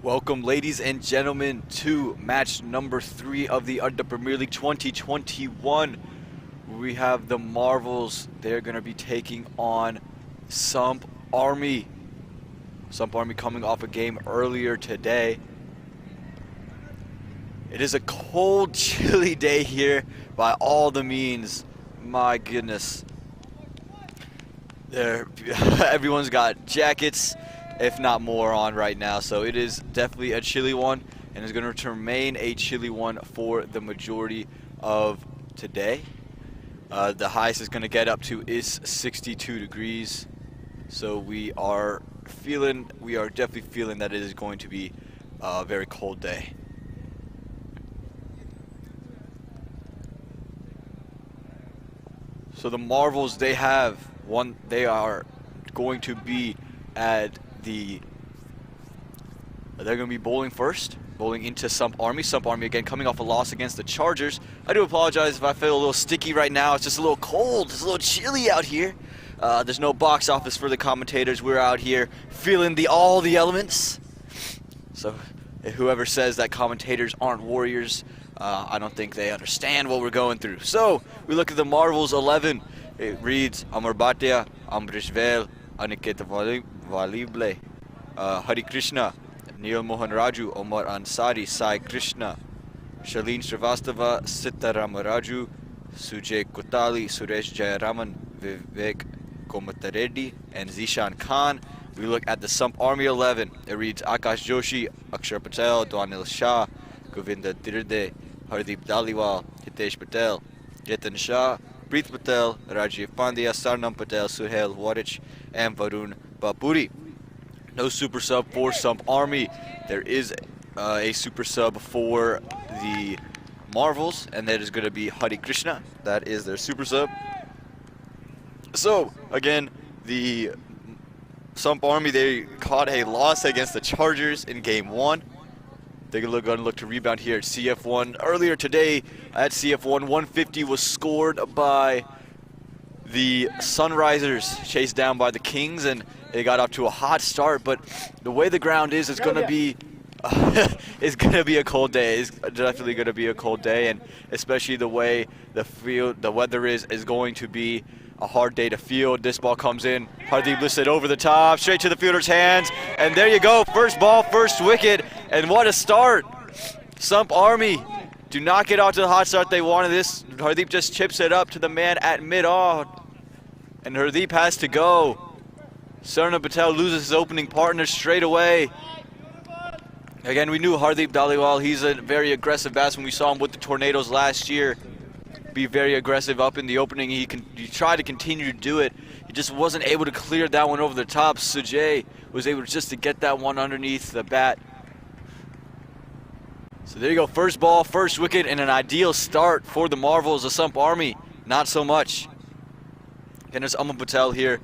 Welcome, ladies and gentlemen, to match number 3 of the Adda Premier League 2021. We have the Marvels. They're going to be taking on Sump Army. Sump Army coming off a game earlier today. It is a cold, chilly day here by all the means. My goodness. Everyone's got jackets, if not more, on right now, so it is definitely a chilly one, and it's going to remain a chilly one for the majority of today. The highest is going to get up to is 62 degrees, so we are definitely feeling that it is going to be a very cold day. So the Marvels, they are going to be at they're going to be bowling first, bowling into Sump Army. Sump Army again coming off a loss against the Chargers. I do apologize if I feel a little sticky right now. It's just a little cold, it's a little chilly out here. There's no box office for the commentators. We're out here feeling all the elements. So whoever says that commentators aren't warriors, I don't think they understand what we're going through. So we look at the Marvels 11. It reads Amarbatya, Morrisville, Aniket Valible, Hari Krishna, Neil Mohan Raju, Omar Ansari, Sai Krishna, Shalin Srivastava, Sitaramaraju, Sujay Kotali, Suresh Jayaraman, Vivek Komatareddy, and Zishan Khan. We look at the Sump Army 11. It reads Akash Joshi, Akshar Patel, Dwanil Shah, Govinda Dirde, Hardeep Dhaliwal, Hitesh Patel, Jetan Shah, Preet Patel, Rajiv Pandya, Sarnam Patel, Suhail Warich, and Varun Bapuri. No super sub for Sump Army. There is a super sub for the Marvels, and that is going to be Hari Krishna. That is their super sub. So, again, the Sump Army, they caught a loss against the Chargers in Game 1. They're going to look to rebound here at CF1. Earlier today at CF1, 150 was scored by the Sunrisers, chased down by the Kings, and they got off to a hot start. But the way the ground is, it's going to be it's going to be a cold day. It's definitely going to be a cold day, and especially the way the weather is going to be a hard day to field. This ball comes in, Hardeep lifts it over the top, straight to the fielder's hands, and there you go, first ball, first wicket, and what a start. Sump Army do not get out to the hot start they wanted. This Hardeep just chips it up to the man at mid-on, and Hardeep has to go. Sarna Patel loses his opening partner straight away. Again, we knew Hardeep Dhaliwal, he's a very aggressive batsman. We saw him with the Tornadoes last year. Be very aggressive up in the opening. He tried to continue to do it. He just wasn't able to clear that one over the top. Sujay was able just to get that one underneath the bat. So there you go, first ball, first wicket, and an ideal start for the Marvels. The Sump Army, not so much. And there's Aman Patel here,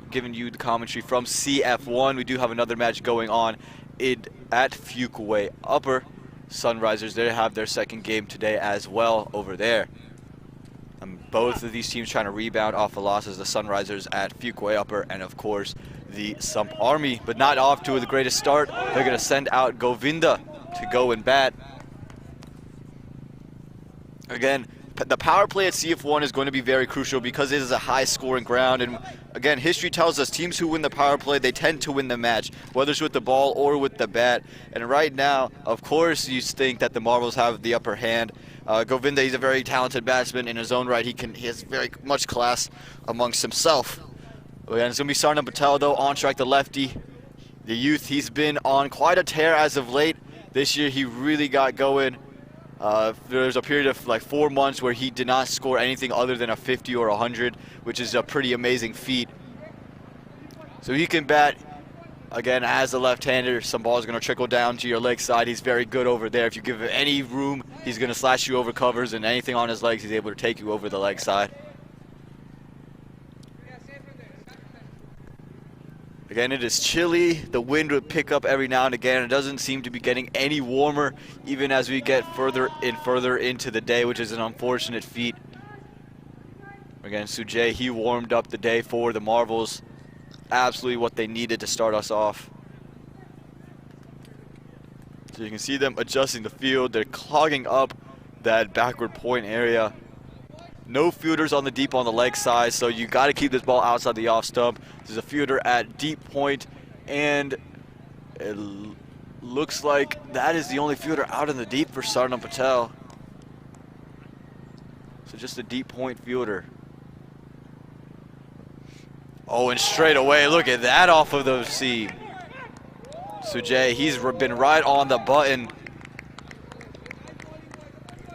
giving you the commentary from CF1. We do have another match going on at Fuquay Upper. Sunrisers, they have their second game today as well over there. Both of these teams trying to rebound off of losses. The Sunrisers at Fuquay Upper, and of course the Sump Army, but not off to the greatest start. They're going to send out Govinda to go and bat. Again, the power play at CF1 is going to be very crucial because it is a high-scoring ground, and again, history tells us teams who win the power play, they tend to win the match, whether it's with the ball or with the bat. And right now, of course, you think that the Marvels have the upper hand. Govinda, he's a very talented batsman in his own right. He has very much class amongst himself. And it's going to be Sarna Patel, though, on strike, the lefty. The youth, he's been on quite a tear as of late. This year, he really got going. There was a period of like 4 months where he did not score anything other than a 50 or 100, which is a pretty amazing feat. So he can bat, again, as a left-hander. Some ball is going to trickle down to your leg side. He's very good over there. If you give him any room, he's going to slash you over covers, and anything on his legs, he's able to take you over the leg side. Again, it is chilly. The wind would pick up every now and again. It doesn't seem to be getting any warmer even as we get further into the day, which is an unfortunate feat. Again, Sujay, he warmed up the day for the Marvels. Absolutely what they needed to start us off. So you can see them adjusting the field. They're clogging up that backward point area. No fielders on the deep on the leg side, so you got to keep this ball outside the off stump. There's a fielder at deep point, and it looks like that is the only fielder out in the deep for Sardam Patel. So just a deep point fielder. Oh, and straight away, look at that off of the seam. Sujay, he's been right on the button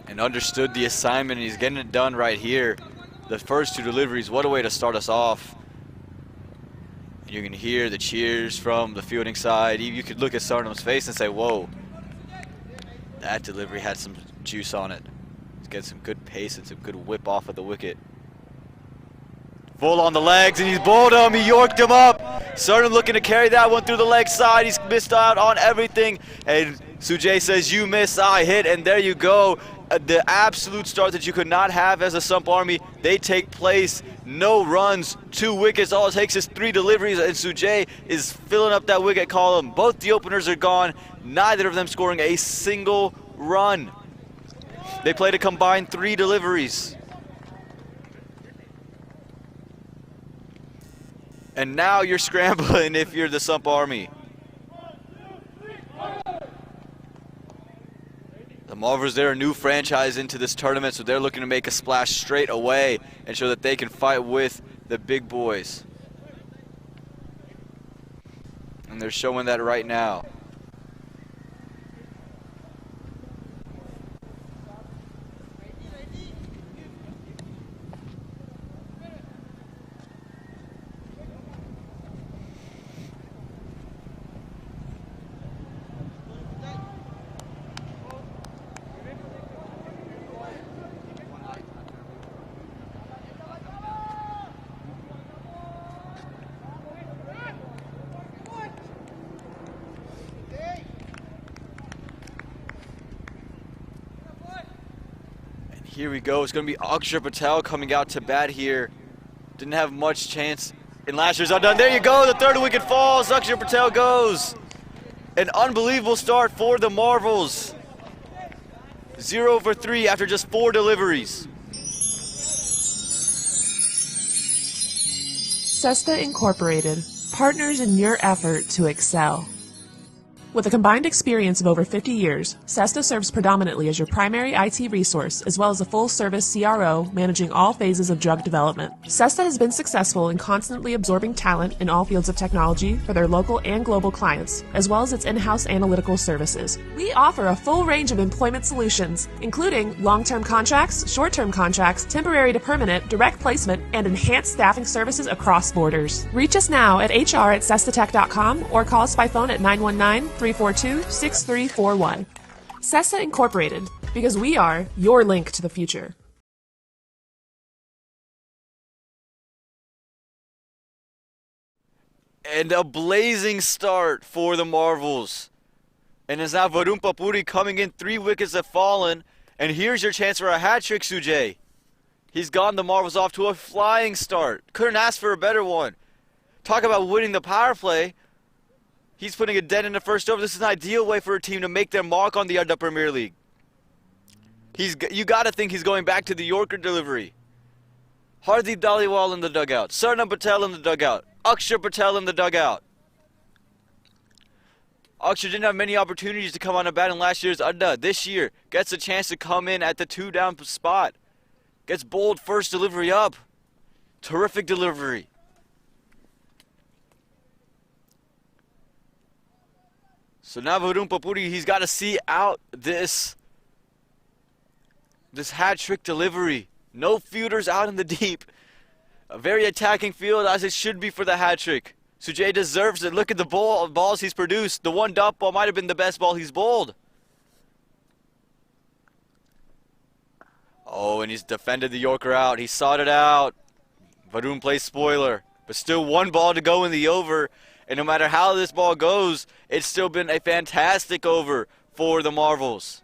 and understood the assignment, and he's getting it done right here. The first two deliveries, what a way to start us off. You can hear the cheers from the fielding side. You could look at Sardam's face and say, whoa, that delivery had some juice on it. He's getting some good pace and some good whip off of the wicket. Full on the legs, and he's bowled him. He yorked him up. Sardam looking to carry that one through the leg side. He's missed out on everything. And Sujay says, you miss, I hit, and there you go. The absolute start that you could not have as a Sump Army. They take place. No runs, 2 wickets. All it takes is 3 deliveries, and Sujay is filling up that wicket column. Both the openers are gone. Neither of them scoring a single run. They played a combined 3 deliveries. And now you're scrambling if you're the Sump Army. The Marvels, they're a new franchise into this tournament, so they're looking to make a splash straight away and show that they can fight with the big boys. And they're showing that right now. Here we go. It's going to be Akshar Patel coming out to bat here. Didn't have much chance in last year's outdone. There you go. The 3rd wicket falls. Akshar Patel goes. An unbelievable start for the Marvels. 0 for 3 after just 4 deliveries. Sesta Incorporated, partners in your effort to excel. With a combined experience of over 50 years, Sesta serves predominantly as your primary IT resource, as well as a full-service CRO managing all phases of drug development. Sesta has been successful in constantly absorbing talent in all fields of technology for their local and global clients, as well as its in-house analytical services. We offer a full range of employment solutions, including long-term contracts, short-term contracts, temporary to permanent, direct placement, and enhanced staffing services across borders. Reach us now at hr@sestatech.com or call us by phone at 919-342-6341. Sesta Incorporated, because we are your link to the future. And a blazing start for the Marvels. And it's now Varun Papuri coming in. 3 wickets have fallen. And here's your chance for a hat trick, Sujay. He's gotten the Marvels off to a flying start. Couldn't ask for a better one. Talk about winning the power play. He's putting a dent in the first over. This is an ideal way for a team to make their mark on the Adda Premier League. You got to think he's going back to the Yorker delivery. Hardeep Dhaliwal in the dugout. Sardam Patel in the dugout. Akshar Patel in the dugout. Akshar didn't have many opportunities to come on a bat in last year's Adda. This year, gets a chance to come in at the 2 down spot. Gets bowled first delivery up. Terrific delivery. So now Varun Papuri, he's got to see out this hat trick delivery. No fielders out in the deep. A very attacking field, as it should be for the hat trick. Sujay deserves it. Look at the balls he's produced. The 1 dot ball might have been the best ball he's bowled. Oh, and he's defended the Yorker out. He sought it out. Varun plays spoiler. But still 1 ball to go in the over. And no matter how this ball goes, it's still been a fantastic over for the Marvels.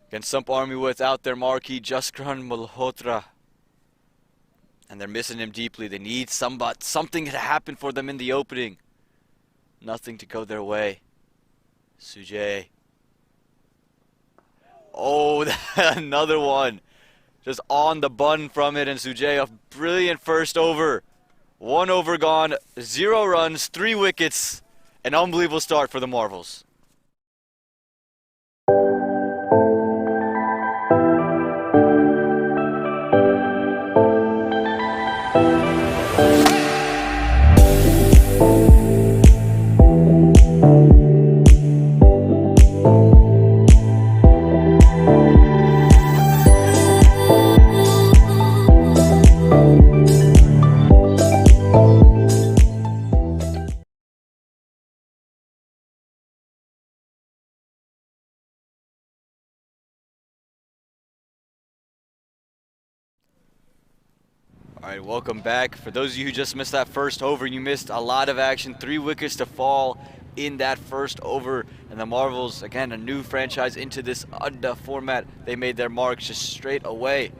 Against Sump Army without their marquee, Jaskran Malhotra. And they're missing him deeply. They need something to happen for them in the opening. Nothing to go their way. Sujay. Oh, another one. Just on the button from it, and Sujay, a brilliant first over. 1 over gone, 0 runs, 3 wickets. An unbelievable start for the Marvels. All right, welcome back. For those of you who just missed that first over, you missed a lot of action. 3 wickets to fall in that first over. And the Marvels, again, a new franchise into this Adda format. They made their marks just straight away.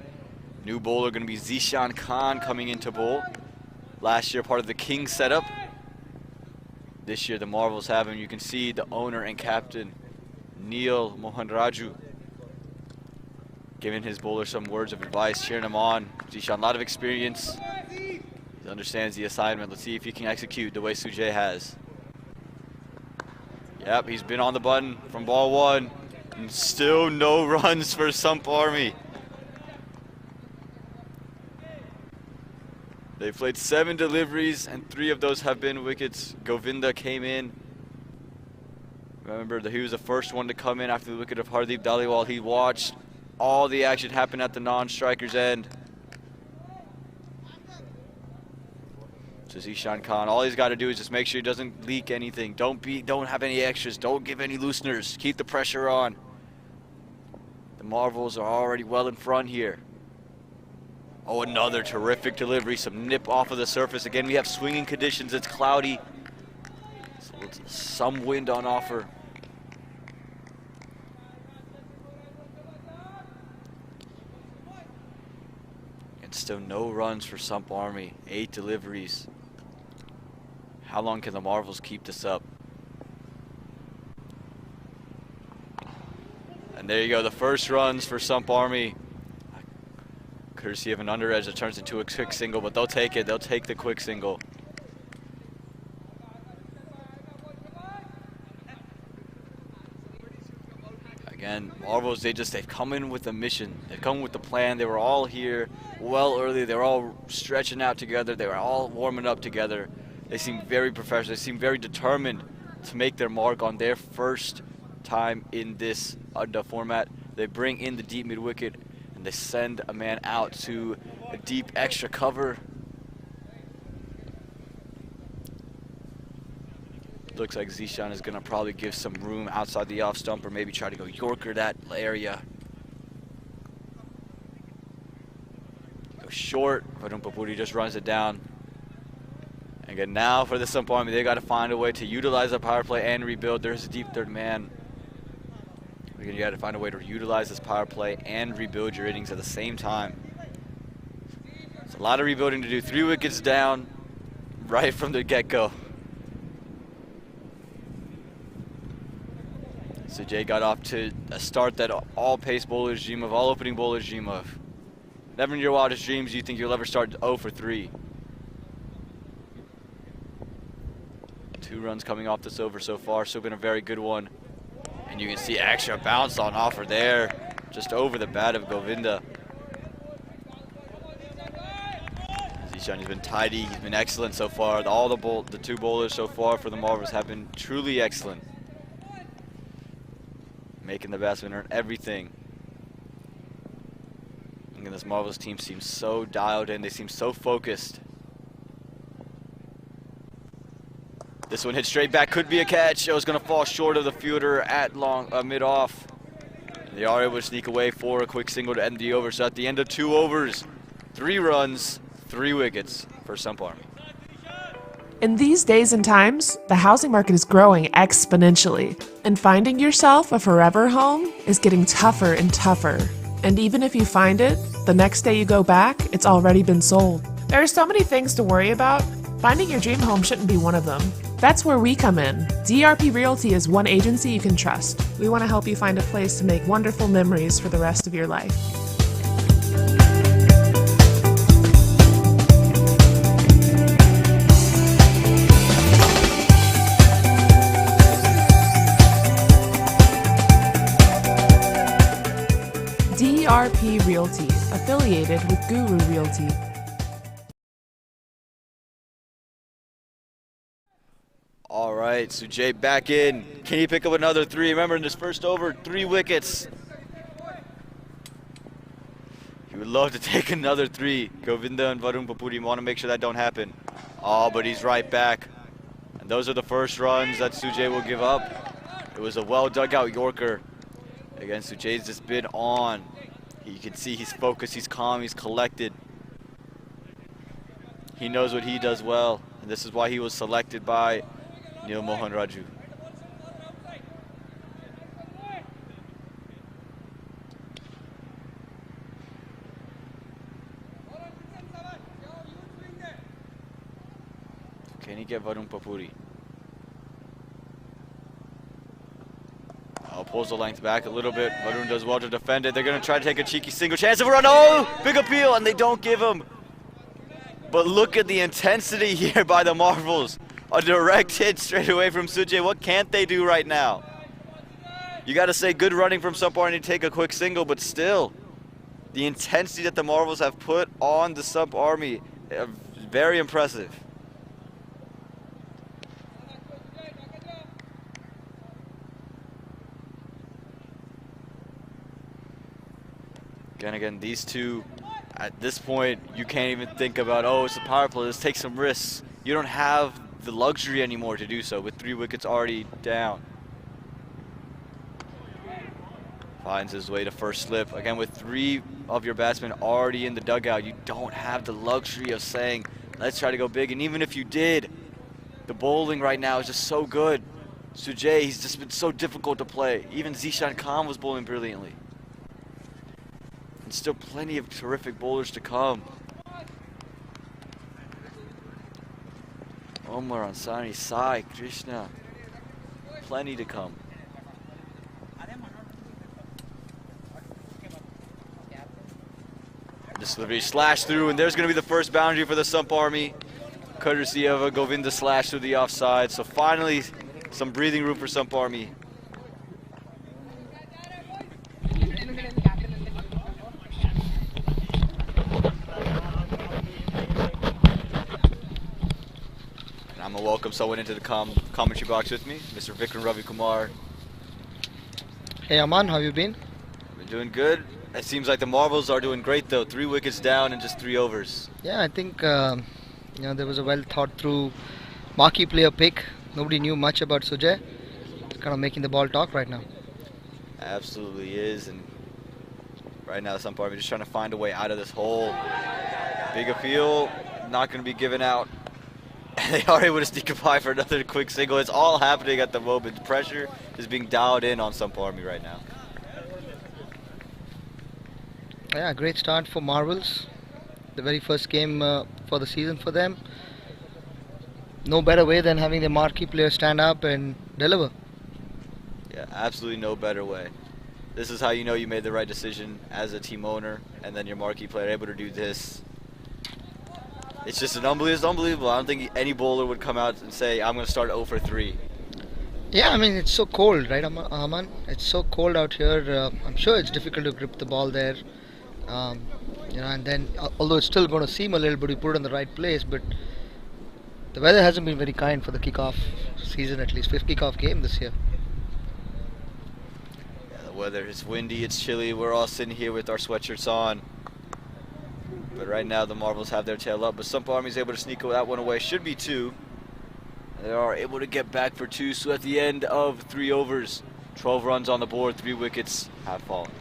New bowler going to be Zishan Khan coming into bowl. Last year, part of the King setup. This year, the Marvels have him. You can see the owner and captain, Neil Mohanraju, giving his bowler some words of advice, cheering him on. Zishan, a lot of experience. He understands the assignment. Let's see if he can execute the way Sujay has. Yep, he's been on the button from ball 1. And still no runs for Sump Army. They've played 7 deliveries, and 3 of those have been wickets. Govinda came in. Remember, he was the first one to come in after the wicket of Hardeep Dhaliwal. He watched all the action happen at the non-striker's end. So Zishan Khan, all he's got to do is just make sure he doesn't leak anything. Don't have any extras. Don't give any looseners. Keep the pressure on. The Marvels are already well in front here. Oh, another terrific delivery. Some nip off of the surface. Again, we have swinging conditions. It's cloudy. So some wind on offer. Still no runs for Sump Army. 8 deliveries. How long can the Marvels keep this up? And there you go, the first runs for Sump Army. Courtesy of an under edge that turns into a quick single, but they'll take it. They'll take the quick single. Again, Marvels, they've come in with a mission. They've come with a plan. They were all here well early. They were all stretching out together. They were all warming up together. They seem very professional. They seem very determined to make their mark on their first time in this Adda format. They bring in the deep mid wicket and they send a man out to a deep extra cover. Looks like Zishan is going to probably give some room outside the off stump or maybe try to go Yorker that area. Go short, Varumpapuri just runs it down. And again, now for the Sump Army, they got to find a way to utilize the power play and rebuild. There's a deep third man. Again, you got to find a way to utilize this power play and rebuild your innings at the same time. It's a lot of rebuilding to do. 3 wickets down right from the get-go. So Jay got off to a start that all pace bowlers dream of, all opening bowlers dream of. Never in your wildest dreams do you think you'll ever start 0 for 3. 2 runs coming off this over so far, so been a very good one. And you can see extra bounce on offer there, just over the bat of Govinda. Zishan has been tidy, he's been excellent so far. All the 2 bowlers so far for the Marvels have been truly excellent. Making the batsman earn everything. And this Marvels team seems so dialed in. They seem so focused. This one hit straight back. Could be a catch. It was going to fall short of the fielder at mid-off. They are able to sneak away for a quick single to end the over. So at the end of 2 overs, 3 runs, 3 wickets for Sump Army. In these days and times, the housing market is growing exponentially, and finding yourself a forever home is getting tougher and tougher. And even if you find it, the next day you go back, it's already been sold. There are so many things to worry about. Finding your dream home shouldn't be one of them. That's where we come in. DRP Realty is one agency you can trust. We want to help you find a place to make wonderful memories for the rest of your life. DRP Realty, affiliated with Guru Realty. All right, Sujay back in. Can he pick up another three? Remember, in this first over, 3 wickets. He would love to take another 3. Govinda and Varun Papuri want to make sure that don't happen. Oh, but he's right back. And those are the first runs that Sujay will give up. It was a well dug out Yorker. Again, Sujay's just been on. You can see he's focused, he's calm, he's collected. He knows what he does well, and this is why he was selected by Neil Mohan Raju. Can he get Varun Papuri? Pulls the length back a little bit. Varun does well to defend it. They're going to try to take a cheeky single chance of a run. Oh, big appeal, and they don't give him. But look at the intensity here by the Marvels. A direct hit straight away from Sujay. What can't they do right now? You got to say good running from Sump Army to take a quick single, but still, the intensity that the Marvels have put on the Sump Army, very impressive. Again, these two, at this point, you can't even think about, oh, it's a power play, let's take some risks. You don't have the luxury anymore to do so with 3 wickets already down. Finds his way to first slip. Again, with 3 of your batsmen already in the dugout, you don't have the luxury of saying, let's try to go big. And even if you did, the bowling right now is just so good. Sujay, he's just been so difficult to play. Even Zishan Khan was bowling brilliantly. Still plenty of terrific bowlers to come. Omar, Ansari, Sai, Krishna. Plenty to come. This delivery slash through, and there's going to be the first boundary for the Sump Army. Courtesy of a Govinda slash through the offside. So finally, some breathing room for Sump Army. I'm going to welcome someone into the commentary box with me, Mr. Vikram Ravi Kumar. Hey Aman, how you been? Been doing good. It seems like the Marvels are doing great though. 3 wickets down in just 3 overs. Yeah, I think there was a well thought through marquee player pick. Nobody knew much about Sujay. He's kind of making the ball talk right now. Absolutely is, and right now Sump Army just trying to find a way out of this hole. Big appeal, not going to be given out. They are able to sneak by for another quick single. It's all happening at the moment. Pressure is being dialed in on Sump Army right now. Yeah, great start for Marvels. The very first game for the season for them. No better way than having the marquee player stand up and deliver. Yeah, absolutely no better way. This is how you know you made the right decision as a team owner, and then your marquee player able to do this. It's just unbelievable. I don't think any bowler would come out and say, I'm going to start 0 for 3. Yeah, I mean, it's so cold, right, Aman? It's so cold out here. I'm sure it's difficult to grip the ball there. And then, although it's still going to seem a little bit, you put it in the right place, but the weather hasn't been very kind for the kickoff season, at least 5th kickoff game this year. Yeah, the weather is windy, it's chilly. We're all sitting here with our sweatshirts on. But right now the Marvels have their tail up, but Sump Army is able to sneak that one away. Should be 2. They are able to get back for 2, so at the end of 3 overs, 12 runs on the board, 3 wickets have fallen.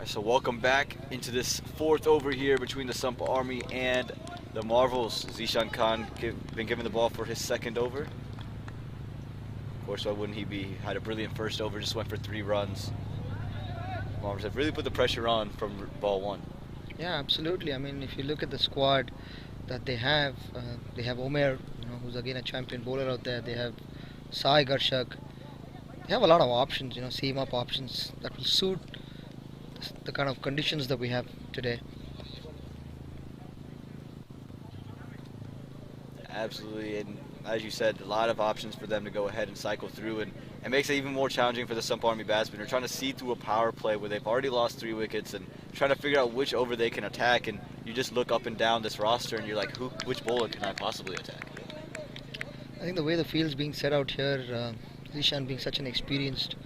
Alright, so welcome back into this fourth over here between the Sump Army and the Marvels. Zishan Khan been given the ball for his second over. Of course, why wouldn't he be? Had a brilliant first over, just went for 3 runs. Marvels have really put the pressure on from ball 1. Yeah, absolutely. I mean, if you look at the squad that they have Omer, who's again a champion bowler out there. They have Sai Garshak. They have a lot of options, seam up options that will suit the kind of conditions that we have today. Absolutely, and as you said, a lot of options for them to go ahead and cycle through, and it makes it even more challenging for the Sump Army batsmen. They're trying to see through a power play where they've already lost 3 wickets and trying to figure out which over they can attack, and you just look up and down this roster and you're like, which bowler can I possibly attack? I think the way the field's being set out here, Zishan being such an experienced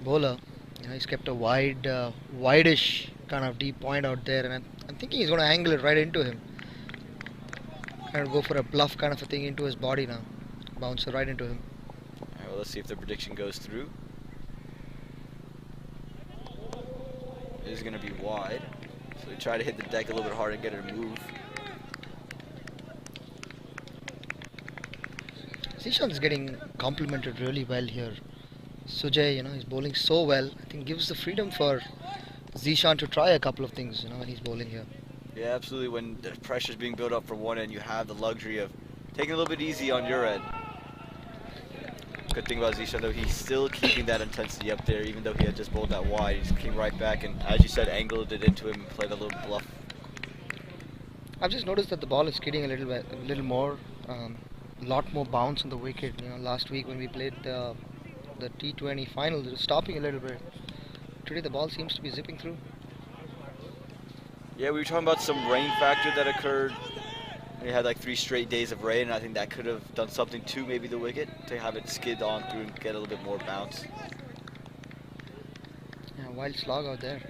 bowler, he's kept a wide-ish kind of deep point out there, and I'm thinking he's going to angle it right into him. Kind of go for a bluff kind of a thing into his body now. Bounce it right into him. Alright, well, let's see if the prediction goes through. It is going to be wide. So we try to hit the deck a little bit harder and get it to move. Zishan is getting complimented really well here. Sujay, he's bowling so well. I think gives the freedom for Zishan to try a couple of things, when he's bowling here. Yeah, absolutely. When the pressure's being built up from one end, you have the luxury of taking a little bit easy on your end. Good thing about Zishan, though, he's still keeping that intensity up there, even though he had just bowled that wide. He's came right back and, as you said, angled it into him and played a little bluff. I've just noticed that the ball is skidding a little more. A lot more bounce on the wicket. Last week when we played the T20 finals, it was stopping a little bit. Today the ball seems to be zipping through. Yeah, we were talking about some rain factor that occurred. We had like 3 straight days of rain, and I think that could have done something to maybe the wicket to have it skid on through and get a little bit more bounce. Yeah, wild slog out there.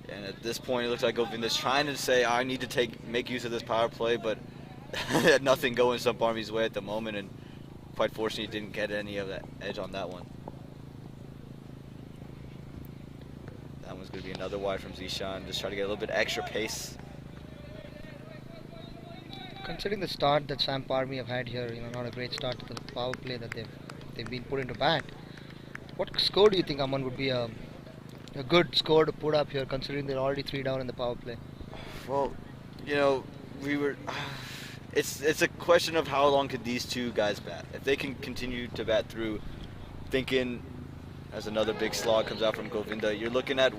And at this point, it looks like Govinda's trying to say, I need to make use of this power play, but nothing going Sump Army's way at the moment, and quite fortunately, didn't get any of that edge on that one. That one's going to be another wide from Zishan, just try to get a little bit extra pace. Considering the start that Sump Army have had here, not a great start to the power play that they've been put into bat. What score do you think, Aman, would be a good score to put up here, considering they're already 3 down in the power play? Well, we were. It's a question of how long could these 2 guys bat. If they can continue to bat through, thinking as another big slog comes out from Govinda, you're looking at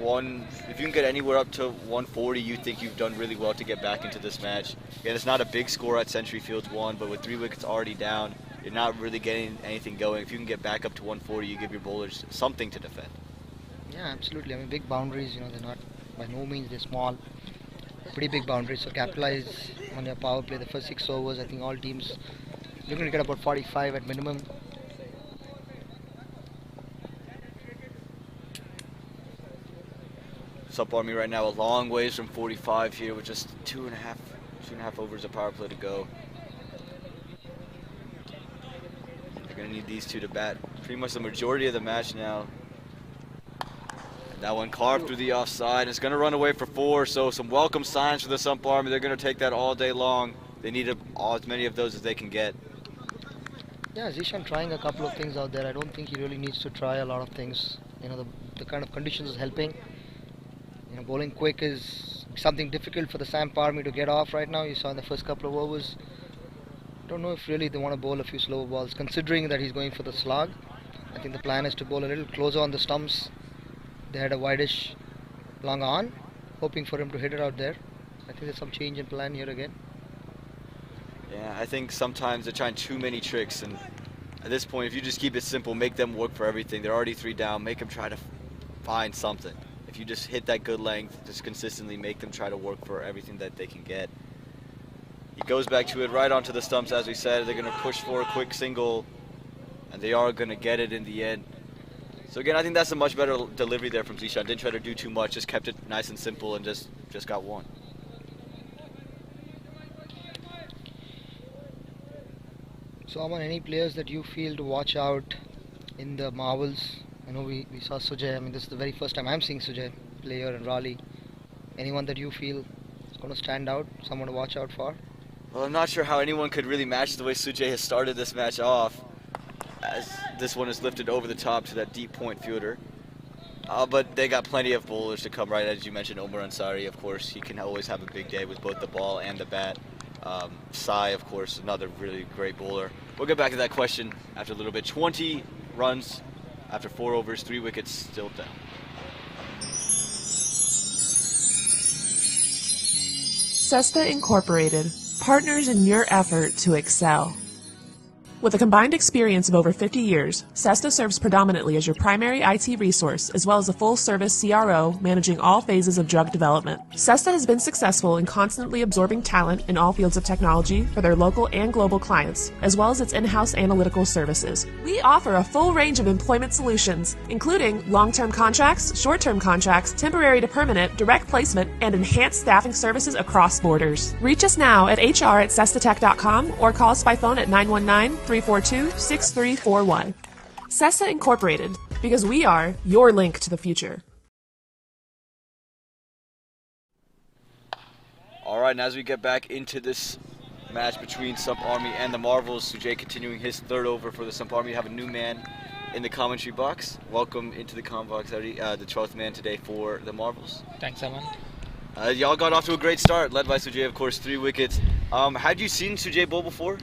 if you can get anywhere up to 140, you think you've done really well to get back into this match. Again, it's not a big score at Century Fields 1, but with 3 wickets already down, you're not really getting anything going. If you can get back up to 140, you give your bowlers something to defend. Yeah, absolutely. I mean, big boundaries, they're not, by no means, they're small. Pretty big boundaries, so capitalize on your power play. The first 6 overs, I think all teams looking to get about 45 at minimum. Sump Army right now a long ways from 45 here with just 2.5 overs of power play to go. They're going to need these 2 to bat pretty much the majority of the match now. And that one carved through the offside. It's going to run away for 4, so some welcome signs for the Sump Army. They're going to take that all day long. They need as many of those as they can get. Yeah, Zishan trying a couple of things out there. I don't think he really needs to try a lot of things. The kind of conditions is helping. Bowling quick is something difficult for the Sump Army to get off right now. You saw in the first couple of overs. Don't know if really they want to bowl a few slower balls, considering that he's going for the slog. I think the plan is to bowl a little closer on the stumps. They had a wideish long on, hoping for him to hit it out there. I think there's some change in plan here again. Yeah, I think sometimes they're trying too many tricks, and at this point, if you just keep it simple, make them work for everything. They're already 3 down. Make them try to find something. If you just hit that good length, just consistently make them try to work for everything that they can get. He goes back to it right onto the stumps, as we said. They're going to push for a quick single, and they are going to get it in the end. So again, I think that's a much better delivery there from Zishan. Didn't try to do too much, just kept it nice and simple and just got 1. So, Aman, any players that you feel to watch out in the Marvels I know we saw Sujay. I mean, this is the very first time I'm seeing Sujay play here in Raleigh. Anyone that you feel is going to stand out, someone to watch out for? Well, I'm not sure how anyone could really match the way Sujay has started this match off, as this one is lifted over the top to that deep point fielder. But they got plenty of bowlers to come, right? As you mentioned, Omar Ansari, of course, he can always have a big day with both the ball and the bat. Sai, of course, another really great bowler. We'll get back to that question after a little bit. 20 runs after 4 overs, 3 wickets, still down. Cesta Incorporated, partners in your effort to excel. With a combined experience of over 50 years, Cesta serves predominantly as your primary IT resource, as well as a full-service CRO managing all phases of drug development. Cesta has been successful in constantly absorbing talent in all fields of technology for their local and global clients, as well as its in-house analytical services. We offer a full range of employment solutions, including long-term contracts, short-term contracts, temporary to permanent, direct placement, and enhanced staffing services across borders. Reach us now at hr@cestatech.com or call us by phone at 919-342-6341. Cesta Incorporated, because we are your link to the future. All right, and as we get back into this match between Sump Army and the Marvels, Sujay continuing his third over for the Sump Army. Have a new man in the commentary box. Welcome into the comm box, the 12th man today for the Marvels. Thanks, Aman. Y'all got off to a great start, led by Sujay, of course, 3 wickets. Had you seen Sujay bowl before?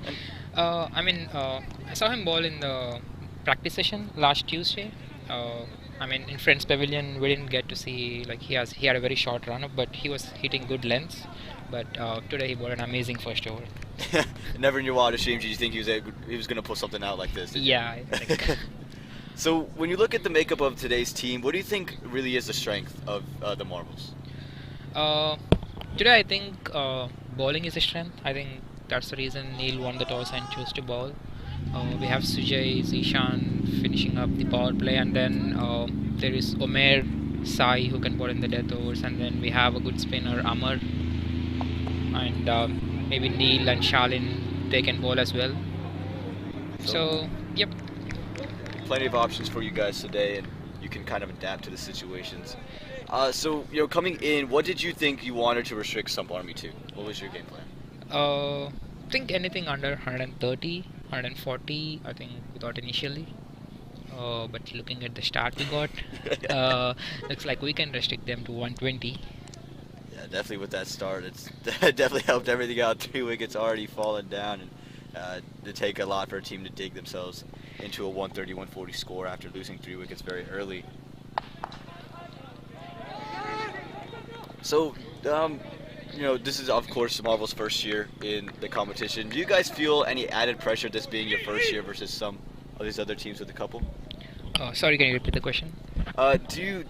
I saw him ball in the practice session last Tuesday. In Friends Pavilion, we didn't get to see, he had a very short run-up, but he was hitting good lengths. But today he bowled an amazing first over. Never in your wildest dreams did you think he was going to pull something out like this? Yeah, I think. So when you look at the makeup of today's team, what do you think really is the strength of the Marvels? Today I think bowling is a strength. I think that's the reason Neil won the toss and chose to bowl. We have Sujay, Zishan finishing up the power play, and then there is Omer, Sai who can bowl in the death overs, and then we have a good spinner, Amar, and maybe Neil and Shalin, they can bowl as well. So, yep. Plenty of options for you guys today, and you can kind of adapt to the situations. So, coming in, what did you think you wanted to restrict Sump Army to? What was your game plan? I think anything under 130, 140, I think we thought initially. But looking at the start we got, looks like we can restrict them to 120. Yeah, definitely with that start, it's definitely helped everything out. 3 wickets already fallen down, and to take a lot for a team to dig themselves into a 130, 140 score after losing 3 wickets very early. So, this is, of course, Marvel's first year in the competition. Do you guys feel any added pressure this being your first year versus some of these other teams with a couple? Sorry, can you repeat the question? Do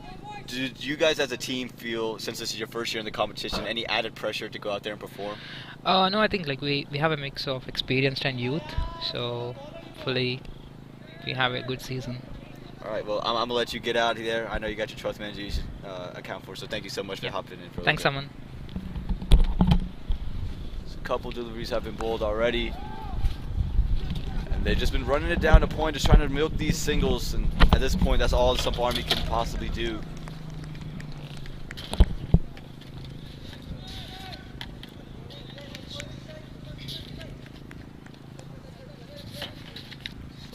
you guys as a team feel, since this is your first year in the competition, any added pressure to go out there and perform? No, I think we have a mix of experienced and youth, so hopefully we have a good season. All right, well, I'm going to let you get out of there. I know you got your 12th manager you should account for, so thank you so much for hopping in. Thanks, Aman. A couple deliveries have been bowled already, and they've just been running it down to point, just trying to milk these singles, and at this point, that's all the Sump Army can possibly do.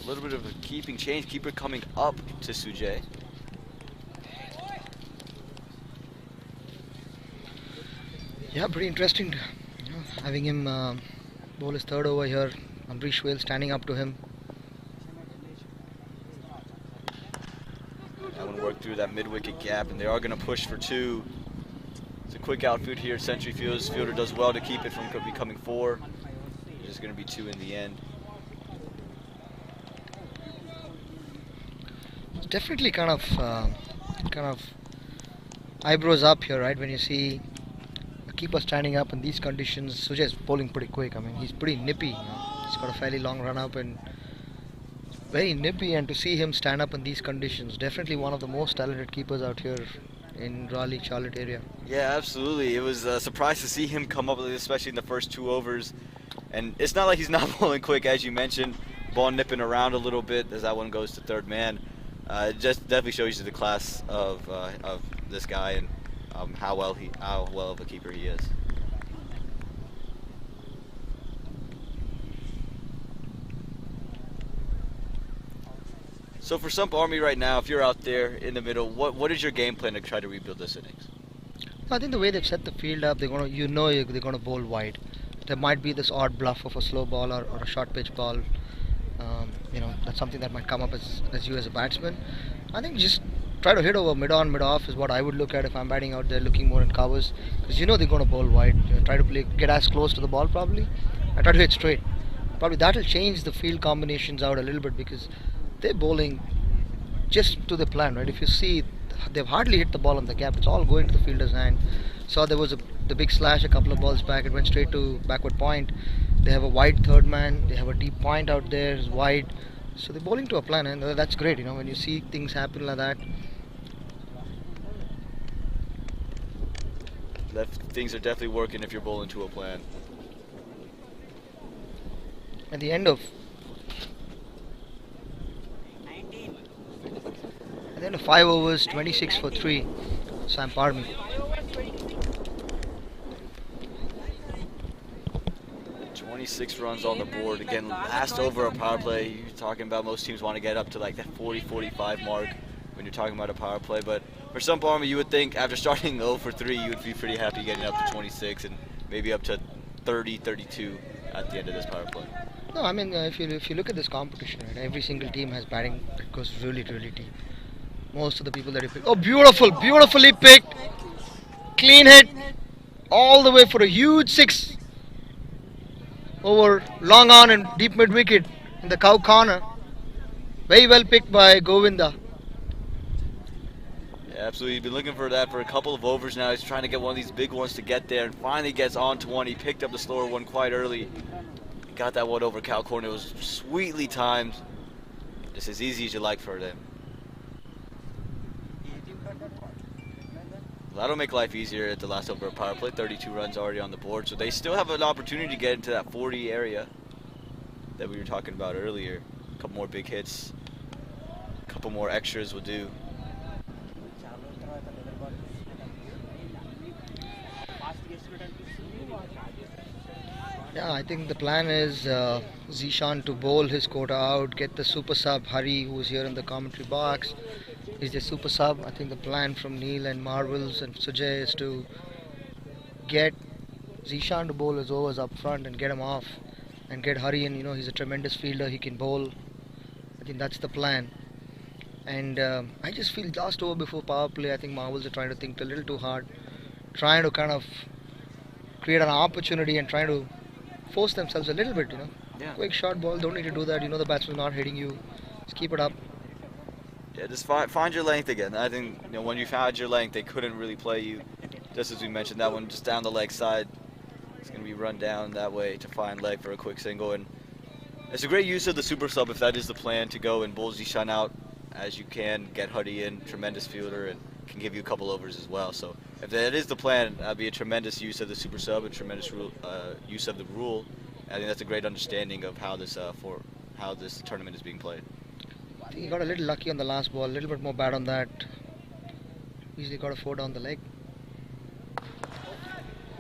A little bit of a keeping change, keeper coming up to Sujay. Yeah, pretty interesting. Having him bowl his third over here. Amrish Whale standing up to him. I want to work through that mid-wicket gap, and they are going to push for 2. It's a quick outfield here. Century Fields fielder does well to keep it from becoming 4. It's just going to be 2 in the end. It's definitely kind of eyebrows up here, right? When you see a keeper standing up in these conditions. Sujay is bowling pretty quick. I mean, he's pretty nippy. He's got a fairly long run up and very nippy, and to see him stand up in these conditions, definitely one of the most talented keepers out here in Raleigh, Charlotte area. Yeah, absolutely. It was a surprise to see him come up with it, especially in the first 2 overs. And it's not like he's not bowling quick, as you mentioned. Ball nipping around a little bit as that one goes to third man. It just definitely shows you the class of this guy and how well of a keeper he is. So for Sump Army right now, if you're out there in the middle, what is your game plan to try to rebuild this innings? I think the way they've set the field up, they're gonna bowl wide. There might be this odd bluff of a slow ball or a short pitch ball. That's something that might come up as you as a batsman. I think just try to hit over mid on, mid off is what I would look at if I'm batting out there, looking more in covers, because they're gonna bowl wide. Try to get as close to the ball probably. I try to hit straight. Probably that'll change the field combinations out a little bit because they're bowling just to the plan, right? If you see, they've hardly hit the ball on the gap. It's all going to the fielder's hand. Saw there was the big slash a couple of balls back. It went straight to backward point. They have a wide third man. They have a deep point out there. It's wide. So they're bowling to a plan, and that's great. When you see things happen like that. Things are definitely working if you're bowling to a plan. At the end of 5 overs, 26 for 3, Sump Army. Six runs on the board. Again, last over a power play. You're talking about most teams want to get up to like that 40-45 mark when you're talking about a power play. But for Sump Army, you would think after starting 0 for 3, you would be pretty happy getting up to 26 and maybe up to 30-32 at the end of this power play. No, I mean, if you look at this competition, right, every single team has batting that goes really, really deep. Most of the people that you pick. Oh, beautifully picked. Clean hit. All the way for a huge 6. Over long on and deep mid wicket in the cow corner. Very well picked by Govinda. Yeah, absolutely. He's been looking for that for a couple of overs now. He's trying to get one of these big ones to get there and finally gets onto one. He picked up the slower one quite early. He got that one over cow corner. It was sweetly timed. Just as easy as you like for them. That'll make life easier at the last over of power play. 32 runs already on the board, so they still have an opportunity to get into that 40 area that we were talking about earlier. A couple more big hits, a couple more extras will do. Yeah, I think the plan is Zishan to bowl his quota out, get the super sub Hari, who's here in the commentary box. He's the super sub. I think the plan from Neil and Marvels and Sujay is to get Zishan to bowl his overs up front and get him off and get Hari in. He's a tremendous fielder. He can bowl. I think that's the plan. And I just feel last over before power play, I think Marvels are trying to think a little too hard, trying to kind of create an opportunity and trying to force themselves a little bit. Yeah. Quick short ball. Don't need to do that. The batsman's not hitting you. Just keep it up. Yeah, just find your length again. I think when you found your length, they couldn't really play you. Just as we mentioned, that one just down the leg side. It's going to be run down that way to find leg for a quick single. And it's a great use of the super sub if that is the plan, to go and bowl Zishan out as you can, get Huddy in, tremendous fielder, and can give you a couple overs as well. So if that is the plan, that'd be a tremendous use of the super sub, a tremendous use of the rule. I think that's a great understanding of how this tournament is being played. I think he got a little lucky on the last ball, a little bit more bad on that. Easily got a 4 down the leg.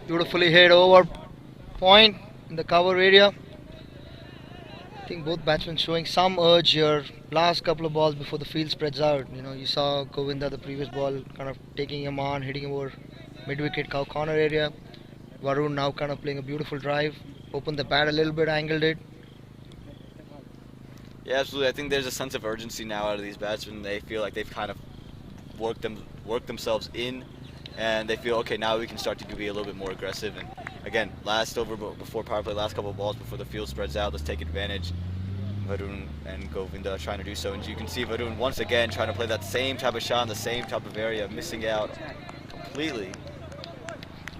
Beautifully hit over point in the cover area. I think both batsmen showing some urge here. Last couple of balls before the field spreads out. You saw Govinda the previous ball kind of taking him on, hitting him over mid-wicket cow corner area. Varun now kind of playing a beautiful drive. Opened the bat a little bit, angled it. Yeah, absolutely. I think there's a sense of urgency now out of these batsmen. They feel like they've kind of worked themselves in, and they feel, okay, now we can start to be a little bit more aggressive. And again, last over before power play, last couple of balls before the field spreads out, let's take advantage. Varun and Govinda trying to do so, and you can see Varun once again trying to play that same type of shot in the same type of area, missing out completely.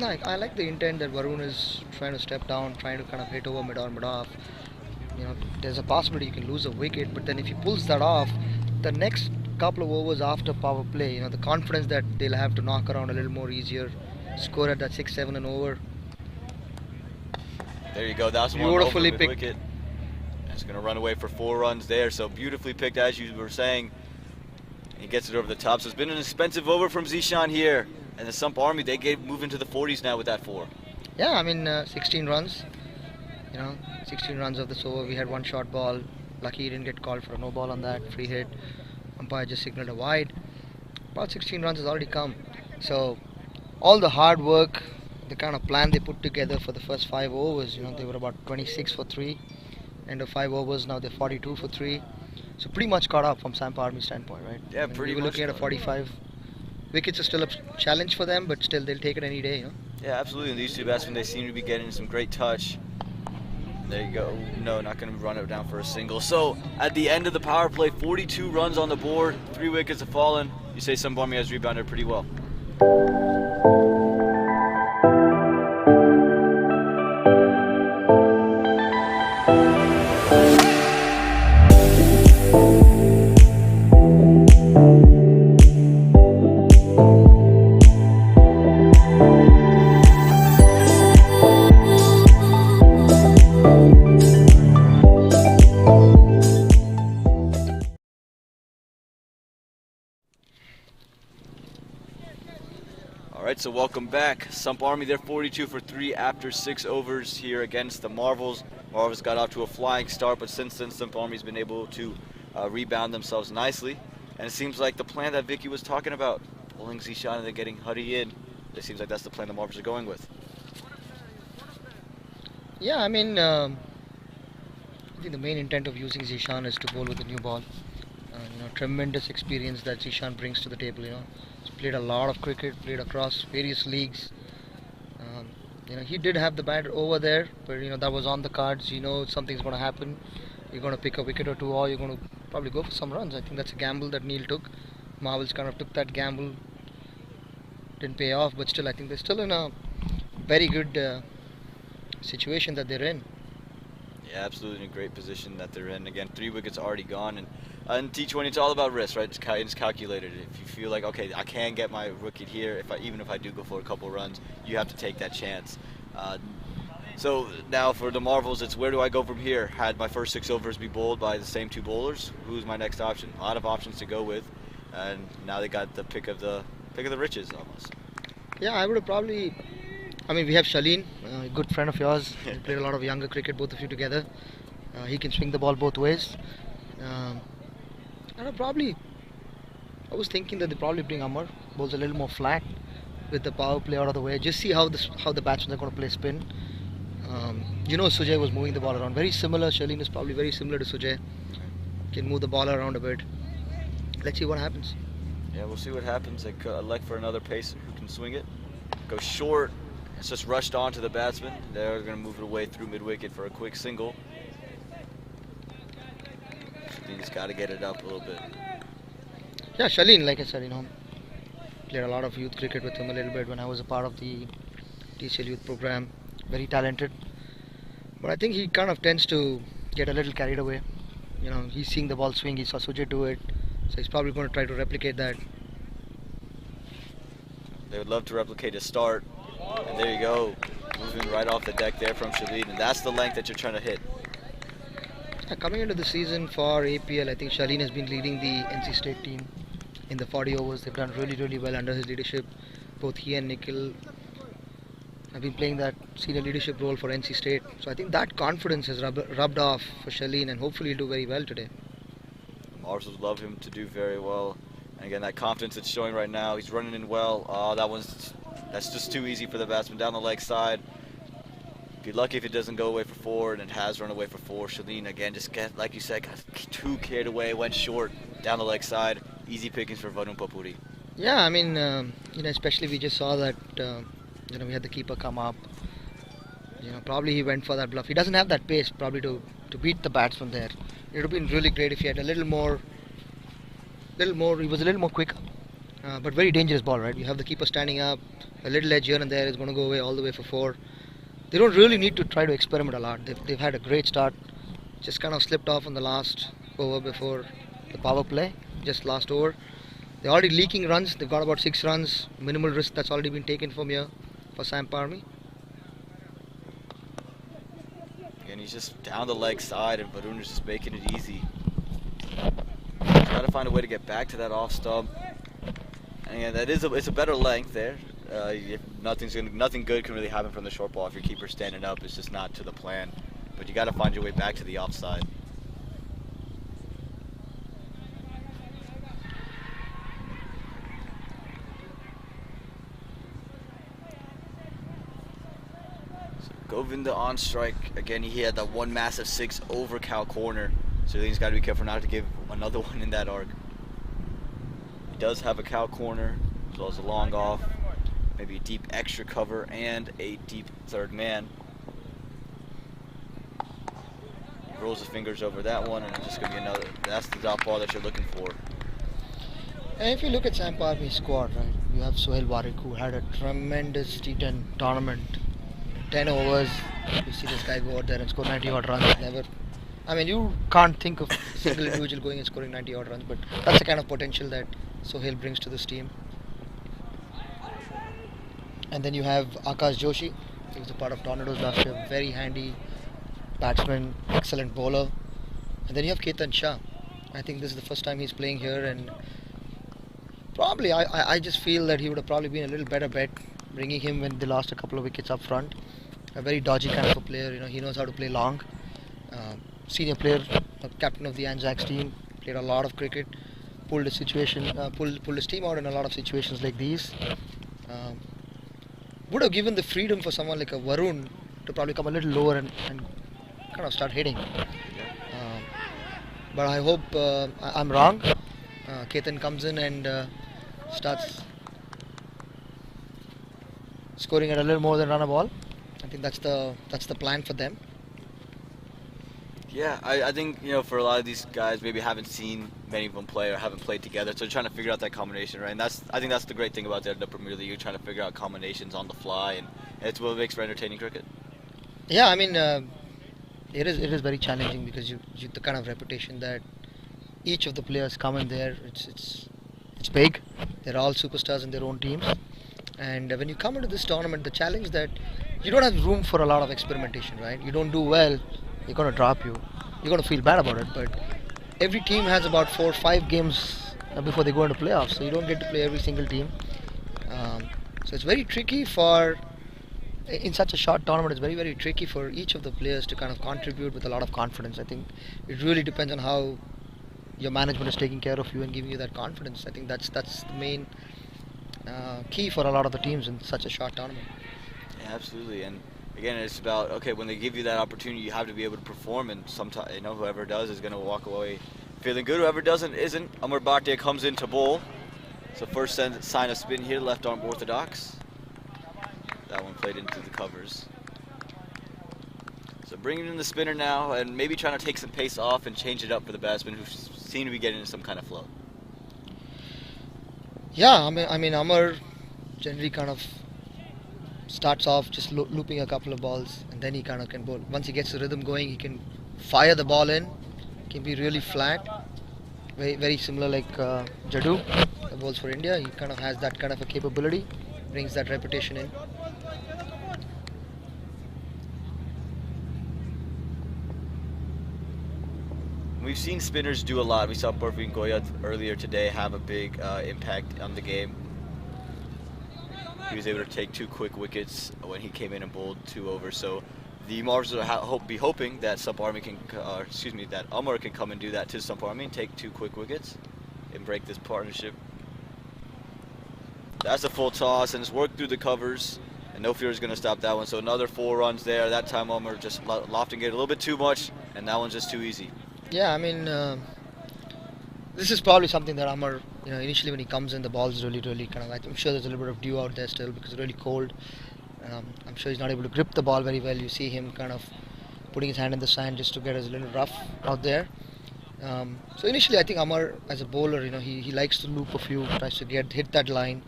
No, I like the intent that Varun is trying to step down, trying to kind of hit over mid on, mid off. There's a possibility you can lose a wicket, but then if he pulls that off, the next couple of overs after power play, the confidence that they'll have to knock around a little more easier, score at that 6-7 and over. There you go. That's one Beautifully over picked. wicket. It's going to run away for 4 runs there. So beautifully picked, as you were saying. He gets it over the top, so it's been an expensive over from Zishan here. And the Sump Army, they move into the 40s now with that 4. Yeah, I mean, 16 runs. 16 runs of this over. We had one short ball. Lucky he didn't get called for a no ball on that. Free hit. Umpire just signaled a wide. About 16 runs has already come. So, all the hard work, the kind of plan they put together for the first 5 overs, they were about 26 for 3. End of 5 overs, now they're 42 for 3. So, pretty much caught up from Sump Army standpoint, right? Yeah, pretty we were much. looking at a 45. Wickets are still a challenge for them, but still they'll take it any day, Yeah, absolutely. And these two batsmen, they seem to be getting some great touch. There you go. No, not going to run it down for a single. So, at the end of the power play, 42 runs on the board, 3 wickets have fallen. You say Sump Army has rebounded pretty well. Alright, so welcome back. Sump Army, they're 42 for 3 after 6 overs here against the Marvels. Marvels got off to a flying start, but since then Sump Army's been able to rebound themselves nicely. And it seems like the plan that Vicky was talking about, pulling Zishan and then getting Huddy in, it seems like that's the plan the Marvels are going with. Yeah, I mean, I think the main intent of using Zishan is to bowl with a new ball. Tremendous experience that Zishan brings to the table. He's played a lot of cricket, played across various leagues. He did have the bat over there, but that was on the cards. Something's going to happen. You're going to pick a wicket or 2, or you're going to probably go for some runs. I think that's a gamble that Neil took. Marvels kind of took that gamble. Didn't pay off, but still, I think they're still in a very good situation that they're in. Yeah, absolutely in a great position that they're in. Again, 3 wickets already gone, and T20, it's all about risk, right? It's calculated. If you feel like, okay, I can get my wicket here, even if I do go for a couple runs, you have to take that chance. So now for the Marvels, it's where do I go from here? Had my first 6 overs be bowled by the same 2 bowlers, who's my next option? A lot of options to go with, and now they got the pick of the riches almost. Yeah, I would have probably. I mean, we have Shaleen, a good friend of yours. We played a lot of younger cricket, both of you together. He can swing the ball both ways. And I was thinking that they probably bring Amar, bowls a little more flat with the power play out of the way. Just see how the batsmen are going to play spin. Sujay was moving the ball around. Very similar. Shaleen is probably very similar to Sujay. Can move the ball around a bit. Let's see what happens. Yeah, we'll see what happens. They elect for another pacer who can swing it. Go short. It's just rushed on to the batsman. They're going to move it away through mid-wicket for a quick single. He's got to get it up a little bit. Yeah, Shaleen, like I said, played a lot of youth cricket with him a little bit when I was a part of the TCL youth program. Very talented. But I think he kind of tends to get a little carried away. He's seeing the ball swing. He saw Sujay do it. So he's probably going to try to replicate that. They would love to replicate his start. And there you go. Moving right off the deck there from Shaleen. And that's the length that you're trying to hit. Coming into the season for APL, I think Shaleen has been leading the NC State team in the 40 overs. They've done really, really well under his leadership. Both he and Nikhil have been playing that senior leadership role for NC State. So I think that confidence has rubbed off for Shaleen, and hopefully he'll do very well today. Marshals love him to do very well. And again, that confidence it's showing right now. He's running in well. Oh, that's just too easy for the batsman down the leg side. Be lucky if it doesn't go away for 4, and it has run away for 4. Shaleen again just like you said, got too carried away, went short down the leg side. Easy pickings for Varun Papuri. Yeah, I mean, especially we just saw that we had the keeper come up. Probably he went for that bluff. He doesn't have that pace probably to beat the batsman there. It would have been really great if he had a little more. He was a little more quick, but very dangerous ball, right? You have the keeper standing up. A little edge here and there is going to go away all the way for 4. They don't really need to try to experiment a lot. They've had a great start. Just kind of slipped off on the last over before the power play. Just last over. They're already leaking runs. They've got about 6 runs. Minimal risk that's already been taken from here for Sump Army. Again, he's just down the leg side, and Varun is just making it easy. got to find a way to get back to that off stump. And yeah, it's a better length there. Nothing good can really happen from the short ball if your keeper's standing up. It's just not to the plan. But you got to find your way back to the offside. Govinda on strike. Again, he had that one massive 6 over cow corner. So he's got to be careful not to give another one in that arc. He does have a cow corner, as well as a long off, maybe a deep extra cover, and a deep third man. He rolls his fingers over that one, and it's just going to be another. That's the dot ball that you're looking for. And if you look at Sump Army's squad, right, you have Sohail Warik, who had a tremendous T10 tournament. 10 overs, you see this guy go out there and score 90 odd runs. I mean, you can't think of a single individual going and scoring 90 odd runs, but that's the kind of potential that Sohail brings to this team. And then you have Akash Joshi, he was a part of Tornadoes last year, very handy batsman, excellent bowler. And then you have Ketan Shah. I think this is the first time he's playing here, and probably I just feel that he would have probably been a little better bet bringing him when they lost a couple of wickets up front. A very dodgy kind of a player, he knows how to play long. Senior player, captain of the Anzacs team, played a lot of cricket, pulled his team out in a lot of situations like these. Would have given the freedom for someone like a Varun to probably come a little lower and kind of start hitting. But I hope I'm wrong. Ketan comes in and starts scoring at a little more than run a ball. I think that's the plan for them. Yeah, I think, for a lot of these guys, maybe haven't seen many of them play or haven't played together, so they're trying to figure out that combination, right? And I think that's the great thing about the Premier League. You're trying to figure out combinations on the fly, and it's what makes for entertaining cricket. Yeah, I mean, it is very challenging because you the kind of reputation that each of the players come in there. It's big. They're all superstars in their own teams, and when you come into this tournament, the challenge that you don't have room for a lot of experimentation, right? You don't do well, you're going to drop you. You're going to feel bad about it, but every team has about 4 or 5 games before they go into playoffs, so you don't get to play every single team. So it's very tricky in such a short tournament, it's very, very tricky for each of the players to kind of contribute with a lot of confidence. I think it really depends on how your management is taking care of you and giving you that confidence. I think that's the main key for a lot of the teams in such a short tournament. Yeah, absolutely. And again, it's about, okay, when they give you that opportunity, you have to be able to perform, and sometimes, whoever does is going to walk away feeling good. Whoever doesn't isn't. Amar Bhatia comes in to bowl. So first sign of spin here, left arm orthodox. That one played into the covers. So bringing in the spinner now, and maybe trying to take some pace off and change it up for the batsmen who seem to be getting into some kind of flow. Yeah, I mean, Amar generally kind of starts off just looping a couple of balls, and then he kind of can bowl. Once he gets the rhythm going, he can fire the ball in. Can be really flat, very, very similar like Jadu, the bowls for India. He kind of has that kind of a capability, brings that reputation in. We've seen spinners do a lot. We saw Parveen Goyat earlier today have a big impact on the game. He was able to take 2 quick wickets when he came in and bowled 2 overs. So the Mars will hoping that Sump Army that Amar can come and do that to Sump Army and take 2 quick wickets and break this partnership. That's a full toss, and it's worked through the covers, and no fear is going to stop that one. So another 4 runs there. That time Amar just lofting it a little bit too much, and that one's just too easy. Yeah, I mean, this is probably something that Amar, initially when he comes in, the ball's really, really kind of, I'm sure there's a little bit of dew out there still because it's really cold. I'm sure he's not able to grip the ball very well. You see him kind of putting his hand in the sand just to get us a little rough out there. So initially, I think Amar, as a bowler, he likes to loop a few, tries to hit that line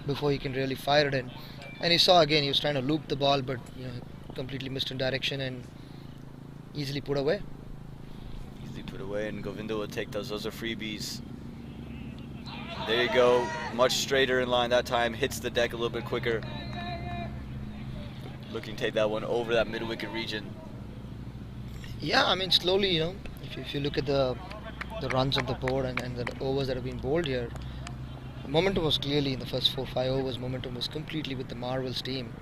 before he can really fire it in. And he saw again, he was trying to loop the ball, but completely missed in direction and easily put away. Put away, and Govinda will take those. Those are freebies. There you go. Much straighter in line that time. Hits the deck a little bit quicker. Looking to take that one over that mid-wicket region. Yeah, I mean, slowly, if you look at the the runs on the board and the overs that have been bowled here, the momentum was clearly in the first 4-5 overs. Momentum was completely with the Marvels team,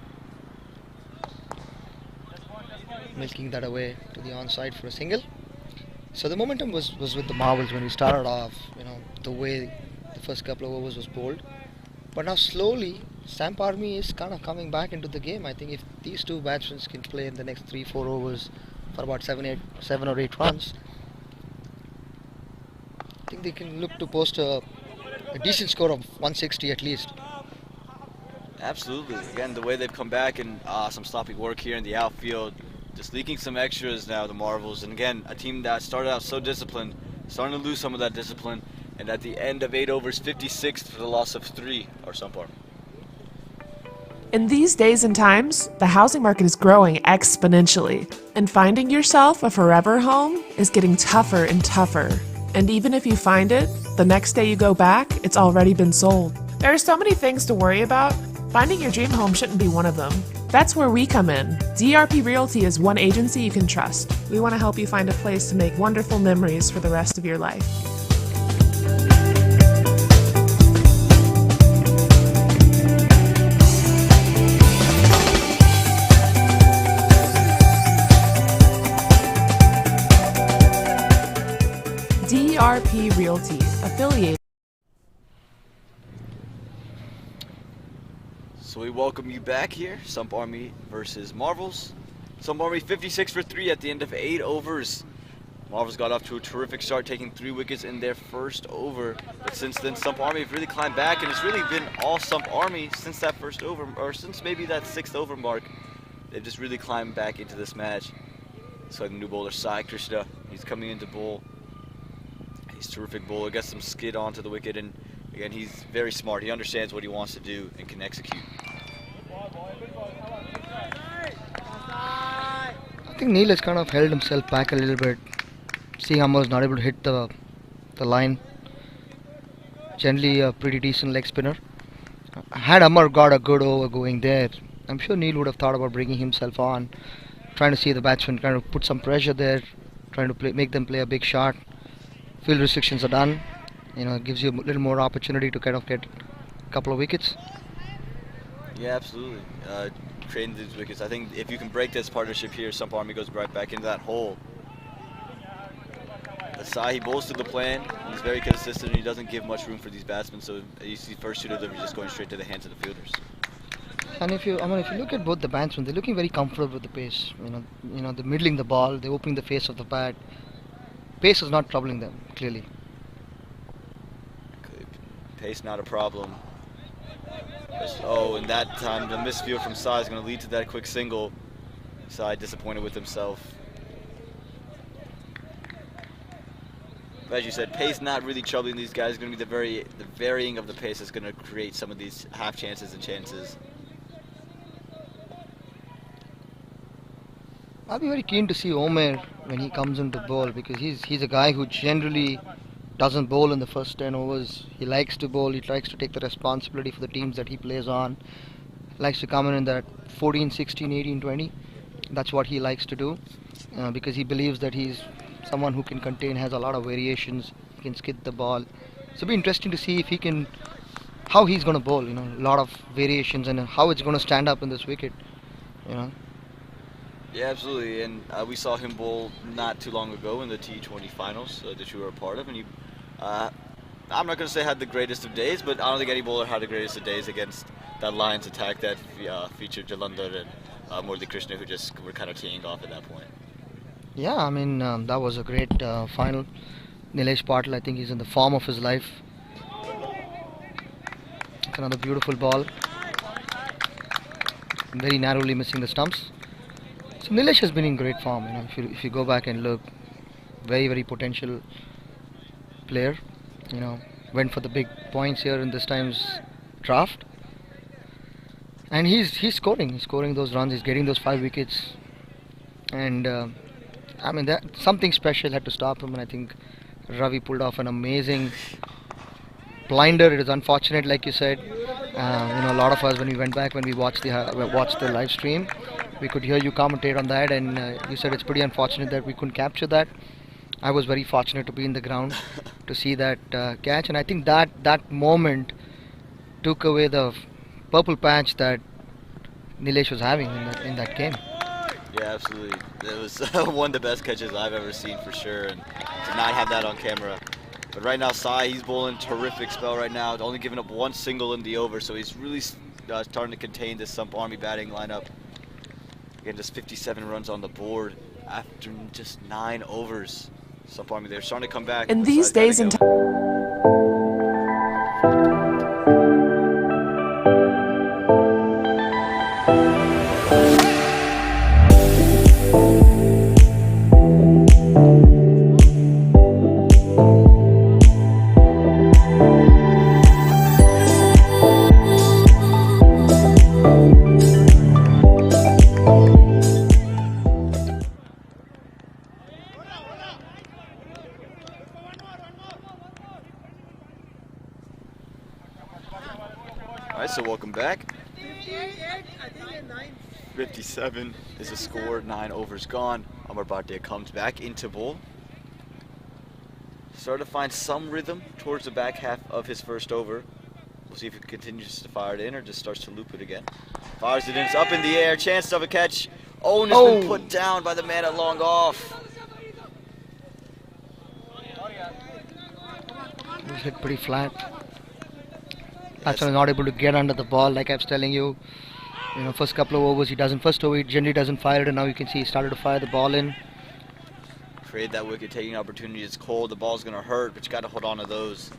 milking that away to the onside for a single. So the momentum was with the Marvels when we started off. The way the first couple of overs was bowled, but now slowly Sump Army is kind of coming back into the game. I think if these two batsmen can play in the next 3-4 overs for about 7 or 8 runs, I think they can look to post a decent score of 160 at least. Absolutely. Again, the way they've come back and some sloppy work here in the outfield, just leaking some extras now, the Marvels. And again, a team that started out so disciplined, starting to lose some of that discipline. And at the end of 8 overs, 56th for the loss of 3 are Sump Army. In these days and times, the housing market is growing exponentially, and finding yourself a forever home is getting tougher and tougher. And even if you find it, the next day you go back, it's already been sold. There are so many things to worry about. Finding your dream home shouldn't be one of them. That's where we come in. DRP Realty is one agency you can trust. We want to help you find a place to make wonderful memories for the rest of your life. DRP Realty, affiliated. So we welcome you back here, Sump Army versus Marvels. Sump Army 56 for 3 at the end of 8 overs. Marvels got off to a terrific start, taking 3 wickets in their first over. But since then, Sump Army have really climbed back, and it's really been all Sump Army since that first over, or since maybe that 6th over mark. They've just really climbed back into this match. So the new bowler, Sai Krishna, he's coming into bowl. He's a terrific bowler, gets some skid onto the wicket, and again, he's very smart. He understands what he wants to do and can execute. I think Neil has kind of held himself back a little bit. Seeing Amar was not able to hit the line. Generally a pretty decent leg spinner. Had Amar got a good over going there, I'm sure Neil would have thought about bringing himself on, trying to see the batsman kind of put some pressure there, trying to make them play a big shot. Field restrictions are done. It gives you a little more opportunity to kind of get a couple of wickets. Yeah, absolutely. Trading these wickets. I think if you can break this partnership here, Sump Army goes right back into that hole. Sai, he bowls to the plan. He's very consistent, and he doesn't give much room for these batsmen. So you see, first 2 of them are just going straight to the hands of the fielders. And if you look at both the batsmen, they're looking very comfortable with the pace. They're middling the ball, they're opening the face of the bat. Pace is not troubling them, clearly. Pace not a problem. Oh, and that time the misfield from Sai is going to lead to that quick single. Sai disappointed with himself. But as you said, pace not really troubling these guys. It's going to be the varying of the pace is going to create some of these half chances and chances. I'll be very keen to see Omer when he comes into bowl, because he's a guy who generally doesn't bowl in the first 10 overs. He likes to bowl. He likes to take the responsibility for the teams that he plays on. He likes to come in that 14, 16, 18, 20. That's what he likes to do, because he believes that he's someone who can contain, has a lot of variations, he can skid the ball. So it'll be interesting to see how he's going to bowl. A lot of variations, and how it's going to stand up in this wicket. Yeah, absolutely, and we saw him bowl not too long ago in the T20 finals that you were a part of, and he, I'm not going to say had the greatest of days, but I don't think any bowler had the greatest of days against that Lions attack that featured Jalandhar and Murli Krishna, who just were kind of teeing off at that point. Yeah, that was a great final. Nilesh Patil, I think he's in the form of his life. It's another beautiful ball. Very narrowly missing the stumps. So Nilesh has been in great form. If you go back and look, very, very potential player. Went for the big points here in this time's draft, and he's scoring. He's scoring those runs. He's getting those 5 wickets, and that something special had to stop him. And I think Ravi pulled off an amazing blinder. It is unfortunate, like you said. A lot of us, when we watched the live stream, we could hear you commentate on that, and you said it's pretty unfortunate that we couldn't capture that. I was very fortunate to be in the ground to see that catch, and I think that moment took away the purple patch that Nilesh was having in that game. Yeah, absolutely. It was one of the best catches I've ever seen for sure, and to not have that on camera. But right now, Sai, he's bowling terrific spell right now. Only giving up one single in the over, so he's really starting to contain this Sump Army batting lineup. Again, just 57 runs on the board after just 9 overs. Sump Army, they're starting to come back. In these days and Alright, so welcome back. 57 is the score, 9 overs gone. Amar Bhatia comes back into bowl. Started to find some rhythm towards the back half of his first over. We'll see if he continues to fire it in or just starts to loop it again. Fires it in, it's up in the air, chance of a catch. Oh, and it's been put down by the man at long off. It was hit pretty flat. Batsman not able to get under the ball, like I was telling you. First couple of overs first over he generally doesn't fire it, and now you can see he started to fire the ball in. Create that wicket taking opportunity. It's cold, the ball's gonna hurt, but you gotta hold on to those.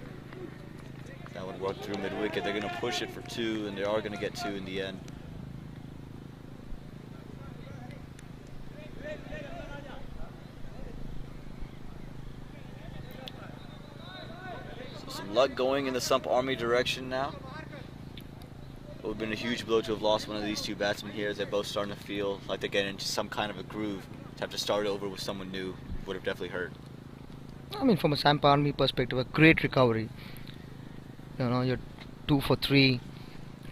That would work through mid wicket. They're gonna push it for 2, and they are gonna get 2 in the end. Some luck going in the Sump Army direction now. It would have been a huge blow to have lost one of these two batsmen here, as they're both starting to feel like they're getting into some kind of a groove. To have to start over with someone new would have definitely hurt. I mean, from a Sump Army perspective, a great recovery. You're 2 for 3,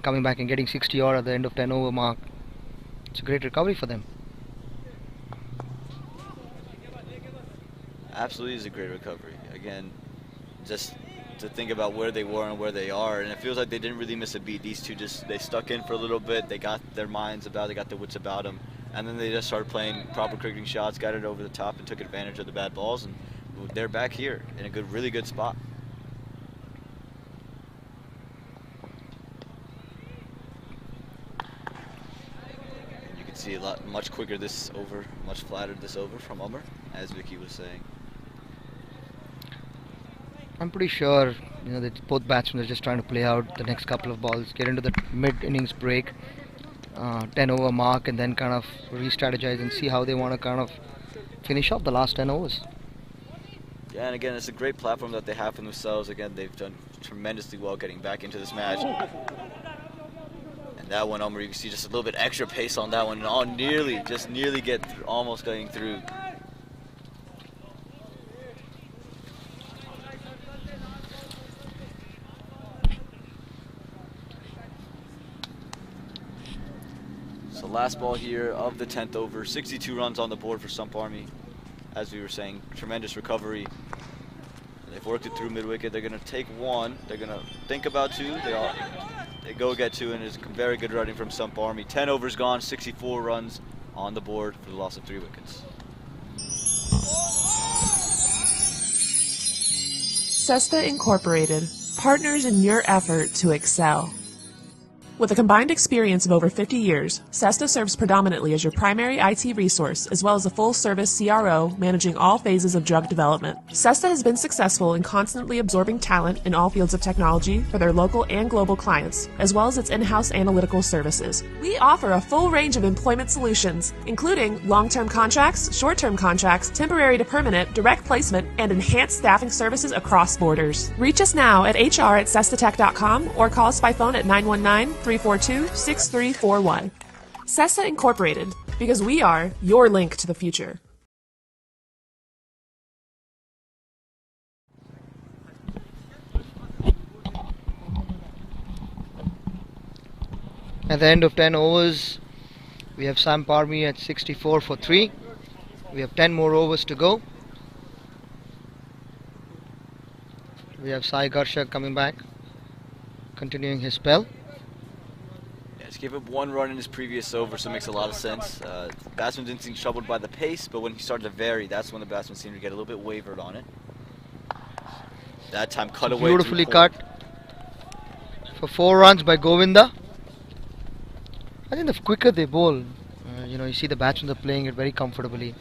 coming back and getting 60 odd at the end of 10 over mark. It's a great recovery for them. Absolutely is a great recovery. Again, just to think about where they were and where they are, and it feels like they didn't really miss a beat. These two they stuck in for a little bit, they got their minds about it, they got their wits about them, and then they just started playing proper cricketing shots, got it over the top and took advantage of the bad balls, and they're back here in a really good spot. You can see much quicker this over, much flatter this over from Umar, as Vicky was saying. I'm pretty sure that both batsmen are just trying to play out the next couple of balls, get into the mid-innings break, 10 over mark, and then kind of re-strategize and see how they want to kind of finish up the last 10 overs. Yeah, and again, it's a great platform that they have for themselves. Again, they've done tremendously well getting back into this match. And that one, Umar, you can see just a little bit extra pace on that one, and nearly get through, almost getting through. So last ball here of the 10th over, 62 runs on the board for Sump Army. As we were saying, tremendous recovery. They've worked it through mid-wicket. They're going to take 1. They're going to think about 2. They go get 2, and it's very good running from Sump Army. 10 overs gone, 64 runs on the board for the loss of 3 wickets. Sesta Incorporated, partners in your effort to excel. With a combined experience of over 50 years, Sesta serves predominantly as your primary IT resource, as well as a full-service CRO managing all phases of drug development. Sesta has been successful in constantly absorbing talent in all fields of technology for their local and global clients, as well as its in-house analytical services. We offer a full range of employment solutions, including long-term contracts, short-term contracts, temporary to permanent, direct placement, and enhanced staffing services across borders. Reach us now at hr@sestatech.com or call us by phone at 919-342-6341. Sesta Incorporated, because we are your link to the future. At the end of 10 overs, we have Sump Army at 64 for 3. We have 10 more overs to go. We have Sai Garshak coming back, continuing his spell. Yeah, just gave up 1 run in his previous over, so it makes a lot of sense. Batsman didn't seem troubled by the pace, but when he started to vary, that's when the batsman seemed to get a little bit wavered on it. That time cut away. Beautifully cut for 4 runs by Govinda. I think the quicker they bowl, you see the batsmen are playing it very comfortably.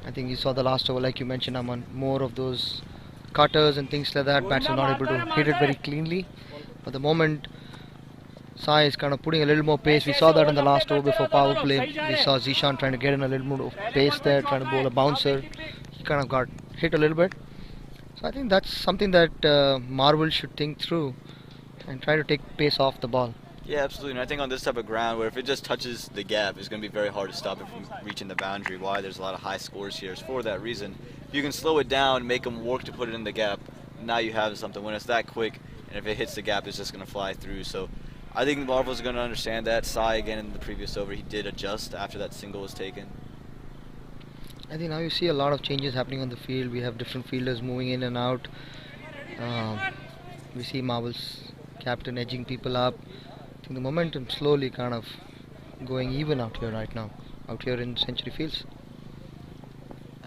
I think you saw the last over, like you mentioned, Aman, more of those cutters and things like that. Batsmen not able to hit it very cleanly. But the moment Sai is kind of putting a little more pace, we saw that in the last over before power play. We saw Zishan trying to get in a little more of pace there, trying to bowl a bouncer. He kind of got hit a little bit. So I think that's something that Marvel should think through and try to take pace off the ball. Yeah, absolutely. And I think on this type of ground, where if it just touches the gap, it's going to be very hard to stop it from reaching the boundary. Why? There's a lot of high scores here. It's for that reason. If you can slow it down, make them work to put it in the gap, now you have something. When it's that quick, and if it hits the gap, it's just going to fly through. So I think Marvel's going to understand that. Sai, again, in the previous over, he did adjust after that single was taken. I think now you see a lot of changes happening on the field. We have different fielders moving in and out. We see Marvel's captain edging people up. I think the momentum slowly kind of going even out here right now, out here in Century Fields.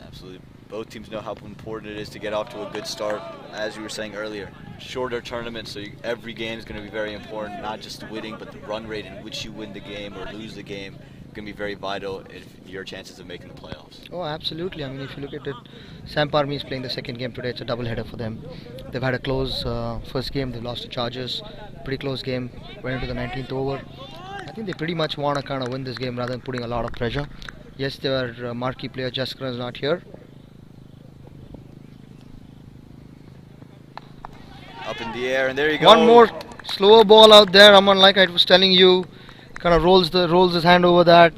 Absolutely. Both teams know how important it is to get off to a good start. As you were saying earlier, shorter tournament, so every game is going to be very important, not just winning, but the run rate in which you win the game or lose the game going to be very vital if your chances of making the playoffs. Oh, absolutely. I mean, if you look at it, Sump Army is playing the second game today. It's a double-header for them. They've had a close first game. They've lost to Chargers. Pretty close game. Went into the 19th over. I think they pretty much want to kind of win this game rather than putting a lot of pressure. Yes, their marquee player Jaskar is not here. Up in the air, and there you go. One more slower ball out there. Aman, like I was telling you, kind of rolls his hand over that.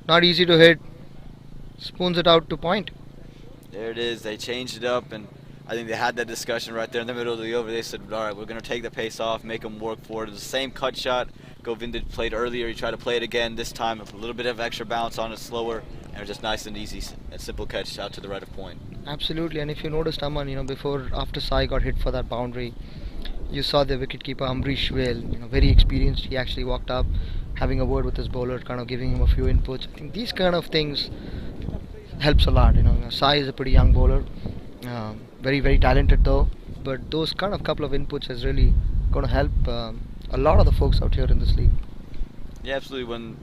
Not easy to hit. Spoons it out to point. There it is. They changed it up, and I think they had that discussion right there in the middle of the over. They said, all right, we're going to take the pace off, make them work for it. It was the same cut shot Govinda played earlier. He tried to play it again this time with a little bit of extra bounce on it, slower, and it was just nice and easy and simple catch out to the right of point. Absolutely, and if you noticed, Aman, after Sai got hit for that boundary, you saw the wicketkeeper Amrish Vail, very experienced. He actually walked up, having a word with his bowler, kind of giving him a few inputs. I think these kind of things helps a lot. Sai is a pretty young bowler, very very talented though. But those kind of couple of inputs is really going to help a lot of the folks out here in this league. Yeah, absolutely. When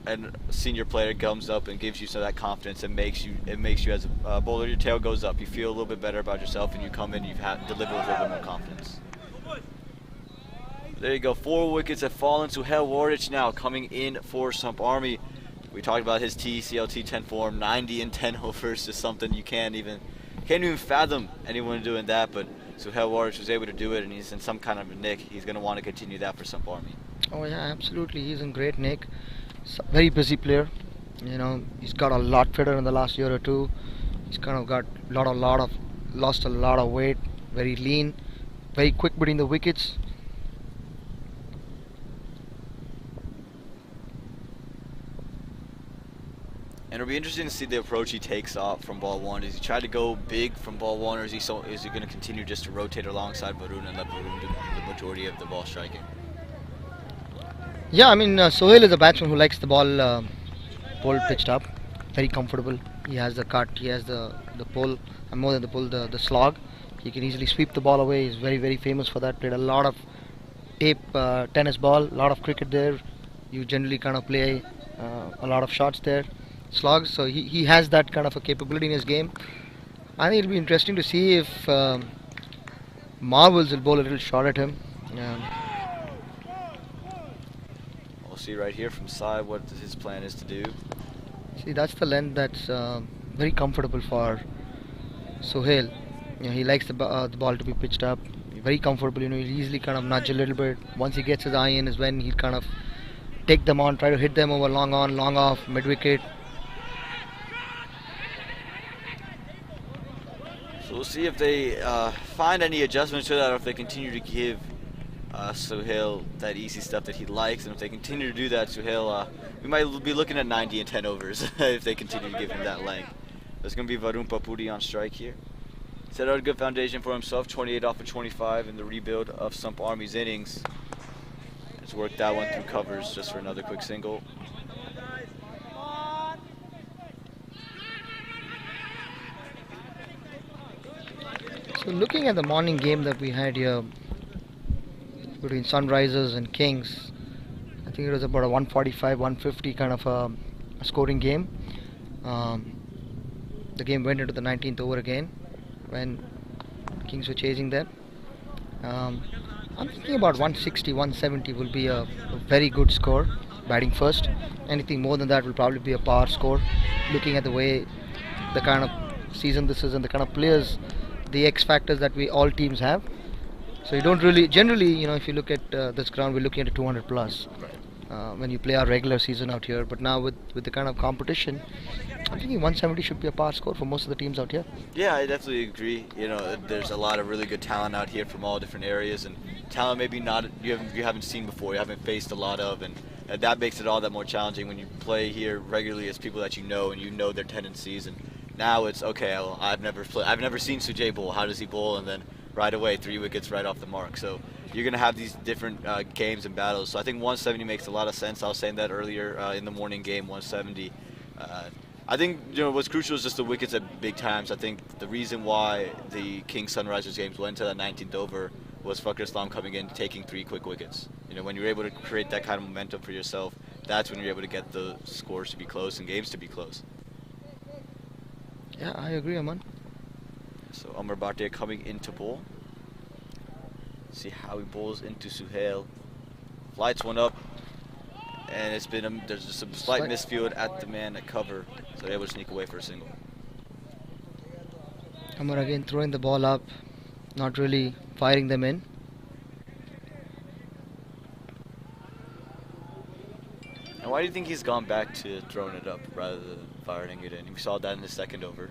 a senior player comes up and gives you some of that confidence, it makes you as a bowler, your tail goes up. You feel a little bit better about yourself, and you come in, you deliver with a little bit more confidence. There you go. 4 wickets have fallen. Suhail Wardich now coming in for Sump Army. We talked about his TCLT 10 form, 90 and 10 overs, just something you can't even fathom anyone doing that. But Suhail Wardich was able to do it, and he's in some kind of a nick. He's going to want to continue that for Sump Army. Oh yeah, absolutely. He's in great nick. Very busy player. He's got a lot fitter in the last year or two. He's kind of got lost a lot of weight. Very lean, very quick between the wickets. And it'll be interesting to see the approach he takes off from ball 1. Does he try to go big from ball 1, or is he going to continue just to rotate alongside Varun and let Varun do the majority of the ball striking? Yeah, I mean, Sohail is a batsman who likes the ball pitched up, very comfortable. He has the cut, he has the pull, and more than the pull, the slog. He can easily sweep the ball away. He's very, very famous for that. Played a lot of tape tennis ball, a lot of cricket there. You generally kind of play a lot of shots there, slogs. So he has that kind of a capability in his game. I think it'll be interesting to see if Marvels will bowl a little shot at him. We'll see right here from Sai what his plan is to do. See, that's the length that's very comfortable for Sohail. He likes the ball to be pitched up. Very comfortable. He'll easily kind of nudge a little bit. Once he gets his eye in is when he'll kind of take them on, try to hit them over long on, long off, mid wicket. So we'll see if they find any adjustments to that, or if they continue to give Suhail that easy stuff that he likes. And if they continue to do that, Suhail, we might be looking at 90 and 10 overs if they continue to give him that length. There's going to be Varun Papudi on strike here. Set out a good foundation for himself, 28 off of 25 in the rebuild of Sump Army's innings. Has worked that one through covers just for another quick single. So looking at the morning game that we had here between Sunrisers and Kings, I think it was about a 145-150 kind of a scoring game. The game went into the 19th over again when Kings were chasing them. I'm thinking about 160-170 will be a very good score batting first. Anything more than that will probably be a power score, looking at the way the kind of season this is and the kind of players, the X factors that all teams have. So you don't really, generally, you know, if you look at this ground, we're looking at a 200 plus when you play our regular season out here. But now with the kind of competition, I'm thinking 170 should be a power score for most of the teams out here. Yeah, I definitely agree. You know, there's a lot of really good talent out here from all different areas, and talent maybe not you haven't seen before, you haven't faced a lot of, and that makes it all that more challenging when you play here regularly as people that you know and you know their tendencies. And now it's okay. Well, I've never seen Sujay bowl. How does he bowl? And then right away 3 wickets right off the mark. So you're gonna have these different games and battles. So I think 170 makes a lot of sense. I was saying that earlier in the morning game, 170. I think, you know, what's crucial is just the wickets at big times. I think the reason why the Kings Sunrisers games went to that 19th over was Fakhr Islam coming in, taking 3 quick wickets. You know, when you're able to create that kind of momentum for yourself, that's when you're able to get the scores to be close and games to be close. Yeah, I agree, Aman. So Amar Bhatia coming into bowl. See how he bowls into Suhail. Flights one up. And it's been there's just a slight misfield at the man at cover, so they're able to sneak away for a single. Amar again throwing the ball up, not really firing them in. And why do you think he's gone back to throwing it up rather than firing it in? We saw that in the second over.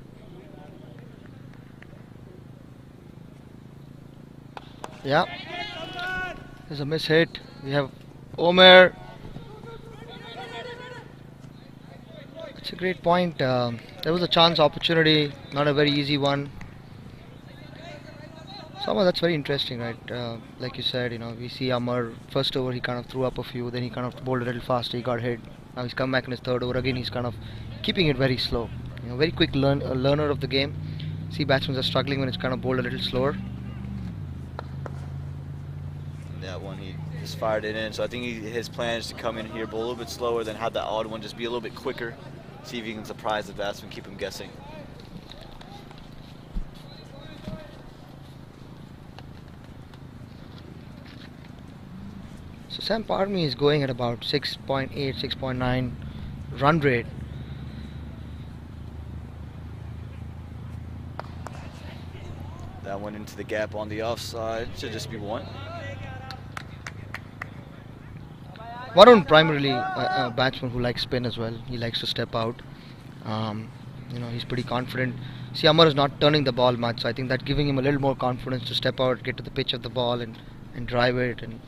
Yeah, there's a miss hit. We have Omer. It's a great point. There was a chance opportunity, not a very easy one. Somehow that's very interesting, right? Like you said, you know, we see Amar first over he kind of threw up a few, then he kind of bowled a little faster, he got hit. Now he's come back in his third over again. He's kind of keeping it very slow. You know, very quick learner of the game. See, batsmen are struggling when it's kind of bowled a little slower. That one he just fired it in. So I think his plan is to come in here, bowl a little bit slower, then have the odd one just be a little bit quicker. See if he can surprise the batsman, keep him guessing. So Sump Army is going at about 6.8, 6.9 run rate. That one into the gap on the offside. Should just be one. Varun primarily a batsman who likes spin as well. He likes to step out. You know, he's pretty confident. See, Amar is not turning the ball much, so I think that giving him a little more confidence to step out, get to the pitch of the ball and drive it. And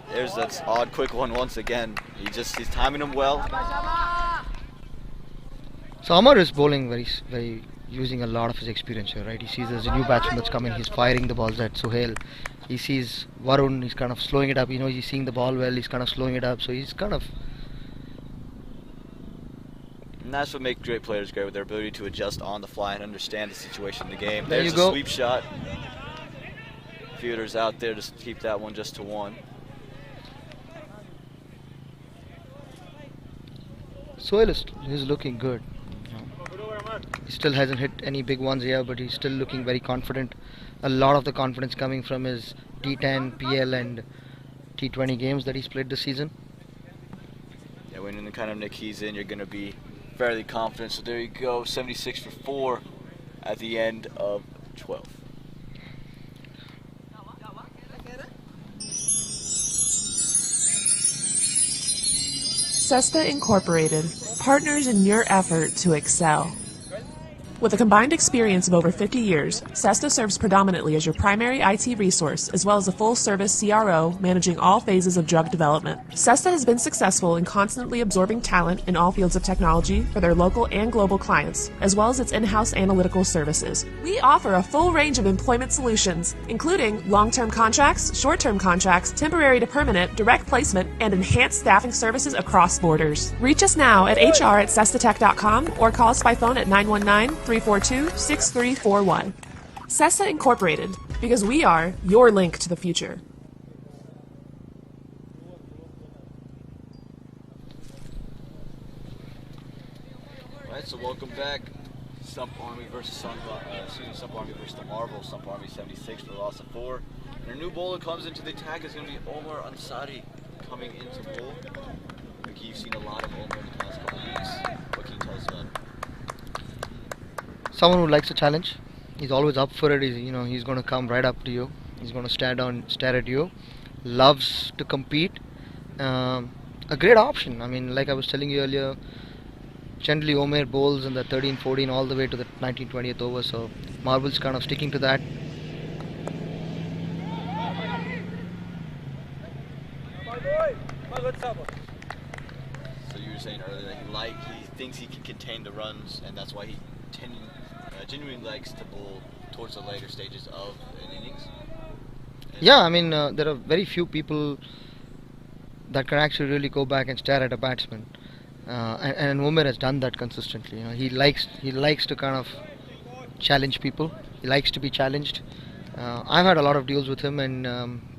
there's that odd quick one once again. He's timing him well. so Amar is bowling very using a lot of his experience here, right? He sees there's a new batsman that's coming, he's firing the balls at Suhail. He sees Varun, he's kind of slowing it up. You know, he's seeing the ball well, he's kind of slowing it up. So he's kind of... And that's what makes great players great, with their ability to adjust on the fly and understand the situation in the game. There There's you go. a sweep shot. Fielders out there to keep that one just to 1. Suhail is looking good. He still hasn't hit any big ones here, but he's still looking very confident. A lot of the confidence coming from his T10, PL and T20 games that he's played this season. Yeah, when the kind of nick he's in, you're going to be fairly confident. So there you go, 76 for 4 at the end of 12. Sesta Incorporated, partners in your effort to excel. With a combined experience of over 50 years, SESTA serves predominantly as your primary IT resource, as well as a full-service CRO managing all phases of drug development. SESTA has been successful in constantly absorbing talent in all fields of technology for their local and global clients, as well as its in-house analytical services. We offer a full range of employment solutions, including long-term contracts, short-term contracts, temporary to permanent, direct placement, and enhanced staffing services across borders. Reach us now at hr@sestatech.com or call us by phone at 919-342-6341. SESTA Incorporated, because we are your link to the future. Alright, so welcome back. Sump Army versus Sump Army versus the Marvel. Sump Army 76 for the loss of 4. And our new bowler comes into the attack is going to be Omar Ansari coming into bowl. I think you've seen a lot of Omar in the past couple of weeks. What can you tell us about him? Someone who likes a challenge. He's always up for it. He's going to come right up to you. He's going to stare at you. Loves to compete. A great option. I mean, like I was telling you earlier, generally Omer bowls in the 13, 14 all the way to the 19, 20th over. So Marvel's kind of sticking to that. So you were saying earlier that he thinks he can contain the runs, and that's why he genuinely likes to bowl towards the later stages of an innings. Yeah, I mean, there are very few people that can actually really go back and stare at a batsman, and Omer has done that consistently. He likes to kind of challenge people. He likes to be challenged. I've had a lot of deals with him, and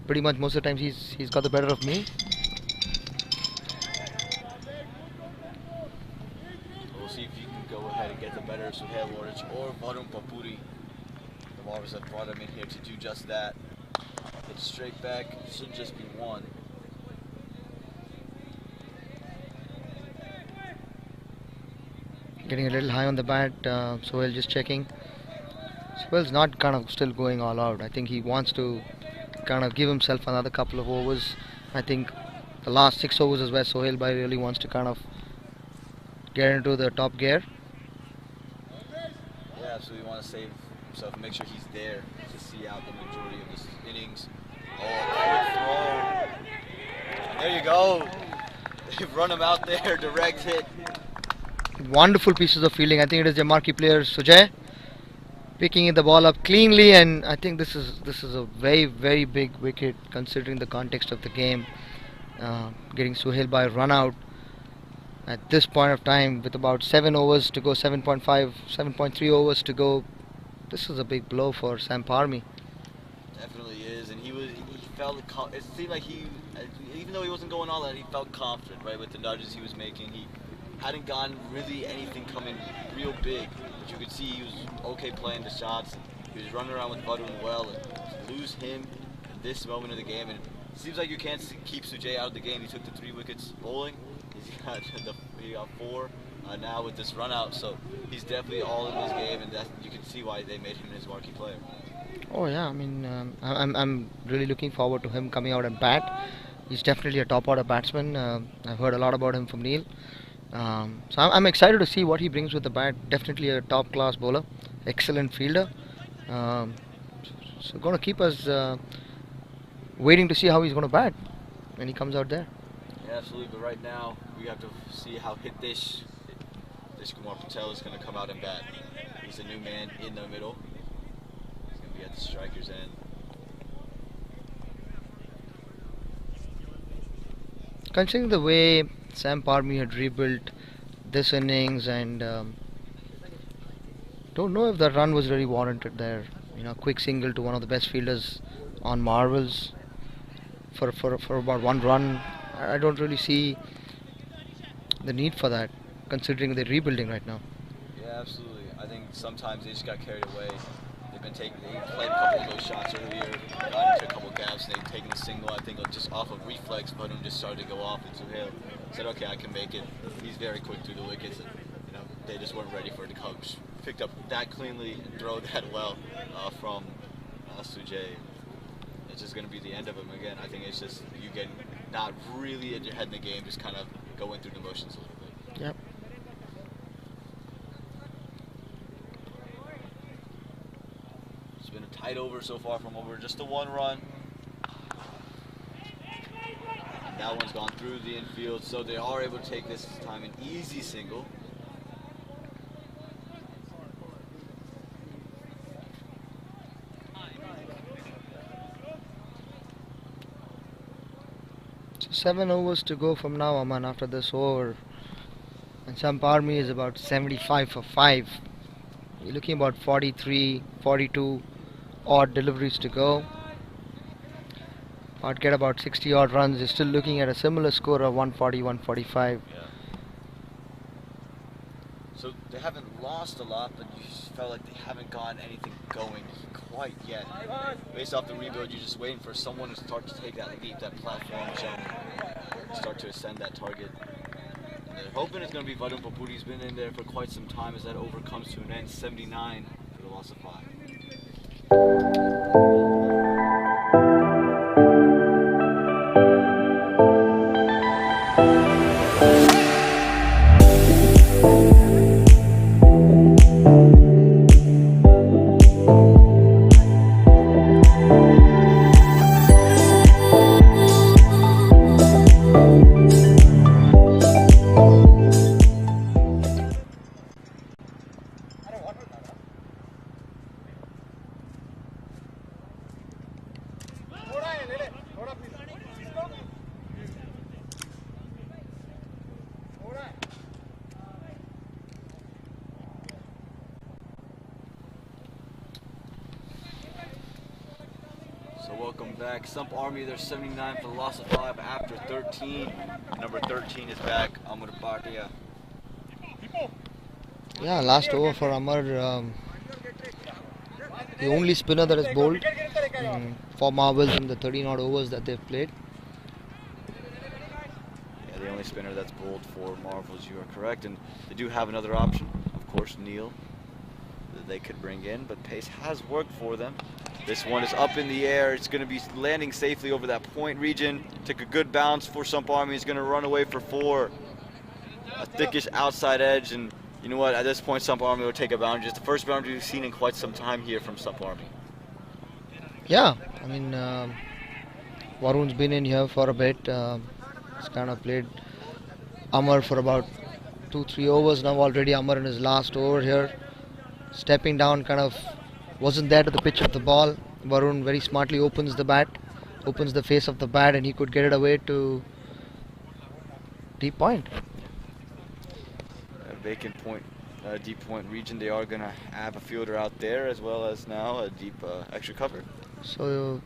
pretty much most of the times he's got the better of me. We'll see if you can go ahead and get the better of Suhail Orich or Varun Papuri. The Marvels have brought him in here to do just that. Hit straight back, should just be one. Getting a little high on the bat, Sohail just checking. Sohail's not kind of still going all out. I think he wants to kind of give himself another couple of overs. I think the last 6 overs is where Sohail Bhai really wants to kind of get into the top gear. Yeah, absolutely want to save himself and make sure he's there to see out the majority of this innings. Oh, quick throw. There you go. They've run him out there, direct hit. Wonderful pieces of fielding. I think it is the marquee player Sujay picking the ball up cleanly, and I think this is a very, very big wicket considering the context of the game. Getting Suhail Bhai run out at this point of time with about 7 overs to go, 7.3 overs to go. This is a big blow for Sump Army. Definitely is, and he felt, it seemed like even though he wasn't going all that, he felt confident, right, with the nudges he was making. He hadn't gotten really anything coming real big, but you could see he was okay playing the shots. He was running around with Varun well, and to lose him in this moment of the game, and it seems like you can't keep Sujay out of the game. He took the 3 wickets bowling. He got 4 now with this run out, so he's definitely all in this game, and you can see why they made him his marquee player. Oh yeah, I mean, I'm really looking forward to him coming out and bat. He's definitely a top order batsman. I've heard a lot about him from Neil. So I'm excited to see what he brings with the bat. Definitely a top class bowler, excellent fielder. So going to keep us waiting to see how he's going to bat when he comes out there. Yeah, absolutely. But right now we have to see how Hitesh Kumar Patel is going to come out and bat. He's a new man in the middle. He's going to be at the striker's end. Considering the way Sump Army had rebuilt this innings, and don't know if the run was really warranted there. Quick single to one of the best fielders on Marvels for about 1 run. I don't really see the need for that, considering they're rebuilding right now. Yeah, absolutely. I think sometimes they just got carried away. They played a couple of those shots earlier, got into a couple of gaps, and they've taken a single, I think, just off of reflex, but him just started to go off, and Suhail said, okay, I can make it. He's very quick through the wickets, and they just weren't ready for it to come. Picked up that cleanly and throw that well from Sujay. It's just going to be the end of him again. I think it's just you get not really at your head in the game, just kind of going through the motions a little bit. Yep. It's been a tight over so far from over just a 1 run. And that one's gone through the infield, so they are able to take this time an easy single. So 7 overs to go from now, Aman, after this over. And Sump Army is about 75 for 5. You're looking about 43, 42 odd deliveries to go. I'd get about 60 odd runs. You're still looking at a similar score of 140, 145. Yeah. So they haven't lost a lot, but you just felt like they haven't gotten anything going quite yet. Based off the rebuild, you're just waiting for someone to start to take that leap, that platform jump, start to ascend that target. And they're hoping it's going to be Varun Papuri. He's been in there for quite some time as that over comes to an end. 79 for the loss of 5. So welcome back. Sump Army, they're 79 for the loss of 5 after 13. Number 13 is back, Amar Bhatia. Yeah, last over for Amar. The only spinner that is bowled for Marvels in the 13 odd overs that they've played. Yeah, the only spinner that's bowled for Marvels, you are correct. And they do have another option, of course, Neil, that they could bring in, but pace has worked for them. This one is up in the air. It's going to be landing safely over that point region. Took a good bounce for Sump Army. He's going to run away for 4. A thickish outside edge, and you know what? At this point, Sump Army will take a boundary. It's the first boundary we've seen in quite some time here from Sump Army. Yeah, I mean, Varun's been in here for a bit. He's kind of played Amar for about 2-3 overs now already. Amar in his last over here, stepping down, kind of wasn't there to the pitch of the ball. Varun very smartly opens the bat, opens the face of the bat, and he could get it away to deep point. Vacant point, deep point region. They are going to have a fielder out there as well as now a deep extra cover. So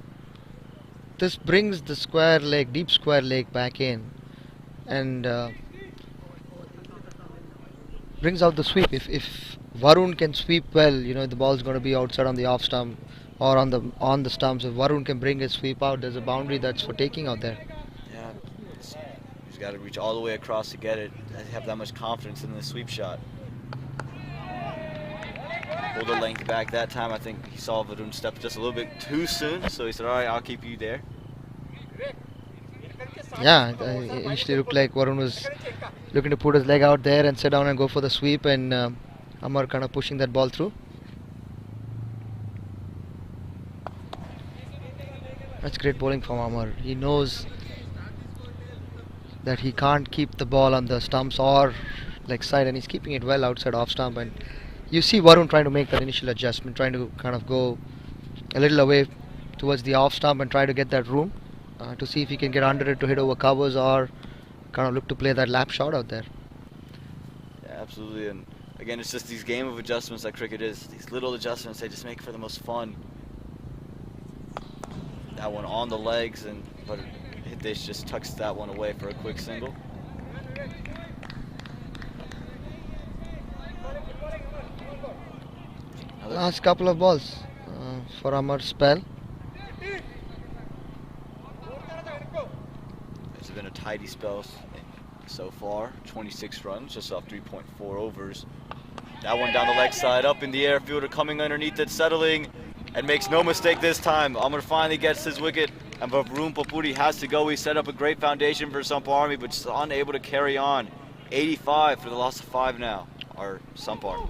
this brings the square leg, deep square leg back in, and brings out the sweep. If Varun can sweep well, you know, the ball's going to be outside on the off stump or on the stumps. If Varun can bring his sweep out, there's a boundary that's for taking out there. Yeah, he's got to reach all the way across to get it. Doesn't have that much confidence in the sweep shot. Pulled the length back that time. I think he saw Varun step just a little bit too soon, so he said, all right, I'll keep you there. Yeah, it initially looked like Varun was looking to put his leg out there and sit down and go for the sweep, and Amar kind of pushing that ball through. That's great bowling from Amar. He knows that he can't keep the ball on the stumps or leg side, and he's keeping it well outside off stump. And you see Varun trying to make that initial adjustment, trying to kind of go a little away towards the off stump and try to get that room to see if he can get under it to hit over covers or kind of look to play that lap shot out there. Yeah, absolutely. And again, it's just these game of adjustments that cricket is. These little adjustments, they just make it for the most fun. That one on the legs, but Hitesh just tucks that one away for a quick single. Last couple of balls for Amar's spell. It's been a tidy spell so far. 26 runs, just off 3.4 overs. That one down the leg side, up in the air. Fielder coming underneath it, settling, and makes no mistake this time. Amar finally gets his wicket, and Varun Papuri has to go. He set up a great foundation for Sump Army, but just unable to carry on. 85 for the loss of 5 now, our Sump Army.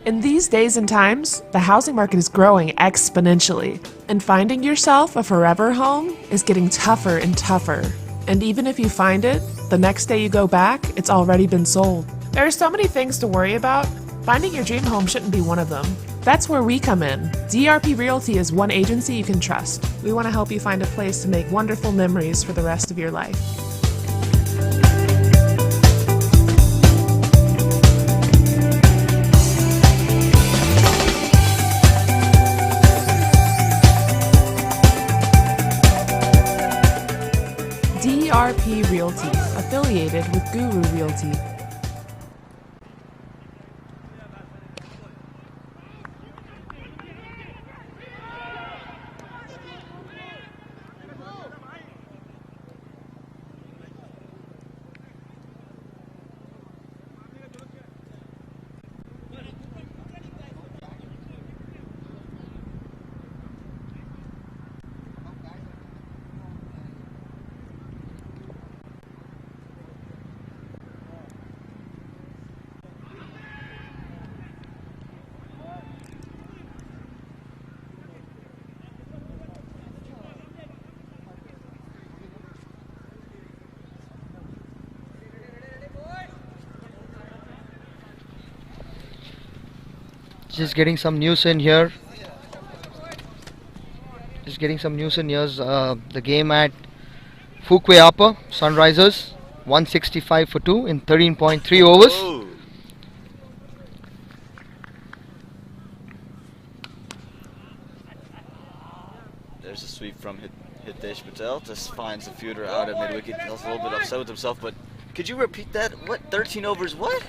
In these days and times, the housing market is growing exponentially, and finding yourself a forever home is getting tougher and tougher. And even if you find it, the next day you go back, it's already been sold. There are so many things to worry about. Finding your dream home shouldn't be one of them. That's where we come in. DRP Realty is one agency you can trust. We want to help you find a place to make wonderful memories for the rest of your life. DRP Realty, affiliated with Guru Realty. Just getting some news in here. The game at Fuquay Upper, Sunrisers, 165 for 2 in 13.3 overs. Whoa. There's a sweep from Hitesh Patel. Just finds the fielder out at mid-wicket. He's a little bit upset with himself, but could you repeat that? What? 13 overs? What?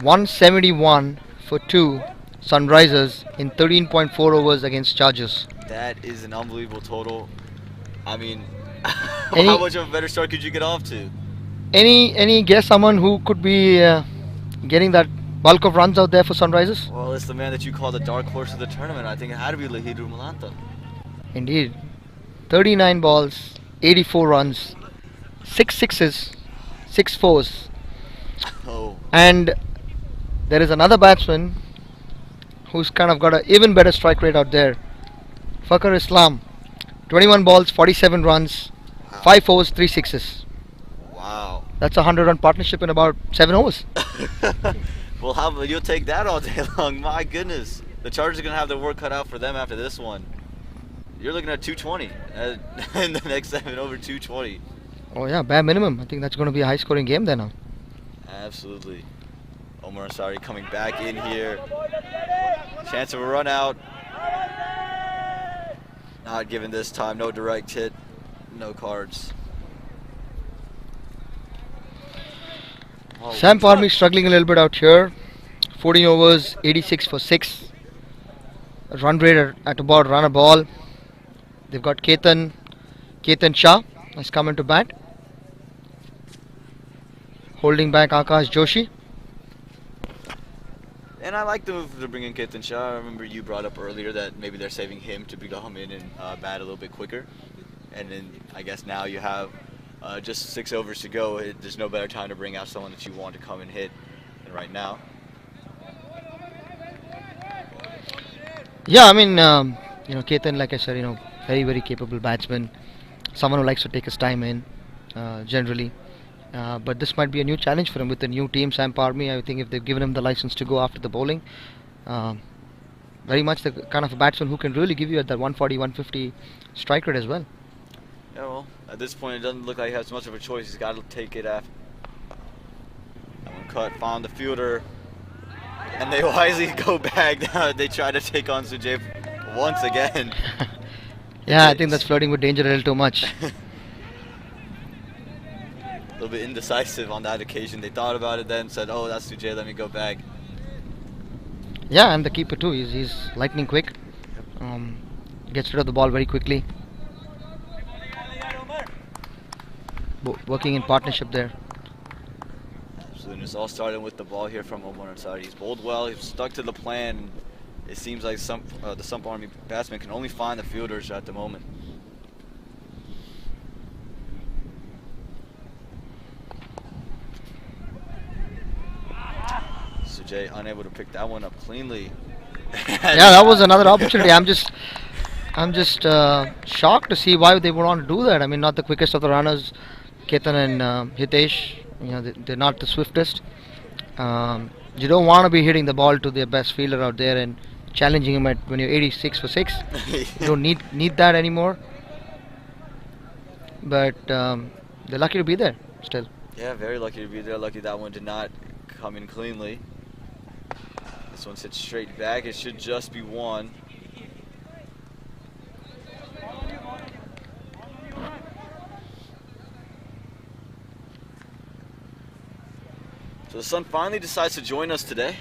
171 for 2 Sunrisers in 13.4 overs against Chargers. That is an unbelievable total. I mean, Any- how much of a better start could you get off to? Any guess someone who could be getting that bulk of runs out there for Sunrisers? Well, it's the man that you call the dark horse of the tournament. I think it had to be Lahidru Malanta. Indeed. 39 balls, 84 runs, 6 sixes, 6 fours. Oh, And there is another batsman who's kind of got an even better strike rate out there. Fakhar Islam. 21 balls, 47 runs, 5 fours, 3 sixes. wow. That's a 100-run partnership in about 7 overs. Well, how you'll take that all day long? My goodness, the Chargers are gonna have their work cut out for them after this one. You're looking at 220 in the next 7 over 220. Oh yeah, bare minimum. I think that's going to be a high-scoring game there now. Absolutely. Omar Ansari coming back in here. Chance of a run out. Not given this time. No direct hit. No cards. Oh, Samp Army struggling a little bit out here. 14 overs, 86 for 6. A run rate at about run a ball. They've got Ketan Shah has come into bat. Holding back Akash Joshi. And I like the move to bring in Ketan Shah. I remember you brought up earlier that maybe they're saving him to come in and bat a little bit quicker. And then I guess now you have just 6 overs to go. There's no better time to bring out someone that you want to come and hit than right now. Yeah, I mean, Ketan, like I said, very, very capable batsman. Someone who likes to take his time in, generally. But this might be a new challenge for him with the new team, Samp Army. I think if they've given him the license to go after the bowling, very much the kind of a batsman who can really give you at that 140, 150 strike rate as well. Yeah, well, at this point, it doesn't look like he has much of a choice. He's got to take it after. That one cut, found the fielder, and they wisely go back. They try to take on Sujay once again. Yeah, I think that's flirting with danger a little too much. A little bit indecisive on that occasion. They thought about it then, said, oh, that's Sujay, let me go back. Yeah, and the keeper too. He's lightning quick. Gets rid of the ball very quickly. Working in partnership there. Absolutely. It's all starting with the ball here from Omar Ansari. He's bowled well. He's stuck to the plan. It seems like the Sump Army batsmen can only find the fielders at the moment. Sujay unable to pick that one up cleanly. Yeah, that was another opportunity. I'm just shocked to see why they would want to do that. I mean, not the quickest of the runners, Ketan and Hitesh. You know, they're not the swiftest. You don't want to be hitting the ball to their best fielder out there and challenging him at when you're 86 for 6. You don't need that anymore. But they're lucky to be there still. Yeah, very lucky to be there. Lucky that one did not come in cleanly. This one's hit straight back. It should just be one. So the sun finally decides to join us today.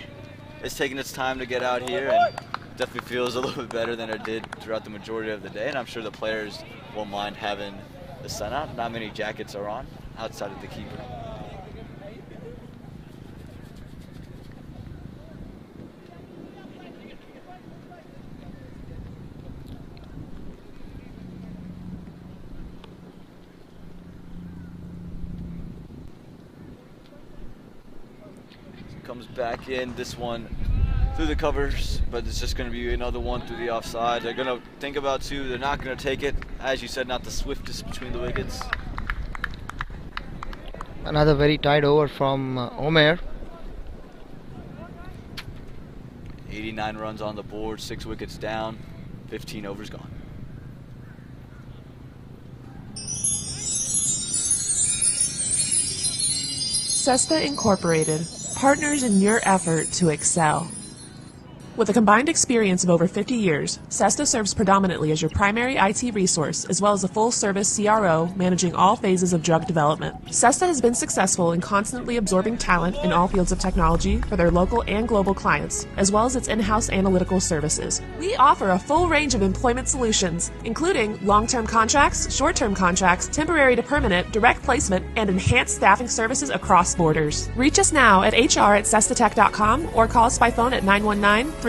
It's taking its time to get out here and definitely feels a little bit better than it did throughout the majority of the day. And I'm sure the players won't mind having the sun out. Not many jackets are on outside of the keeper. Comes back in, this one through the covers, but it's just going to be another one through the offside. They're going to think about two. They're not going to take it. As you said, not the swiftest between the wickets. Another very tight over from Omer. 89 runs on the board, 6 wickets down, 15 overs gone. Cesta Incorporated, partners in your effort to excel. With a combined experience of over 50 years, Cesta serves predominantly as your primary IT resource, as well as a full-service CRO managing all phases of drug development. Cesta has been successful in constantly absorbing talent in all fields of technology for their local and global clients, as well as its in-house analytical services. We offer a full range of employment solutions, including long-term contracts, short-term contracts, temporary to permanent, direct placement, and enhanced staffing services across borders. Reach us now at hr@cestatech.com or call us by phone at 919-342.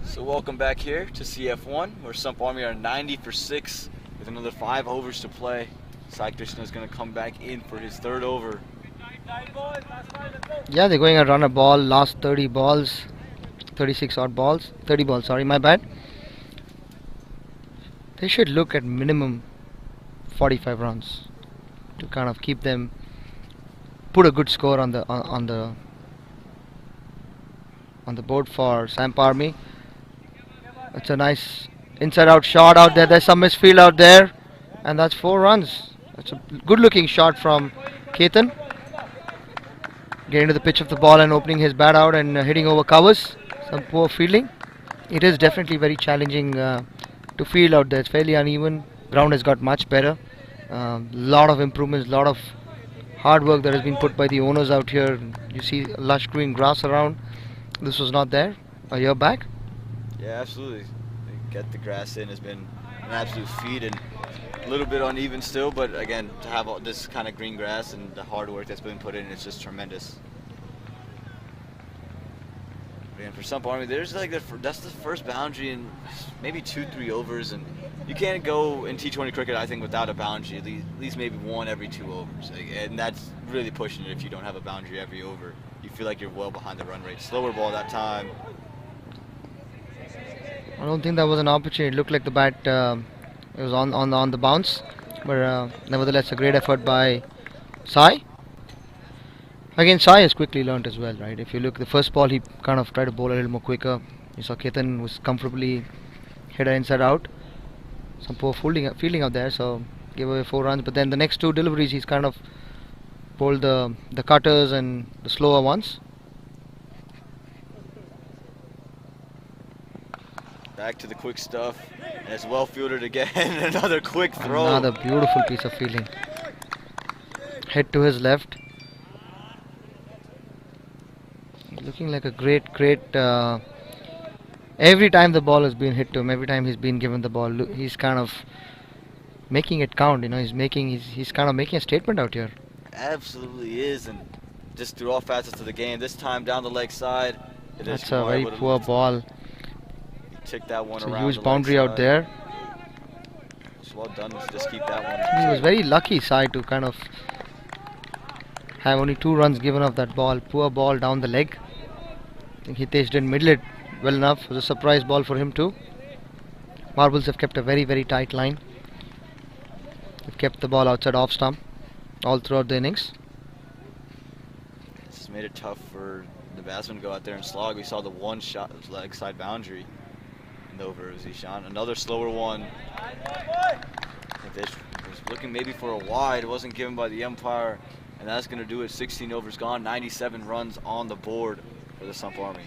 So welcome back here to CF1, where Sump Army are 90 for 6 with another 5 overs to play. Sai Krishna is going to come back in for his 3rd over. Yeah, they're going to run a ball last 30 balls, 36 odd balls, 30 balls, sorry, my bad. They should look at minimum 45 runs to kind of keep them, put a good score on the board for Sump Army. It's a nice inside-out shot out there. There's some misfield out there, and that's 4 runs. That's a good-looking shot from Ketan. Getting to the pitch of the ball and opening his bat out and hitting over covers. Some poor fielding. It is definitely very challenging to field out there. It's fairly uneven. Ground has got much better. Lot of improvements, lot of hard work that has been put by the owners out here. You see lush green grass around. This was not there a year back. Yeah, absolutely. Get the grass in has been an absolute feat, and a little bit uneven still, but again, to have all this kind of green grass and the hard work that's been put in, it's just tremendous. And for Sump Army, there's like that's the first boundary in maybe 2-3 overs, and you can't go in T20 cricket, I think, without a boundary, at least maybe 1 every 2 overs, and that's really pushing it if you don't have a boundary every over. You feel like you're well behind the run rate. Slower ball that time. I don't think that was an opportunity. It looked like the bat it was on the bounce, but nevertheless a great effort by Sai. Again, Sai has quickly learnt as well, right? If you look, the first ball he kind of tried to bowl a little more quicker. You saw Ketan was comfortably hit inside out. Some poor fielding out there, so gave away 4 runs. But then the next 2 deliveries he's kind of bowled the cutters and the slower ones. Back to the quick stuff, and it's well fielded again. Another quick throw. Another beautiful piece of fielding. Head to his left. Looking like a great every time the ball has been hit to him, every time he's been given the ball, he's kind of making it count. You know, he's kind of making a statement out here. Absolutely is, and just threw all facets of the game. This time down the leg side. That's a very poor ball. Tick that one it's around. A huge boundary out there. It's well done to just keep that one. He was very lucky, Sai, to kind of have only 2 runs given off that ball. Poor ball down the leg. I think Hitesh didn't middle it well enough. It was a surprise ball for him too. Marbles have kept a very, very tight line. They've kept the ball outside off stump all throughout the innings. It's made it tough for the batsman to go out there and slog. We saw the one shot leg side boundary and over was Ishan. Another slower one. This was looking maybe for a wide. It wasn't given by the umpire, and that's going to do it. 16 overs gone, 97 runs on the board for the Sump Army.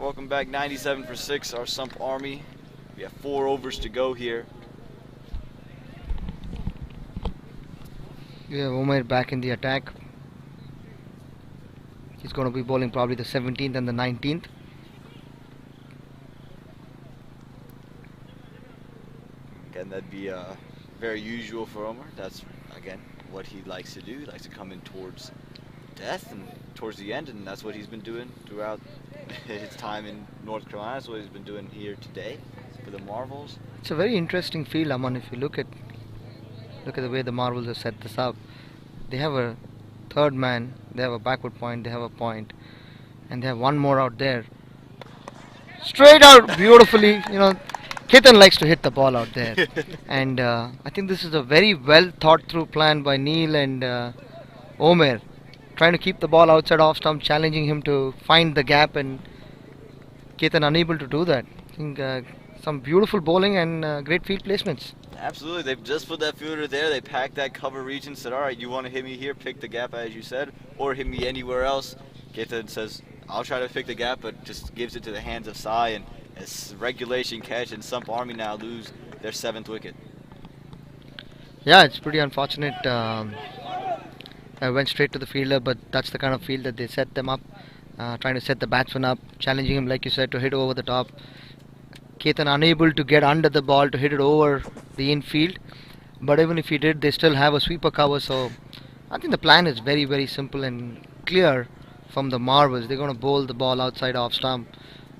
Welcome back, 97 for 6, our Sump Army. We have 4 overs to go here. We have Omer back in the attack. He's going to be bowling probably the 17th and the 19th. Again, that'd be very usual for Omer. That's, again, what he likes to do. He likes to come in towards death and towards the end, and that's what he's been doing throughout his time in North Carolina. That's what he's been doing here today for the Marvels. It's a very interesting field, Aman. If you look at the way the Marvels have set this up. They have a third man, they have a backward point, they have a point, and they have one more out there. Straight out beautifully, you know. Ketan likes to hit the ball out there, and I think this is a very well thought through plan by Neil and Omer, trying to keep the ball outside off stump, challenging him to find the gap, and Ketan unable to do that. I think some beautiful bowling and great field placements. Absolutely, they've just put that fielder there. They packed that cover region, said, all right, you want to hit me here, pick the gap as you said, or hit me anywhere else. Ketan says, I'll try to pick the gap, but just gives it to the hands of Sai, and it's regulation catch, and Sump Army now lose their 7th wicket. Yeah, it's pretty unfortunate. I went straight to the fielder, but that's the kind of field that they set them up, trying to set the batsman up, challenging him, like you said, to hit over the top. Ketan unable to get under the ball to hit it over the infield, but even if he did, they still have a sweeper cover. So I think the plan is very, very simple and clear from the Marvels. They're going to bowl the ball outside off stump.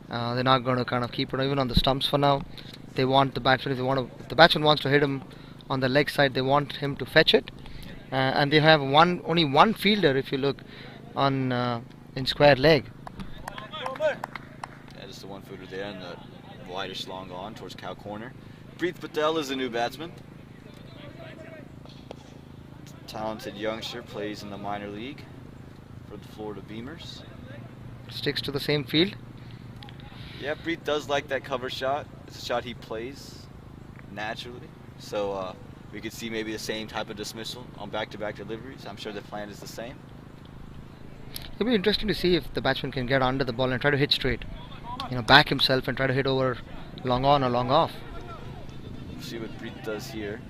They're not going to kind of keep it even on the stumps for now. They want the batsman, if the batsman wants to hit him on the leg side, they want him to fetch it, and they have only one fielder if you look on in square leg. That is the one fielder there, and the wideish long on towards cow corner. Preet Patel is the new batsman. Talented youngster, plays in the minor league for the Florida Beamers. Sticks to the same field. Yeah, Preet does like that cover shot. It's a shot he plays naturally. So we could see maybe the same type of dismissal on back-to-back deliveries. I'm sure the plan is the same. It'll be interesting to see if the batsman can get under the ball and try to hit straight. You know, back himself and try to hit over long on or long off. We'll see what Preet does here.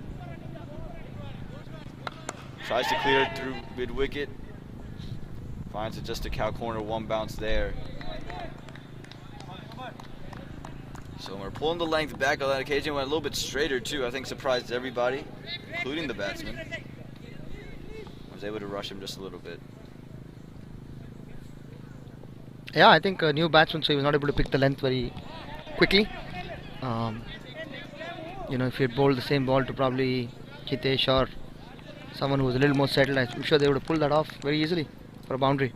Tries to clear it through mid-wicket. Finds it just a cow corner, one bounce there. So we're pulling the length back on that occasion. Went a little bit straighter too. I think surprised everybody, including the batsman. Was able to rush him just a little bit. Yeah, I think a new batsman, so he was not able to pick the length very quickly. You know, if he had bowled the same ball to probably Hitesh or someone who was a little more settled, I'm sure they would have pulled that off very easily for a boundary.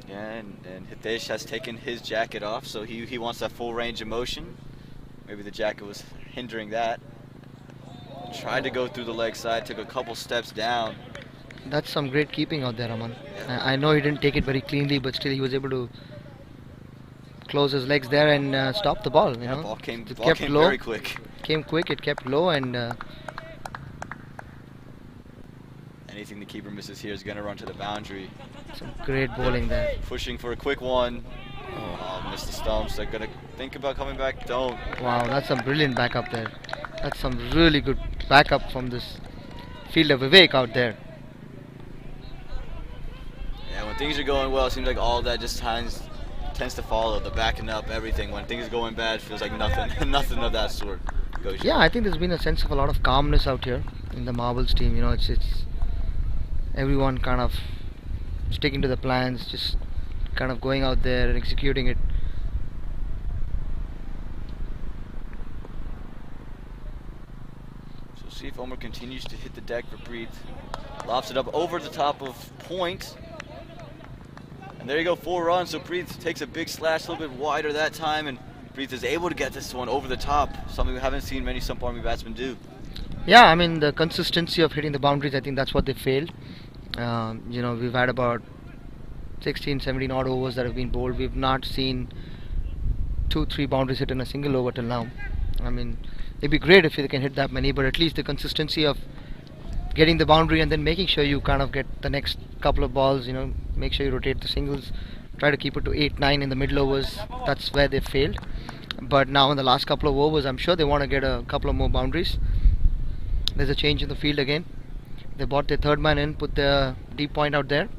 Yeah, and Hitesh has taken his jacket off, so he wants that full range of motion. Maybe the jacket was hindering that. Tried to go through the leg side, took a couple steps down. That's some great keeping out there, Aman. I know he didn't take it very cleanly, but still he was able to close his legs there and stop the ball. You know, ball came low, very quick. Came quick. It kept low, and anything the keeper misses here is going to run to the boundary. some great bowling there. Pushing for a quick one. Oh, missed the stumps. They're going to think about coming back. Don't. Wow, that's some brilliant backup there. That's some really good backup from this fielder Vivek out there. Yeah, when things are going well, it seems like all that just tends to follow, the backing up, everything. When things are going bad, it feels like nothing, nothing of that sort goes. Yeah, I think there's been a sense of a lot of calmness out here in the Marbles team. You know, it's everyone kind of sticking to the plans, just kind of going out there and executing it. So see if Omer continues to hit the deck for Preet. Lofts it up over the top of point. And there you go, 4 runs. So Preet takes a big slash, a little bit wider that time, and Preet is able to get this one over the top, something we haven't seen many Sump Army batsmen do. Yeah, I mean, the consistency of hitting the boundaries, I think that's what they failed. You know, we've had about 16, 17 odd overs that have been bowled. We've not seen 2-3 boundaries hit in a single over till now. I mean, it'd be great if they can hit that many, but at least the consistency of getting the boundary and then making sure you kind of get the next couple of balls, you know, make sure you rotate the singles, try to keep it to 8-9 in the middle overs. That's where they failed. But now in the last couple of overs, I'm sure they want to get a couple of more boundaries. There's a change in the field again. They brought their third man in, put the deep point out there.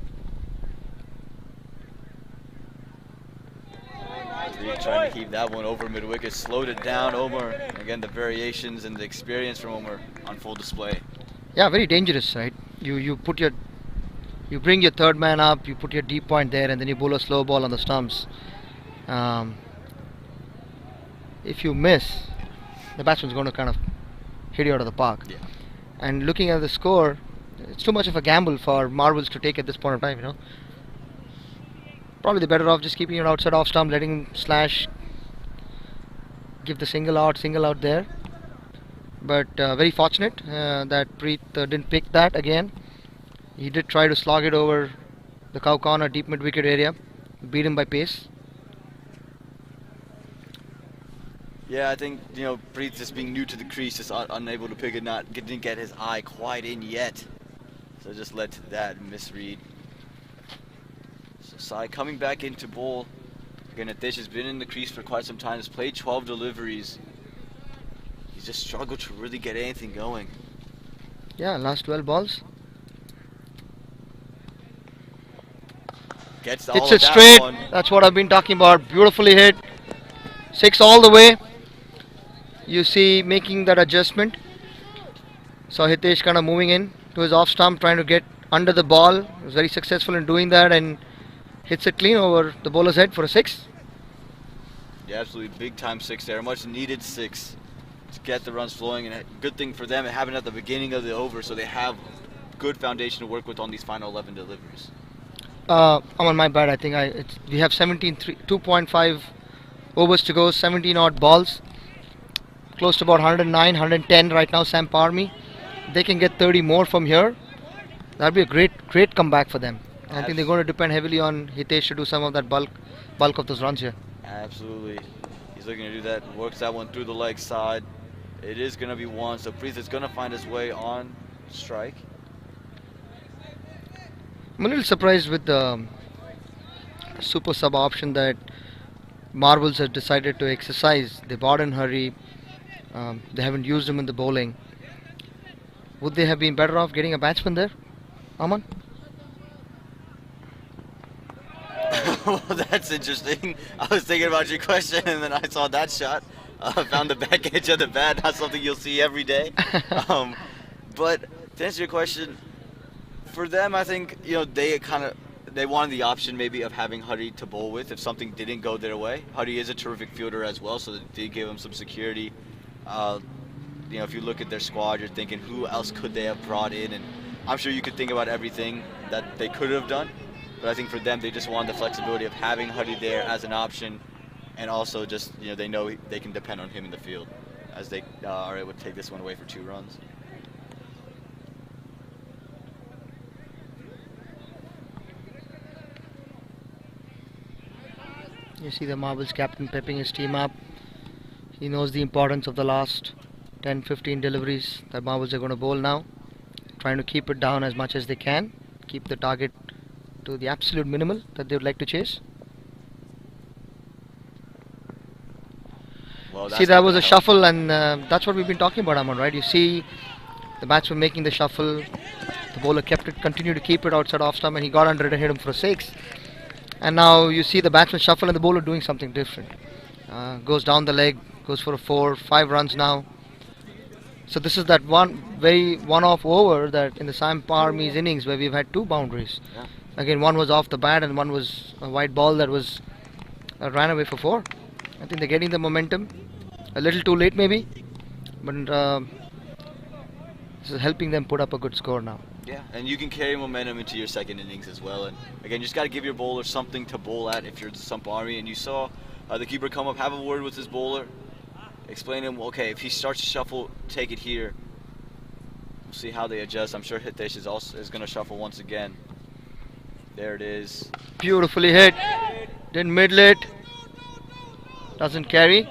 Trying to keep that one over mid-wicket, slowed it down. Omer, again, the variations and the experience from Omer on full display. Yeah, very dangerous, right? You bring your third man up, you put your deep point there, and then you bowl a slow ball on the stumps. If you miss, the batsman's going to kind of hit you out of the park. Yeah. And looking at the score, it's too much of a gamble for Marvels to take at this point of time, you know. Probably they're better off just keeping it outside off stump, letting him slash, give the single out there. But very fortunate that Preet didn't pick that again. He did try to slog it over the cow corner, deep mid-wicket area, beat him by pace. Yeah, I think, you know, Preet just being new to the crease, just unable to pick it, didn't get his eye quite in yet. So it just led to that misread. So Sai coming back into bowl. Again, Adda has been in the crease for quite some time. Has played 12 deliveries. He's just struggled to really get anything going. Yeah, last 12 balls. Gets all Hits of it that straight. one. That's what I've been talking about. Beautifully hit. 6 all the way. You see making that adjustment. So Hitesh kind of moving in to his off stump, trying to get under the ball. He was very successful in doing that and hits it clean over the bowler's head for a 6. Yeah, absolutely big time 6 there. Much needed 6 to get the runs flowing, and a good thing for them it happened at the beginning of the over, so they have good foundation to work with on these final 11 deliveries. I'm on my bad. I think we have 2.5 overs to go, 17 odd balls, close to about 109, 110 right now. Sump Army, they can get 30 more from here. That'd be a great comeback for them. I think they're going to depend heavily on Hitesh to do some of that bulk of those runs here. Absolutely, he's looking to do that. Works that one through the leg side. It is going to be 1, so Preet is going to find his way on strike. I'm a little surprised with the super sub option that Marvels has decided to exercise. They bought in hurry. They haven't used him in the bowling. Would they have been better off getting a batsman there, Aman? Well, that's interesting. I was thinking about your question, and then I saw that shot. Found the back edge of the bat. Not something you'll see every day. But to answer your question, for them, I think, you know, they wanted the option maybe of having Huddy to bowl with if something didn't go their way. Huddy is a terrific fielder as well, so they did give him some security. You know, if you look at their squad, you're thinking who else could they have brought in, and I'm sure you could think about everything that they could have done. But I think for them, they just wanted the flexibility of having Huddy there as an option, and also just, you know, they know they can depend on him in the field as they are able to take this one away for 2 runs. You see the Marvels captain pepping his team up. He knows the importance of the last 10-15 deliveries that Marvels are going to bowl now. Trying to keep it down as much as they can. Keep the target to the absolute minimal that they would like to chase. Well, See, that was a shuffle, and that's what we've been talking about, Aman, right? You see the batsman making the shuffle, The bowler continued to keep it outside off stump, and he got under it and hit him for a 6. And now you see the batsman shuffle and the bowler doing something different. Goes down the leg, goes for a 4, 5 runs now. So this is that one-off over that in the Sump Army's innings where we've had 2 boundaries. Yeah. Again, one was off the bat and one was a white ball that was ran away for 4. I think they're getting the momentum. A little too late maybe, but this is helping them put up a good score now. Yeah, and you can carry momentum into your second innings as well. And again, you just got to give your bowler something to bowl at if you're the Sump Army. And you saw the keeper come up, have a word with his bowler, explain to him, okay, if he starts to shuffle, take it here. We'll see how they adjust. I'm sure Hitesh is going to shuffle once again. There it is. Beautifully hit. Then mid-lit. Doesn't carry.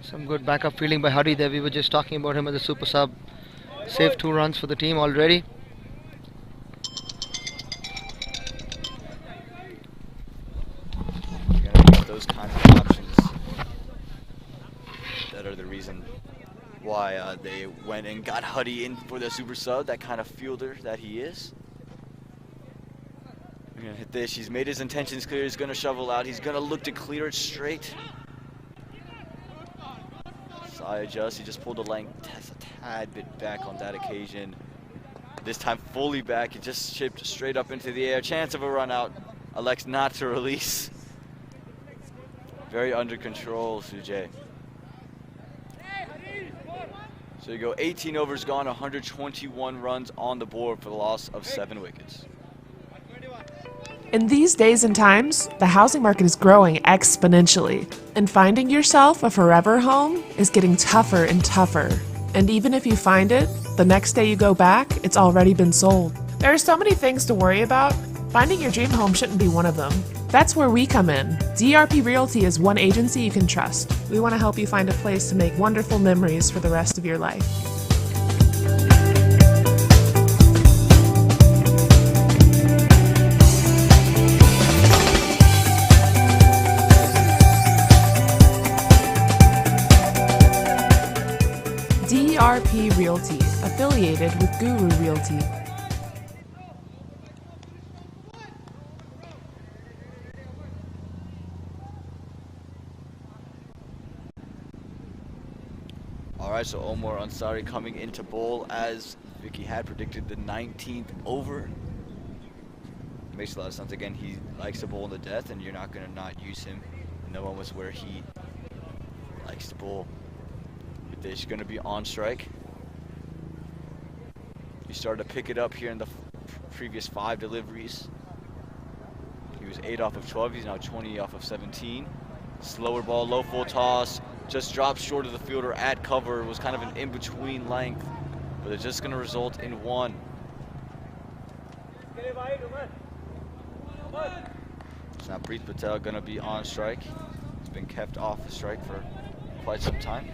Some good backup fielding by Hari there. We were just talking about him as a super sub. Saved 2 runs for the team already. You're going to get those kinds of options that are the reason why they went and got Huddy in for the super sub, that kind of fielder that he is. We're going to hit this. He's made his intentions clear. He's going to shovel out. He's going to look to clear it straight. Side adjust. He just pulled the length a tad bit back on that occasion. This time fully back. It just chipped straight up into the air. Chance of a run out. Elects not to release. Very under control, Sujay. So you go 18 overs gone, 121 runs on the board for the loss of 7 wickets. In these days and times, the housing market is growing exponentially, and finding yourself a forever home is getting tougher and tougher. And even if you find it, the next day you go back, it's already been sold. There are so many things to worry about. Finding your dream home shouldn't be one of them. That's where we come in. DRP Realty is one agency you can trust. We want to help you find a place to make wonderful memories for the rest of your life. DRP Realty, affiliated with Guru Realty. Alright, so Omar Ansari coming into bowl as Vicky had predicted the 19th over. Makes a lot of sense. Again, he likes to bowl in the death, and you're not going to not use him in the moments where he likes to bowl. He's going to be on strike. He started to pick it up here in the previous 5 deliveries. He was 8 off of 12. He's now 20 off of 17. Slower ball, low full toss. Just dropped short of the fielder at cover. It was kind of an in-between length, but it's just going to result in 1. So now Preet Patel going to be on strike. He's been kept off the strike for quite some time.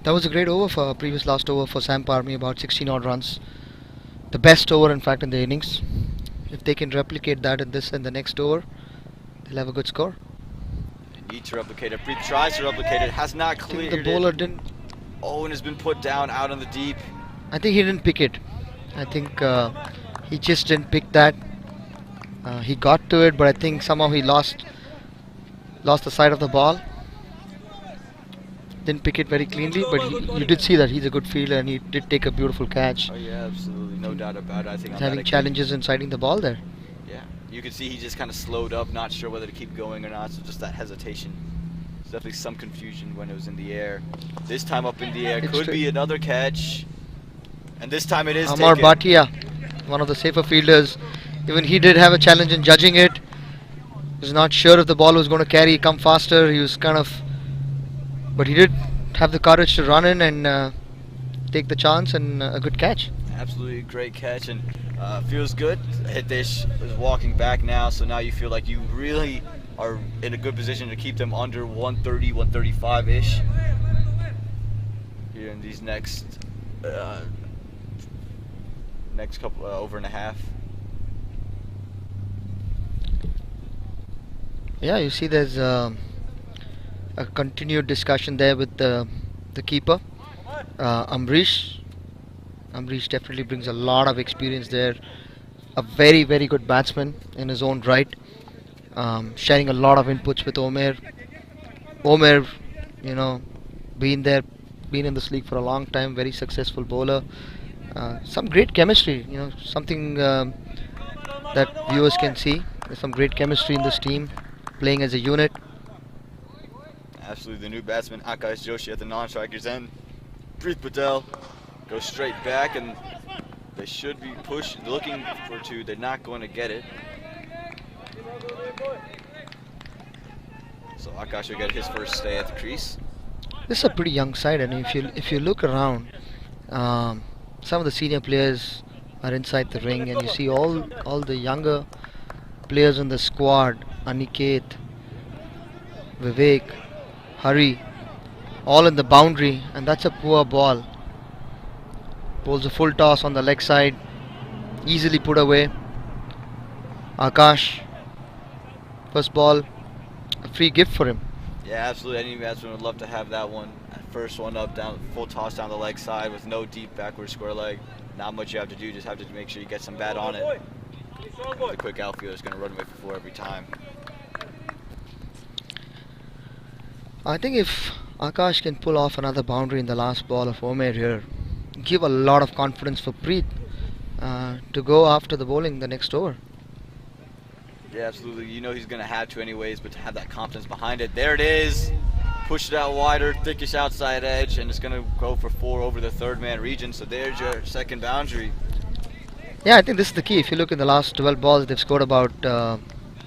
That was a great over for previous last over for Sump Army, about 16 odd runs. The best over, in fact, in the innings. If they can replicate that in this and the next over, they'll have a good score. They need to replicate it. Preet tries to replicate it, has not cleared it. The bowler didn't. Oh, and has been put down out on the deep. I think he didn't pick it. I think he just didn't pick that. He got to it, but I think somehow he lost the side of the ball. Didn't pick it very cleanly, but you did see that he's a good fielder and he did take a beautiful catch. Oh yeah, absolutely, no doubt about it. I think he's having challenges in sighting the ball there. Yeah, you could see he just kind of slowed up, not sure whether to keep going or not, so just that hesitation. There's definitely some confusion when it was in the air. This time up in the air, could be another catch. And this time it is Amar taken. Bhatia, one of the safer fielders, even he did have a challenge in judging it. He was not sure if the ball was going to carry, come faster. He was kind of... But he did have the courage to run in and take the chance, and a good catch. Absolutely great catch, and feels good. Hitesh is walking back now, so now you feel like you really are in a good position to keep them under 130, 135-ish here in these next couple over and a half. Yeah, you see there's a continued discussion there with the keeper. Amrish. Amrish definitely brings a lot of experience there. A very, very good batsman in his own right. Sharing a lot of inputs with Omer. Omer, you know, been there, been in this league for a long time. Very successful bowler. Some great chemistry. Something that viewers can see. There's some great chemistry in this team, playing as a unit. Absolutely, the new batsman Akash Joshi at the non-strikers end. Preet Patel goes straight back, and they should be looking for two. They're not going to get it. So Akash will get his first stay at the crease. This is a pretty young side, and if you look around, some of the senior players are inside the ring, and you see all the younger players in the squad: Aniket, Vivek, Hari, all in the boundary, and that's a poor ball. Bowls a full toss on the leg side, easily put away. Akash, first ball, a free gift for him. Yeah, absolutely. Any batsman would love to have that one. First one up, down, full toss down the leg side with no deep backward square leg. Not much you have to do, just have to make sure you get some bat on it. The quick outfielder is going to run away for 4 every time. I think if Akash can pull off another boundary in the last ball of Omer here, give a lot of confidence for Preet to go after the bowling the next over. Yeah, absolutely. You know he's going to have to anyways, but to have that confidence behind it. There it is. Push it out wider, thickish outside edge, and it's going to go for 4 over the third man region. So there's your second boundary. Yeah, I think this is the key. If you look in the last 12 balls, they've scored about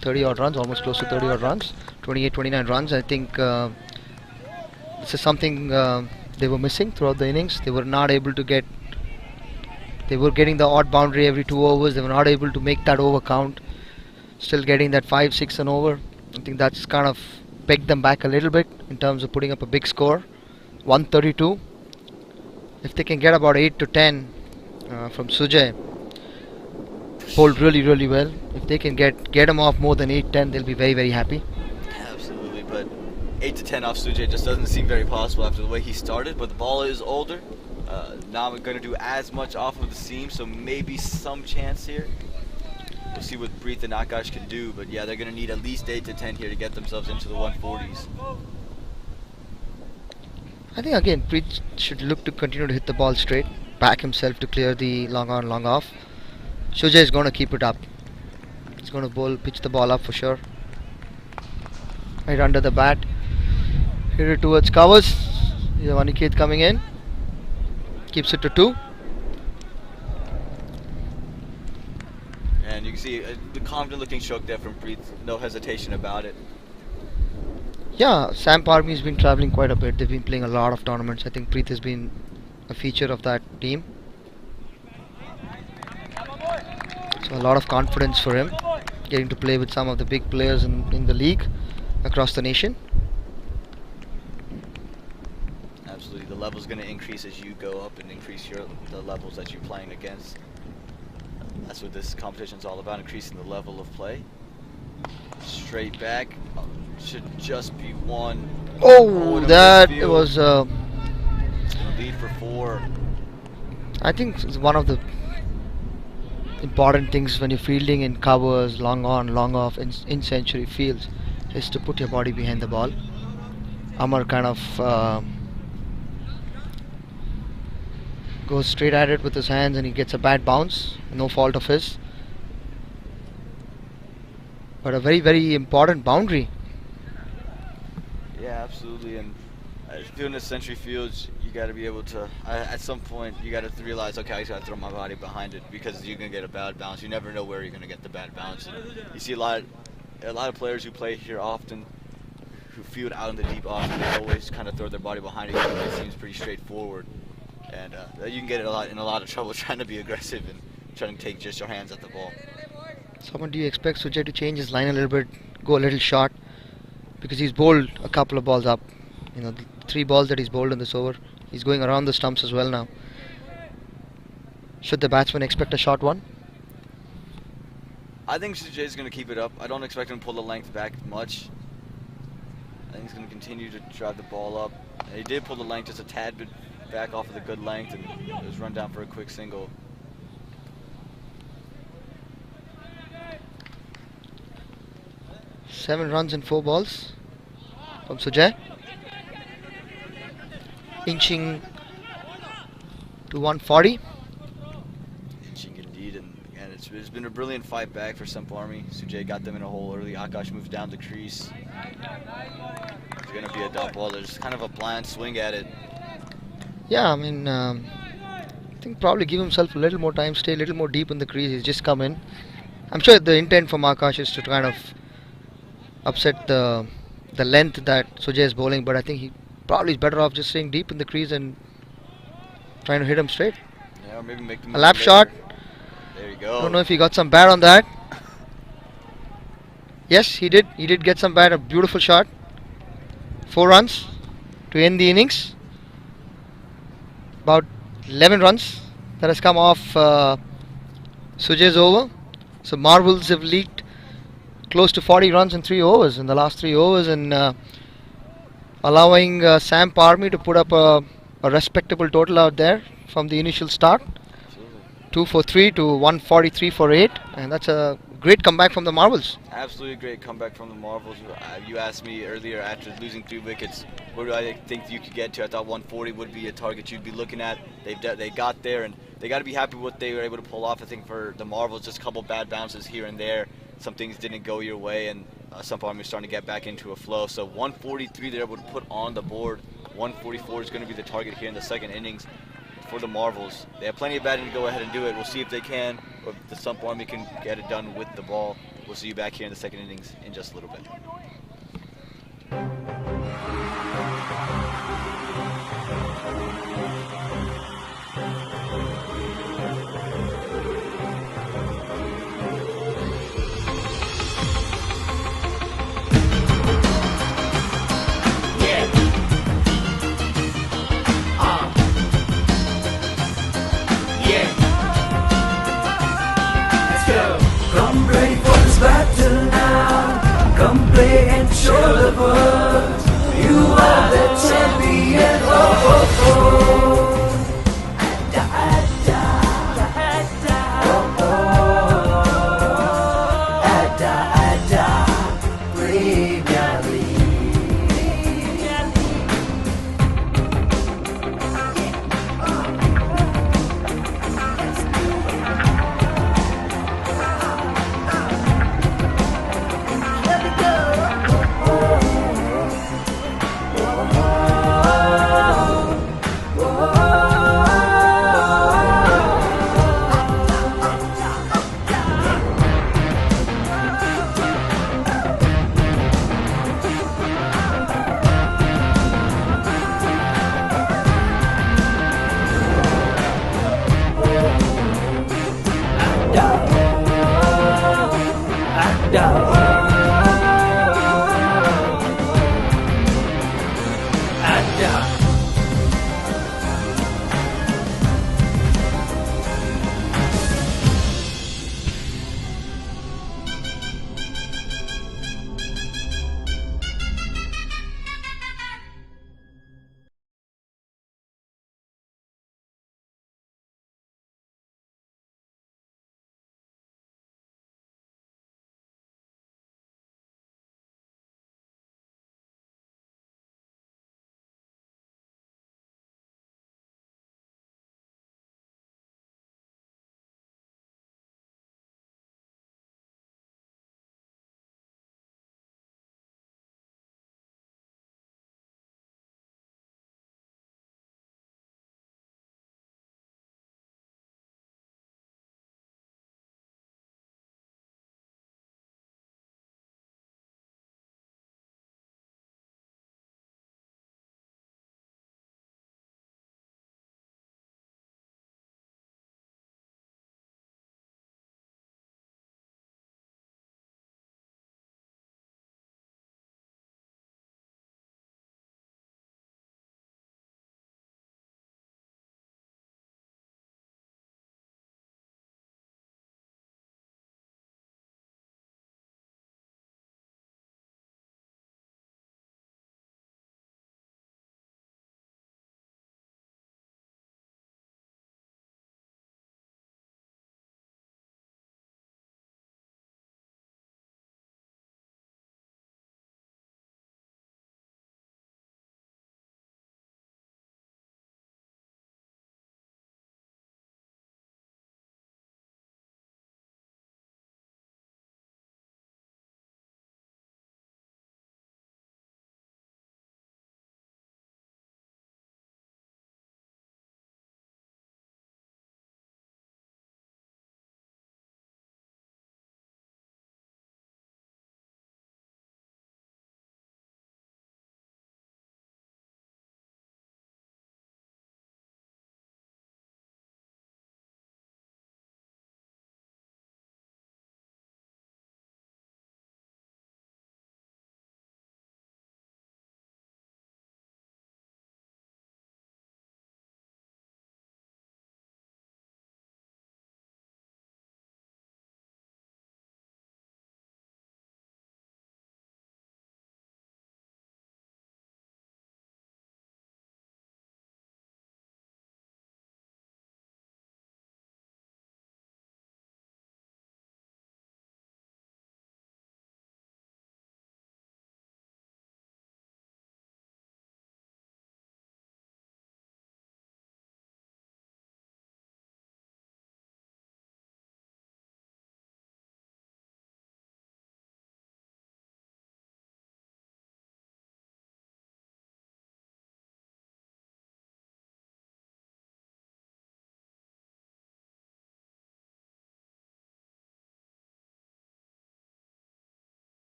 30 odd runs, almost close to 30 odd runs, 28, 29 runs. I think this is something they were missing throughout the innings. They were not able to get, they were getting the odd boundary every 2 overs. They were not able to make that over count. Still getting that 5, 6 and over. I think that's kind of pegged them back a little bit in terms of putting up a big score. 132. If they can get about 8 to 10 from Sujay, bowled really, really well. If they can get them off more than 8, 10, they'll be very, very happy. Absolutely, but 8 to 10 off Sujay just doesn't seem very possible after the way he started. But the ball is older. Not going to do as much off of the seam, so maybe some chance here. We'll see what Preet and Akash can do, but yeah, they're going to need at least 8 to 10 here to get themselves into the 140s. I think again, Preet should look to continue to hit the ball straight, back himself to clear the long on, long off. Sujay is going to keep it up. He's going to pitch the ball up for sure. Right under the bat. Hit it towards covers. You have Aniket coming in. Keeps it to 2. And you can see the confident looking stroke there from Preet, no hesitation about it. Yeah, SAMP Army has been traveling quite a bit. They've been playing a lot of tournaments. I think Preet has been a feature of that team. So a lot of confidence for him, getting to play with some of the big players in the league across the nation. Absolutely, the level's going to increase as you go up and increase the levels that you're playing against. That's what this competition's all about, increasing the level of play. Straight back, should just be 1. Oh, that was lead for 4. I think it's one of the important things when you're fielding in covers, long on, long off, in century fields, is to put your body behind the ball. Amar kind of goes straight at it with his hands, and he gets a bad bounce. No fault of his, but a very, very important boundary. Yeah, absolutely. And doing the century fields, you got to be able to, at some point, you got to realize, okay, I just got to throw my body behind it, because you're going to get a bad bounce. You never know where you're going to get the bad bounce. And you see a lot of players who play here often, who field out in the deep off, they always kind of throw their body behind it. It seems pretty straightforward. And you can get in a lot of trouble trying to be aggressive and trying to take just your hands at the ball. Someone, do you expect Sujay to change his line a little bit, go a little short? Because he's bowled a couple of balls up. The 3 balls that he's bowled in this over, he's going around the stumps as well now. Should the batsman expect a short one? I think Sujay's going to keep it up. I don't expect him to pull the length back much. I think he's going to continue to drive the ball up. And he did pull the length just a tad bit back off of the good length and it was run down for a quick single. Seven runs and 4 balls from Sujay. Inching to 140. Inching indeed, and it's been a brilliant fight back for Sump Army. Sujay got them in a hole early. Akash moves down the crease. It's going to be a dot ball. There's kind of a blind swing at it. Yeah, I mean, I think probably give himself a little more time, stay a little more deep in the crease. He's just come in. I'm sure the intent from Akash is to kind of upset the length that Sujay is bowling, but I think he probably is better off just staying deep in the crease and trying to hit him straight. Yeah, or maybe make them A lap shot. There you go. Don't know if he got some bat on that. Yes, he did. He did get some bat. A beautiful shot. 4 runs to end the innings. About 11 runs that has come off Sujay's over. So Marvels have leaked close to 40 runs in 3 overs in the last 3 overs, and allowing SAMP Army to put up a respectable total out there from the initial start. 2 for 3 to 143 for 8, and that's a great comeback from the Marvels. Absolutely great comeback from the Marvels. You asked me earlier after losing 3 wickets, where do I think you could get to? I thought 140 would be a target you'd be looking at. They got there, and they got to be happy with what they were able to pull off. I think for the Marvels, just a couple bad bounces here and there. Some things didn't go your way, and Sump Army is starting to get back into a flow. So 143 they're able to put on the board. 144 is going to be the target here in the second innings for the Marvels. They have plenty of batting to go ahead and do it. We'll see if they can, or if the Sump Army can get it done with the ball. We'll see you back here in the second innings in just a little bit. Come ready for this battle now. Come play and show the world you are the champion. Oh, oh, oh. Adda, adda, adda, oh, oh. Adda, adda, Premier League.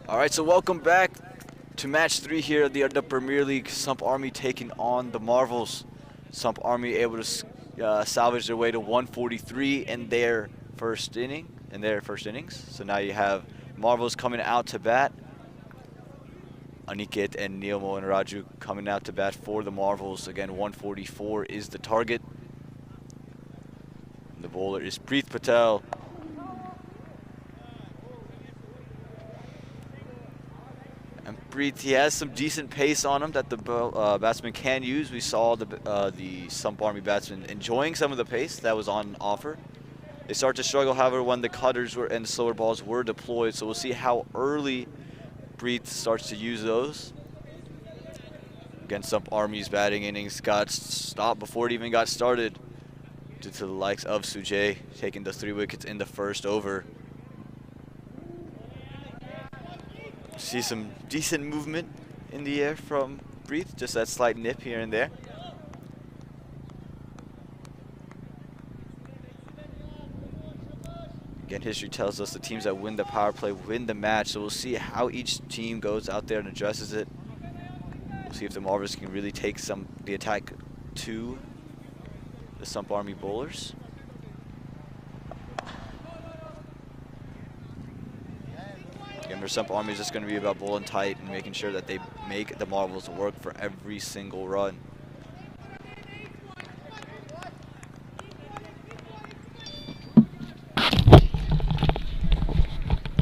All right, so welcome back to match 3 here of the Adda Premier League. Sump Army taking on the Marvels. Sump Army able to salvage their way to 143 in their first innings. So now you have Marvels coming out to bat. Aniket and Neilmo and Raju coming out to bat for the Marvels. Again, 144 is the target. And the bowler is Preet Patel. And Preet, he has some decent pace on him that the batsman can use. We saw the Sump Army batsman enjoying some of the pace that was on offer. They start to struggle, however, when the cutters and the slower balls were deployed. So we'll see how early Preet starts to use those. Again, Sump Army's batting innings got stopped before it even got started due to the likes of Sujay taking the 3 wickets in the first over. See some decent movement in the air from Preet, just that slight nip here and there. Again, history tells us the teams that win the power play win the match, so we'll see how each team goes out there and addresses it. We'll see if the Marvels can really take the attack to the Sump Army bowlers. Again, for Sump Army, it's just going to be about bowling tight and making sure that they make the Marvels work for every single run.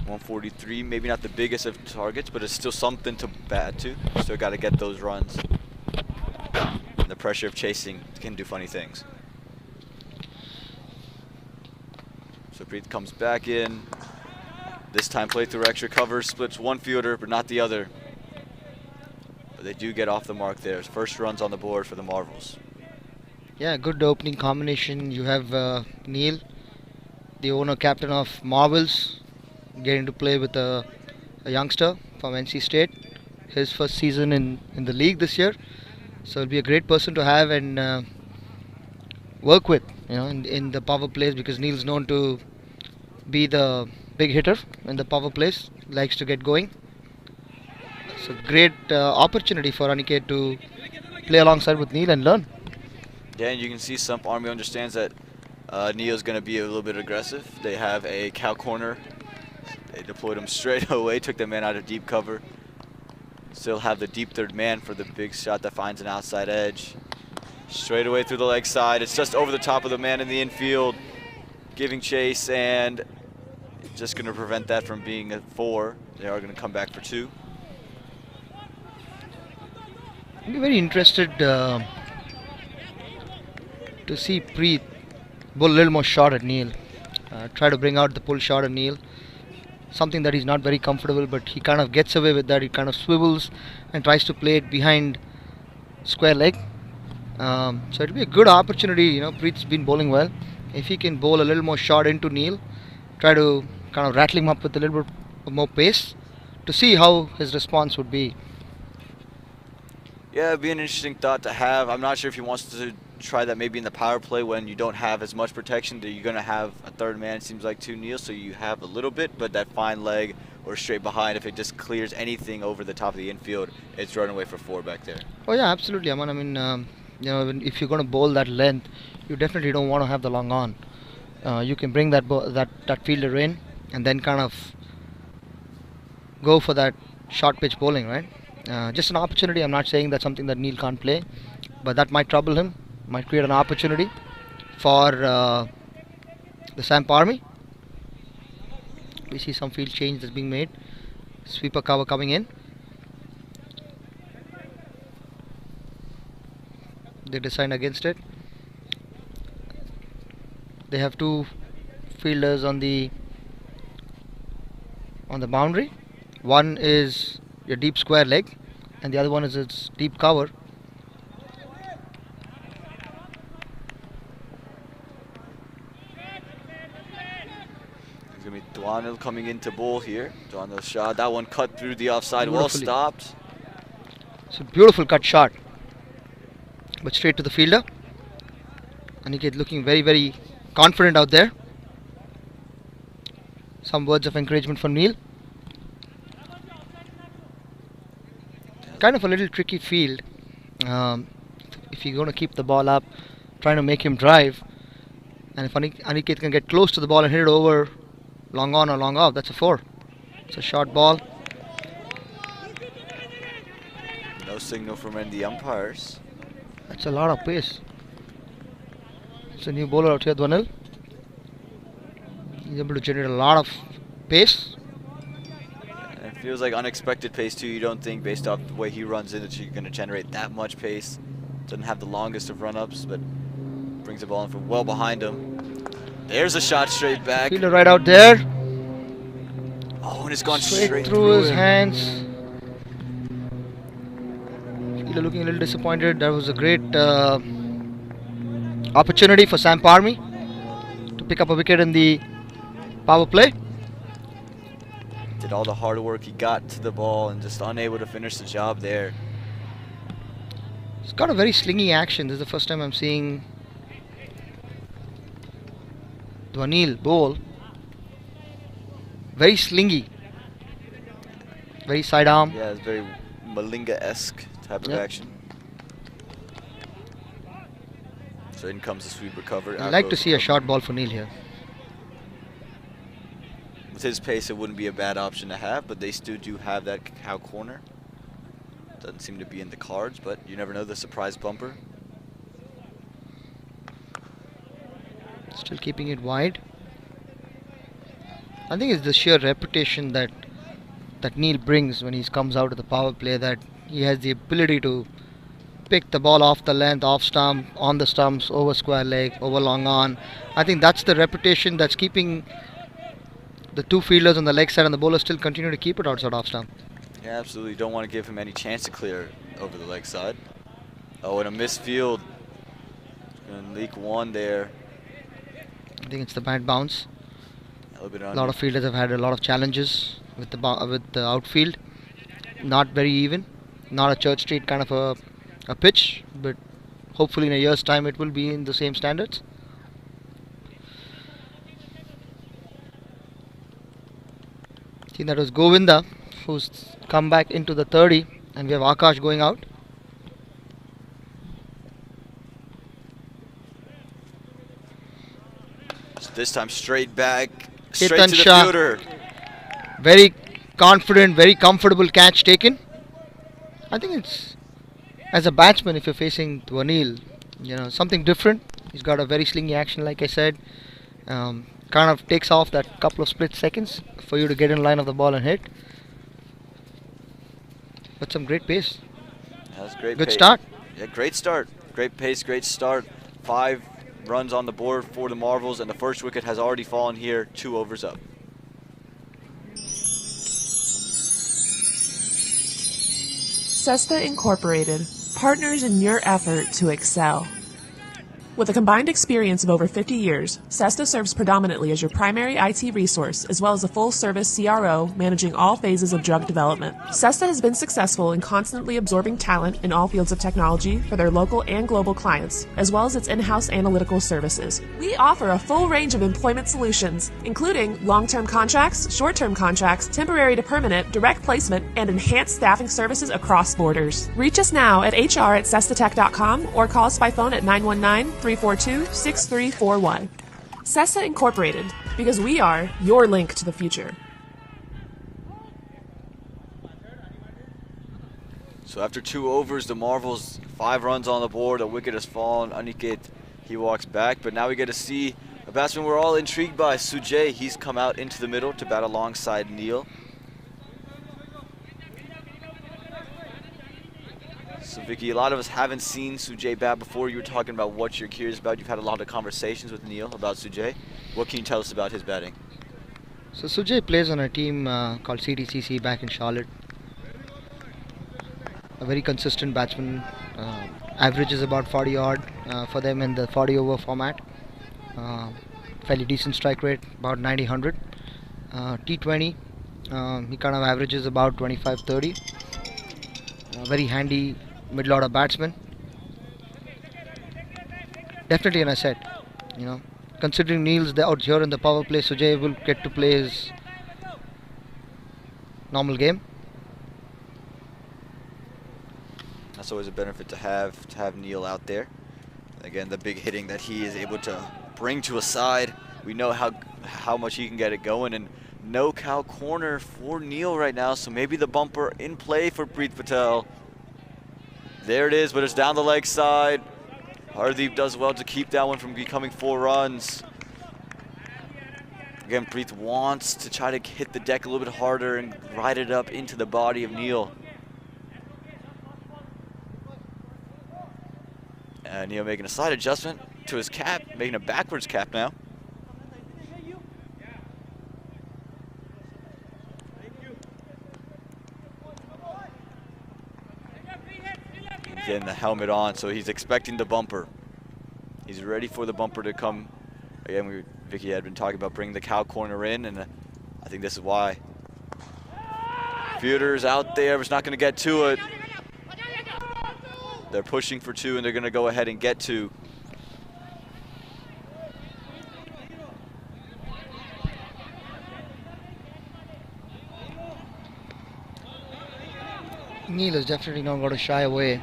.143, maybe not the biggest of targets, but it's still something to bat to. Still got to get those runs. And the pressure of chasing can do funny things. So Preet comes back in. This time play through extra cover, splits one fielder, but not the other. But they do get off the mark there. First runs on the board for the Marvels. Yeah, good opening combination. You have Neil, the owner captain of Marvels, getting to play with a youngster from NC State. His first season in the league this year. So it'll be a great person to have and work with, in the power plays, because Neil's known to be the big hitter in the power plays, likes to get going. So great opportunity for Aniket to play alongside with Neil and learn. Yeah, and you can see Sump Army understands that Neil's going to be a little bit aggressive. They have a cow corner. They deployed him straight away, took the man out of deep cover. Still have the deep third man for the big shot that finds an outside edge. Straight away through the leg side. It's just over the top of the man in the infield, giving chase, and just going to prevent that from being a 4. They are going to come back for 2. I'd be very interested to see Preet bowl a little more shot at Neil. Try to bring out the pull shot at Neil. Something that he's not very comfortable, but he kind of gets away with that. He kind of swivels and tries to play it behind square leg. So it'll be a good opportunity. Preet's been bowling well. If he can bowl a little more shot into Neil, try to kind of rattle him up with a little bit more pace to see how his response would be. Yeah, it'd be an interesting thought to have. I'm not sure if he wants to try that maybe in the power play when you don't have as much protection. You're going to have a third man, it seems like, to Neil, so you have a little bit, but that fine leg or straight behind, if it just clears anything over the top of the infield, it's running away for 4 back there. Oh yeah, absolutely, Aman. I mean, if you're going to bowl that length, you definitely don't want to have the long on. You can bring that fielder in and then kind of go for that short pitch bowling, right? Just an opportunity. I'm not saying that's something that Neil can't play, but that might trouble him, might create an opportunity for the Sump Army. We see some field change that's being made. Sweeper cover coming in. They decide against it. They have 2 fielders on the boundary. One is your deep square leg and the other one is its deep cover. It's going to be Dwanil coming into bowl here. Dwanil shot. That one cut through the offside. Well stopped. It's a beautiful cut shot, but straight to the fielder. Aniket looking very, very confident out there. Some words of encouragement from Neil. kind of a little tricky field. If you're going to keep the ball up, trying to make him drive, and if Aniket can get close to the ball and hit it over long on or long off, that's a 4. It's a short ball. No signal from any of the umpires. That's a lot of pace. It's a new bowler out here, Dwanil. He's able to generate a lot of pace. And it feels like unexpected pace too. You don't think based off the way he runs in that you're going to generate that much pace. Doesn't have the longest of run-ups, but brings the ball in from well behind him. There's a shot straight back. Fielder right out there. Oh, and it's gone Straight straight through his him. hands. Fielder looking a little disappointed. That was a great opportunity for Sump Army to pick up a wicket in the power play. Did all the hard work, he got to the ball and just unable to finish the job there. It's got a very slingy action. This is the first time I'm seeing Dwanil bowl. Very slingy. Very sidearm. Yeah, it's very Malinga-esque type of Yep. action. So in comes the sweep recovered. I'd like to see a short ball for Neil here. With his pace, it wouldn't be a bad option to have, but they still do have that cow corner. Doesn't seem to be in the cards, but you never know, the surprise bumper. Still keeping it wide. I think it's the sheer reputation that Neil brings when he comes out of the power play, that he has the ability to pick the ball off the length, off stump, on the stumps, over square leg, over long on. I think that's the reputation that's keeping the two fielders on the leg side and the bowler still continue to keep it outside off stump. Yeah, absolutely. Don't want to give him any chance to clear over the leg side. Oh, and a missed field. Gonna leak one there. I think it's the bad bounce. A little bit A lot of fielders have had a lot of challenges with the outfield. Not very even. Not a Church Street kind of a pitch, but hopefully in a year's time it will be in the same standards. I think that was Govinda who's come back into the 30, and we have Akash going out. So this time straight back, straight Ketan to the Shah. fielder. Very confident, very comfortable catch taken. I think it's, as a batsman, if you're facing Dwanil, something different. He's got a very slingy action, like I said. Kind of takes off that couple of split seconds for you to get in line of the ball and hit. But some great pace. Yeah, that's great. Good pace. start. Yeah, great start. Great pace, great start. 5 runs on the board for the Marvels, and the first wicket has already fallen here, 2 overs up. Cesta Incorporated, partners in your effort to excel. With a combined experience of over 50 years, Cesta serves predominantly as your primary IT resource, as well as a full-service CRO managing all phases of drug development. Cesta has been successful in constantly absorbing talent in all fields of technology for their local and global clients, as well as its in-house analytical services. We offer a full range of employment solutions, including long-term contracts, short-term contracts, temporary to permanent, direct placement, and enhanced staffing services across borders. Reach us now at hr@cestatech.com or call us by phone at 919-342-6341. Cesta Incorporated, because we are your link to the future. So after 2 overs, the Marvels, 5 runs on the board, a wicket has fallen. Aniket, he walks back, but now we get to see a batsman we're all intrigued by, Sujay. He's come out into the middle to bat alongside Neil. So Vicky, a lot of us haven't seen Sujay bat before. You were talking about what you're curious about. You've had a lot of conversations with Neil about Sujay. What can you tell us about his batting? So Sujay plays on a team called CTCC back in Charlotte. A very consistent batsman. Averages about 40 odd for them in the 40 over format. Fairly decent strike rate, about 90-100. T20, he kind of averages about 25-30. Very handy middle order batsman. Definitely an asset, Considering Neil's out here in the power play, Sujay will get to play his normal game. That's always a benefit to have Neil out there. Again, the big hitting that he is able to bring to a side. We know how much he can get it going, and no cow corner for Neil right now, so maybe the bumper in play for Preet Patel. There it is, but it's down the leg side. Hardeep does well to keep that one from becoming 4 runs. Again, Preet wants to try to hit the deck a little bit harder and ride it up into the body of Neil. And Neil making a slight adjustment to his cap, making a backwards cap now. Getting the helmet on, so he's expecting the bumper. He's ready for the bumper to come. Again, Vicky had been talking about bringing the cow corner in, and I think this is why. Fielders out there, was not going to get to it. They're pushing for 2, and they're going to go ahead and get 2. Neil is definitely not going to shy away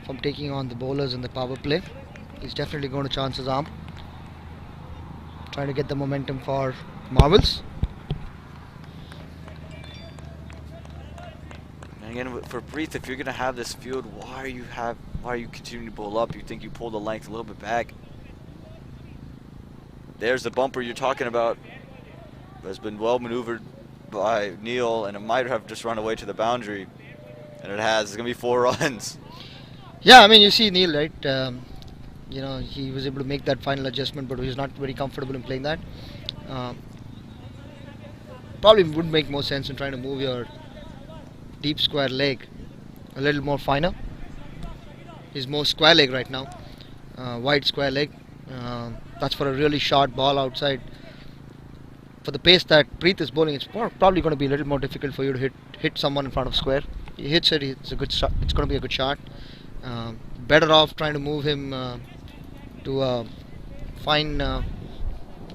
from taking on the bowlers in the power play. He's definitely going to chance his arm, trying to get the momentum for marbles. And again, for Preet, if you're going to have this field, why are you continuing to bowl up? You think you pull the length a little bit back. There's the bumper you're talking about. Has been well maneuvered by Neil, and it might have just run away to the boundary. And it has. It's going to be 4 runs. Yeah, I mean, you see Neil, right? You know, he was able to make that final adjustment, but he's not very comfortable in playing that. Probably would make more sense in trying to move your deep square leg a little more finer. He's more square leg right now, wide square leg. That's for a really short ball outside. For the pace that Preet is bowling, it's probably going to be a little more difficult for you to hit someone in front of square. He hits it, it's a good shot. It's going to be a good shot. Better off trying to move him to a fine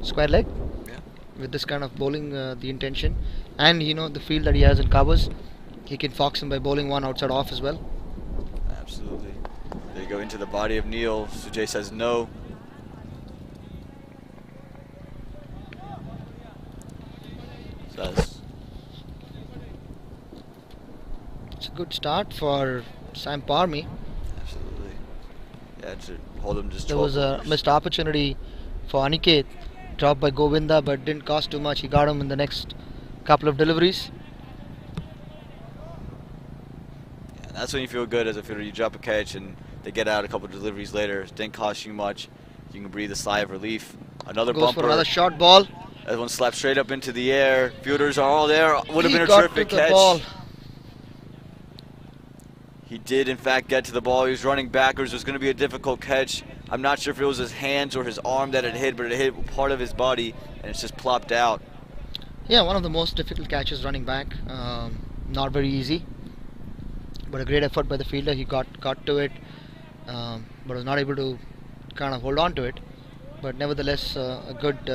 square leg. Yeah. With this kind of bowling, the intention, and you know the field that he has in covers, he can fox him by bowling one outside off as well. Absolutely. They go into the body of Neil. Sujay says no. It's a good start for Sump Army. Absolutely. Yeah, to hold him just 12 There was a overs. missed opportunity for Aniket, dropped by Govinda, but didn't cost too much. He got him in the next couple of deliveries. Yeah, and that's when you feel good as a fielder. You drop a catch and they get out a couple of deliveries later. It didn't cost you much. You can breathe a sigh of relief. Another Goes bumper. for another short ball. That one slapped straight up into the air. Fielders are all there. Would have He been a got terrific to the catch. ball. He did, in fact, get to the ball. He was running backwards. It was going to be a difficult catch. I'm not sure if it was his hands or his arm that it hit, but it hit part of his body, and it's just plopped out. Yeah, one of the most difficult catches running back. Not very easy, but a great effort by the fielder. He got to it, but was not able to kind of hold on to it. But nevertheless, a good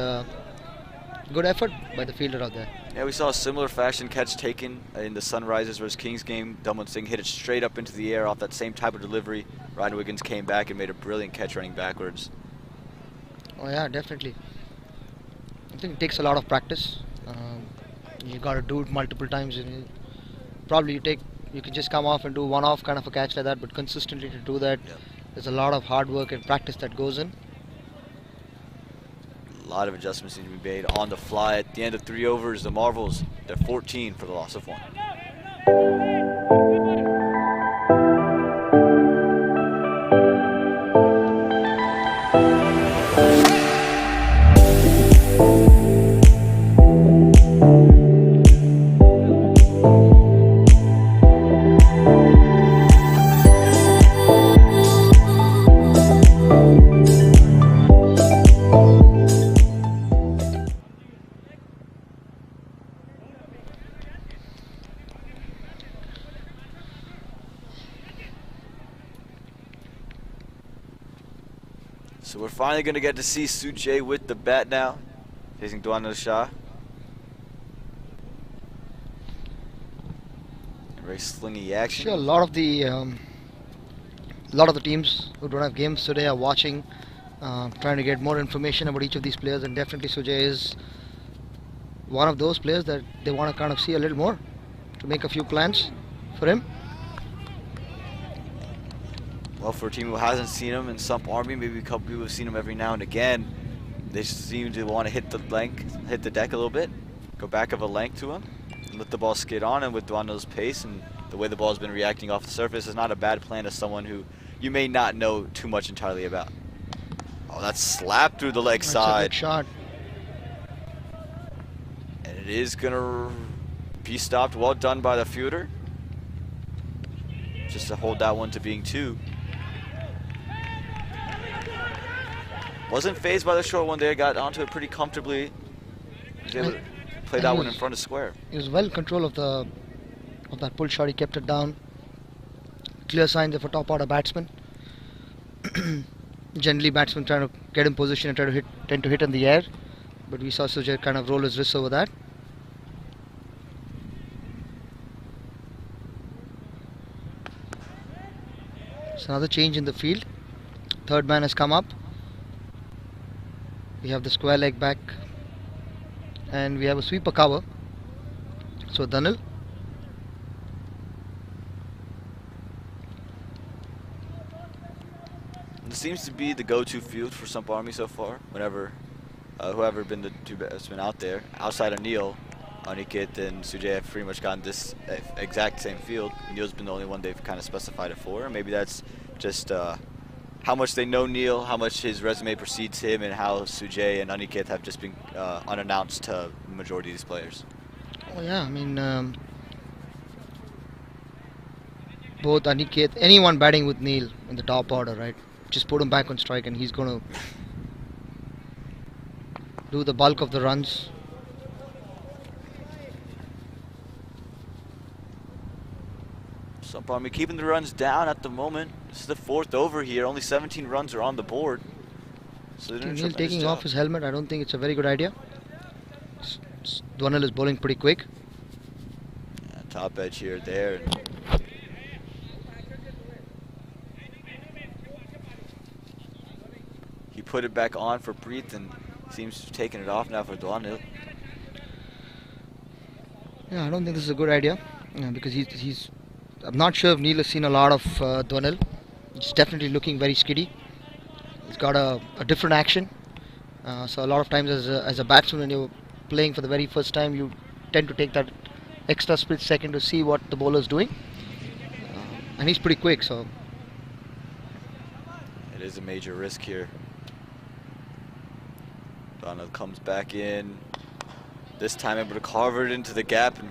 effort by the fielder out there. Yeah, we saw a similar fashion catch taken in the Sunrisers vs. Kings game. Dalman Singh hit it straight up into the air off that same type of delivery. Ryan Wiggins came back and made a brilliant catch running backwards. Oh yeah, definitely. I think it takes a lot of practice. You got to do it multiple times. And probably you can just come off and do one-off kind of a catch like that, but consistently to do that, Yep. there's a lot of hard work and practice that goes in. A lot of adjustments need to be made on the fly. At the end of 3 overs, the Marvels, they're 14 for the loss of 1. So we're finally going to get to see Sujay with the bat now, facing Dwanil Shah. Very slingy action. Sure, a lot of the teams who don't have games today are watching, trying to get more information about each of these players, and definitely Sujay is one of those players that they want to kind of see a little more to make a few plans for him. Well, for a team who hasn't seen him in Sump Army, maybe a couple people have seen him every now and again. They seem to want to hit the deck a little bit, go back of a length to him, and let the ball skid on. And with Donald's pace and the way the ball's been reacting off the surface, is not a bad plan as someone who you may not know too much entirely about. Oh, that's slapped through the leg That's side. a good shot. And it is gonna be stopped. Well done by the fielder. Just to hold that one to being 2. Wasn't phased by the short one there. Got onto it pretty comfortably. Was able to play that one in front of square. He was well in control of that pull shot. He kept it down. Clear signs of a top order batsman. Generally, batsmen trying to get in position and tend to hit in the air, but we saw Sujay kind of roll his wrists over that. It's another change in the field. Third man has come up. We have the square leg back, and we have a sweeper cover. So Dhanil. This seems to be the go-to field for Sump Army so far. Whenever whoever been the 2 batsmen out there, outside of Neil, Aniket and Sujay have pretty much gotten this exact same field. Neil's been the only one they've kind of specified it for. Maybe that's just how much they know Neil, how much his resume precedes him, and how Sujay and Aniket have just been unannounced to the majority of these players. Oh yeah, I mean, both Aniket, anyone batting with Neil in the top order, right? Just put him back on strike and he's going to do the bulk of the runs. Sump Army keeping the runs down at the moment. This is the 4th over here. Only 17 runs are on the board. So they're doing a Neil tremendous taking job. off his helmet, I don't think it's a very good idea. Dhanil is bowling pretty quick. Yeah, top edge here, there. He put it back on for Preet and seems to have taken it off now for Dhanil. Yeah, I don't think this is a good idea because he's. I'm not sure if Neil has seen a lot of Dhanil. He's definitely looking very skiddy. He's got a different action. So a lot of times as a batsman, when you're playing for the very first time, you tend to take that extra split second to see what the bowler's doing. And he's pretty quick, so It is a major risk here. Donald comes back in. This time able to carve it into the gap, and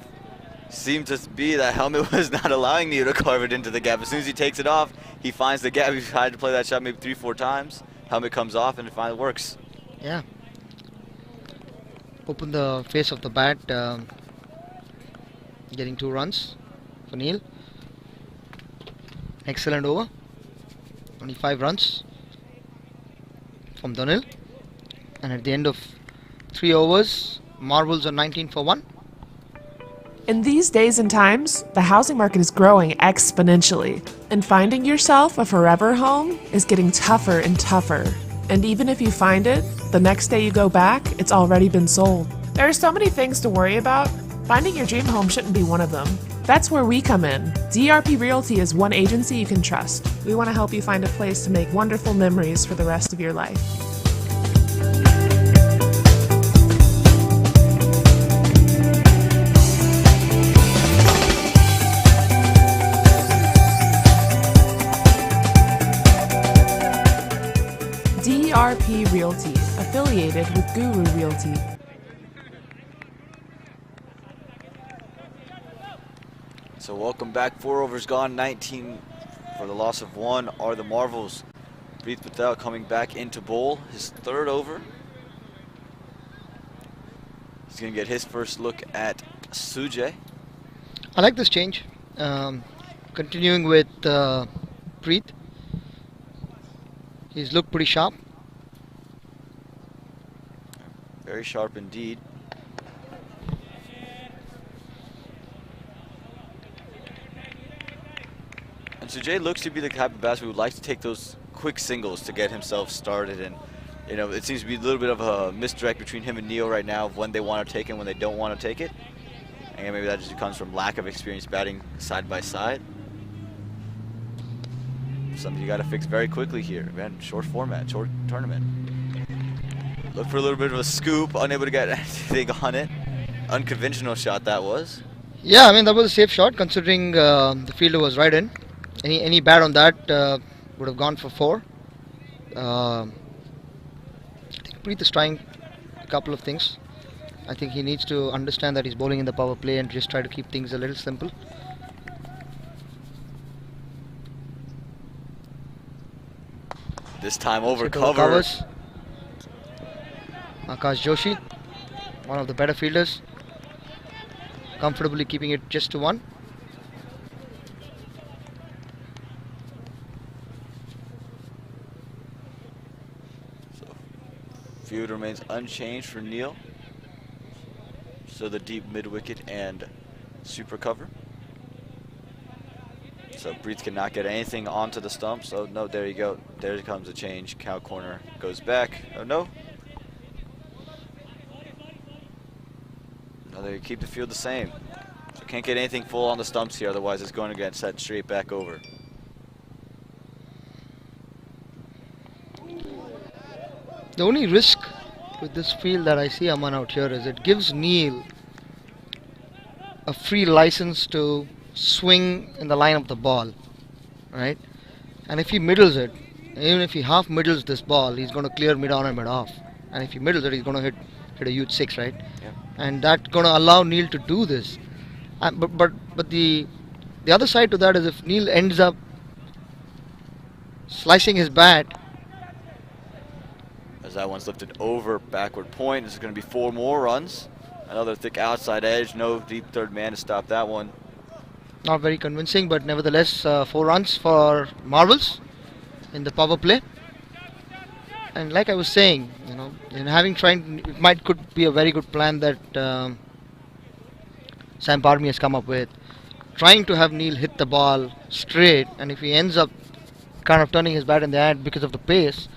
seemed to be that helmet was not allowing Neil to carve it into the gap. As soon as he takes it off, he finds the gap. He's tried to play that shot maybe 3-4 times. Helmet comes off and it finally works. yeah. Open the face of the bat, getting 2 runs for Neil. Excellent over. Only 5 runs from Dhanil. And at the end of 3 overs, Marvels are 19 for 1. In these days and times, the housing market is growing exponentially, and finding yourself a forever home is getting tougher and tougher. And even if you find it, the next day you go back, it's already been sold. There are so many things to worry about. Finding your dream home shouldn't be one of them. That's where we come in. DRP Realty is one agency you can trust. We want to help you find a place to make wonderful memories for the rest of your life. DRP Realty, affiliated with Guru Realty. So welcome back. 4 overs gone, 19 for the loss of 1 are the Marvels. Preet Patel coming back into bowl, his 3rd over. He's going to get his first look at Sujay. I like this change. Continuing with Preet. He's looked pretty sharp. Very sharp indeed. Sujay looks to be the type of batsman who would like to take those quick singles to get himself started, and you know, it seems to be a little bit of a misdirect between him and Neil right now of when they want to take it and when they don't want to take it. And maybe that just comes from lack of experience batting side by side. Something you got to fix very quickly here. Man, short format, short tournament. Look for a little bit of a scoop, unable to get anything on it. Unconventional shot that was. Yeah, I mean, that was a safe shot considering the fielder was right in. Any bat on that would have gone for 4. I think Preet is trying a couple of things. I think he needs to understand that he's bowling in the power play and just try to keep things a little simple. This time over Sit over cover. covers. Akash Joshi, one of the better fielders, comfortably keeping it just to 1. So, field remains unchanged for Neil. So the deep mid wicket and super cover. So Breeze cannot get anything onto the stump. So no, there you go. There comes a change. Cow corner goes back. Oh no. No, they keep the field the same. So can't get anything full on the stumps here. Otherwise, it's going to get set straight back over. The only risk with this field that I see Aman out here is it gives Neil a free license to swing in the line of the ball, right? And if he middles it, even if he half middles this ball, he's going to clear mid on and mid off. And if he middles it, he's going to hit a huge 6, right? Yep. And that's going to allow Neil to do this. But the other side to that is if Neil ends up slicing his bat. As that one's lifted over backward point, this is going to be 4 more runs. Another thick outside edge, no deep third man to stop that one. Not very convincing, but nevertheless 4 runs for Marvels in the power play. And like I was saying, you know, it could be a very good plan that Sump Army has come up with, trying to have Neil hit the ball straight, and if he ends up kind of turning his bat in the hand because of the pace,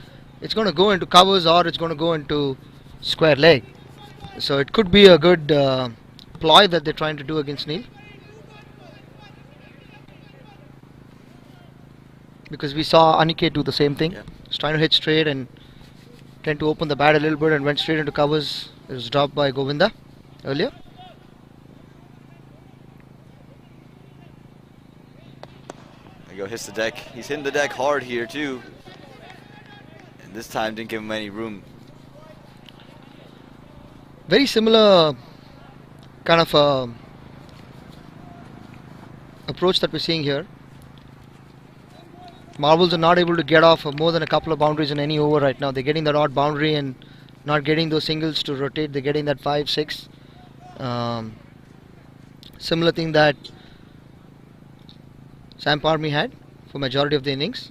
it's going to go into covers or it's going to go into square leg. So it could be a good ploy that they're trying to do against Neil. Because we saw Aniket do the same thing. Yeah. He's trying to hit straight and trying to open the bat a little bit and went straight into covers. It was dropped by Govinda earlier. There you go, hits the deck. He's hitting the deck hard here too. And this time didn't give him any room. Very similar kind of approach that we're seeing here. Marvels are not able to get off more than a couple of boundaries in any over right now. They're getting that odd boundary and not getting those singles to rotate. They're getting that 5, 6. Similar thing that Sump Army had for majority of the innings.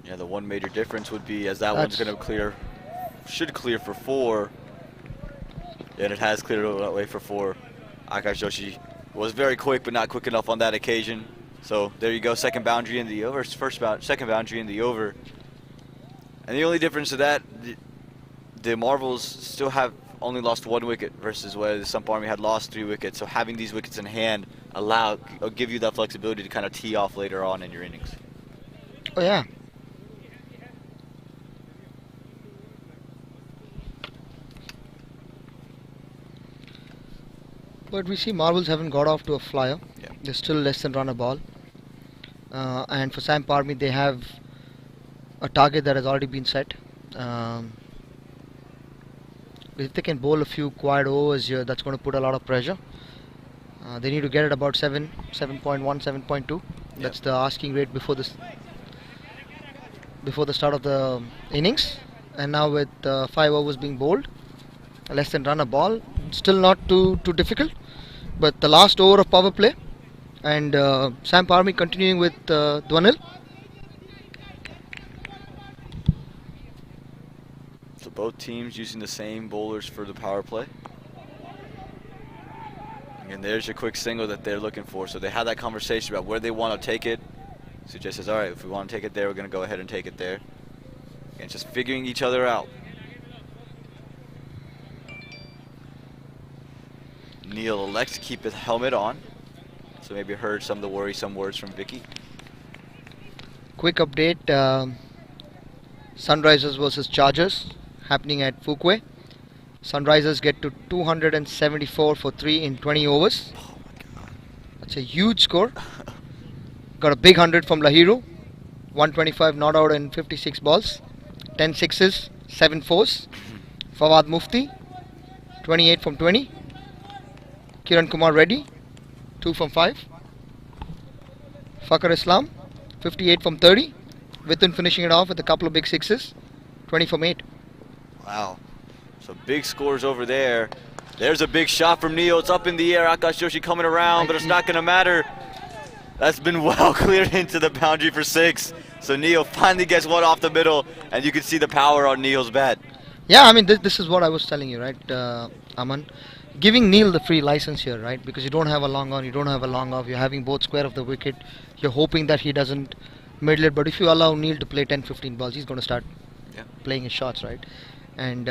Yeah, the one major difference would be as that one's going to clear, should clear for 4. And it has cleared that way for 4. Akash Joshi was very quick, but not quick enough on that occasion. So there you go, second boundary in the over, second boundary in the over. And the only difference to that, the Marvels still have only lost 1 wicket versus where the Sump Army had lost 3 wickets. So having these wickets in hand give you that flexibility to kind of tee off later on in your innings. Oh yeah. But we see Marvels haven't got off to a flyer. Yeah. They're still less than run a ball. And for Sump Army, they have a target that has already been set. If they can bowl a few quiet overs here, that's going to put a lot of pressure. They need to get it about 7.1, 7.2. That's the asking rate before the start of the innings. And now with 5 overs being bowled, less than run a ball, still not too difficult. But the last over of power play, and Sump Army continuing with Dwanil. So both teams using the same bowlers for the power play. And there's your quick single that they're looking for. So they had that conversation about where they want to take it. Sujay says, all right, if we want to take it there, we're going to go ahead and take it there. And just figuring each other out. Neil elects to keep his helmet on. So maybe heard some of the worrisome words from Vicky. Quick update. Sunrisers versus Chargers happening at Fuquay. Sunrisers get to 274 for 3 in 20 overs. Oh my God. That's a huge score. Got a big 100 from Lahiru. 125 not out in 56 balls. 10 sixes, 7 fours. Fawad Mufti, 28 from 20. Kiran Kumar Reddy, 2 from 5. Fakar Islam, 58 from 30. Within finishing it off with a couple of big sixes, 20 from 8. Wow. So big scores over there. There's a big shot from Neil. It's up in the air. Akash Joshi coming around, but it's not going to matter. That's been well cleared into the boundary for 6. So Neil finally gets one off the middle, and you can see the power on Neil's bat. Yeah, I mean, this is what I was telling you, right, Aman? Giving Neil the free license here, right? Because you don't have a long on, you don't have a long off. You're having both square of the wicket. You're hoping that he doesn't middle it. But if you allow Neil to play 10-15 balls, he's going to start playing his shots, right? And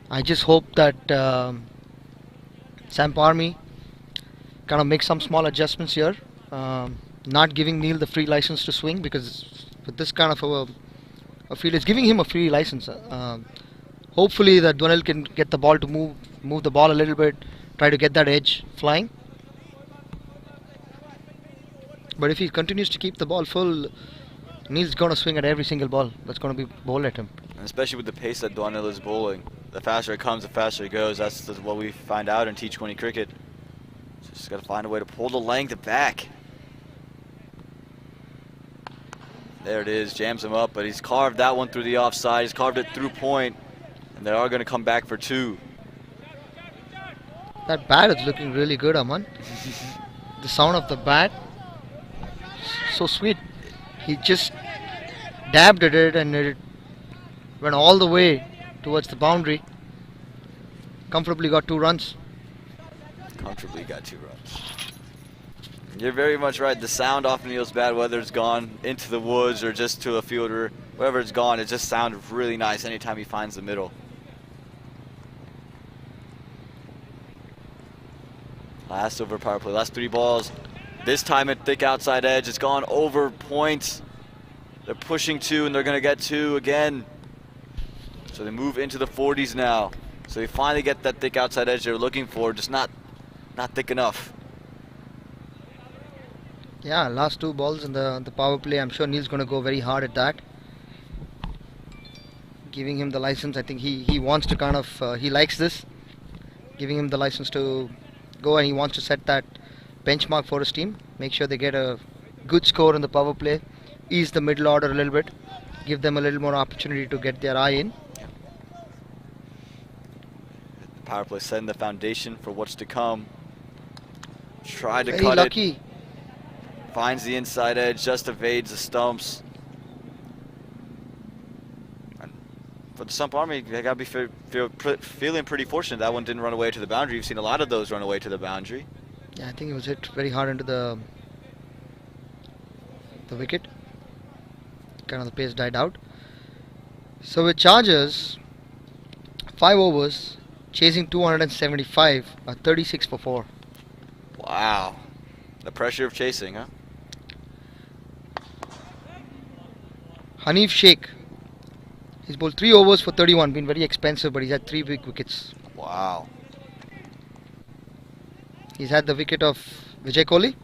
I just hope that Sump Army kind of make some small adjustments here. Not giving Neil the free license to swing, because with this kind of a field, it's giving him a free license. Hopefully that Dwanel can get the ball to move the ball a little bit, try to get that edge flying. But if he continues to keep the ball full, Neil's going to swing at every single ball that's going to be bowled at him. And especially with the pace that Dwanel is bowling. The faster it comes, the faster it goes. That's what we find out in T20 cricket. Just got to find a way to pull the length back. There it is, jams him up, but he's carved that one through the offside. He's carved it through point, and they are going to come back for 2. That bat is looking really good, Aman. The sound of the bat, so sweet. He just dabbed at it and it went all the way towards the boundary. Comfortably got 2 runs. Comfortably got 2 runs. You're very much right. The sound off Neil's bat, whether it's gone into the woods or just to a fielder, wherever it's gone, it just sounded really nice anytime he finds the middle. Last over power play, last 3 balls. This time at thick outside edge, it's gone over points. They're pushing 2 and they're going to get 2 again. So they move into the 40s now. So they finally get that thick outside edge they're looking for, just not thick enough. Yeah, last 2 balls in the power play. I'm sure Neil's going to go very hard at that. Giving him the license. I think he wants to kind of, he likes this. Giving him the license to go, and he wants to set that benchmark for his team. Make sure they get a good score in the power play. Ease the middle order a little bit. Give them a little more opportunity to get their eye in. The power play setting the foundation for what's to come. Try to Very cut lucky. it. Finds the inside edge, just evades the stumps. And for the Sump Army, they got to be feeling pretty fortunate that one didn't run away to the boundary. You've seen a lot of those run away to the boundary. Yeah, I think it was hit very hard into the wicket. Kind of the pace died out. So with Chargers, 5 overs, chasing 275, 36 for 4. Wow. The pressure of chasing, huh? Hanif Sheikh, he's bowled 3 overs for 31, been very expensive, but he's had 3 big wickets. Wow. He's had the wicket of Vijay Kohli,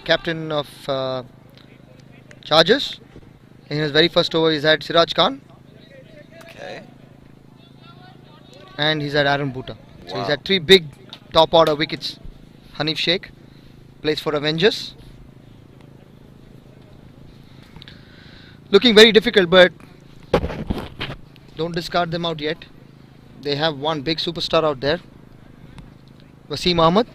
captain of Chargers. In his very first over, he's had Siraj Khan. Okay. And he's had Aaron Bhuta. So Wow. he's had 3 big top order wickets. Hanif Sheikh plays for Avengers. Looking very difficult, but don't discard them out yet. They have one big superstar out there, Wasim Ahmed.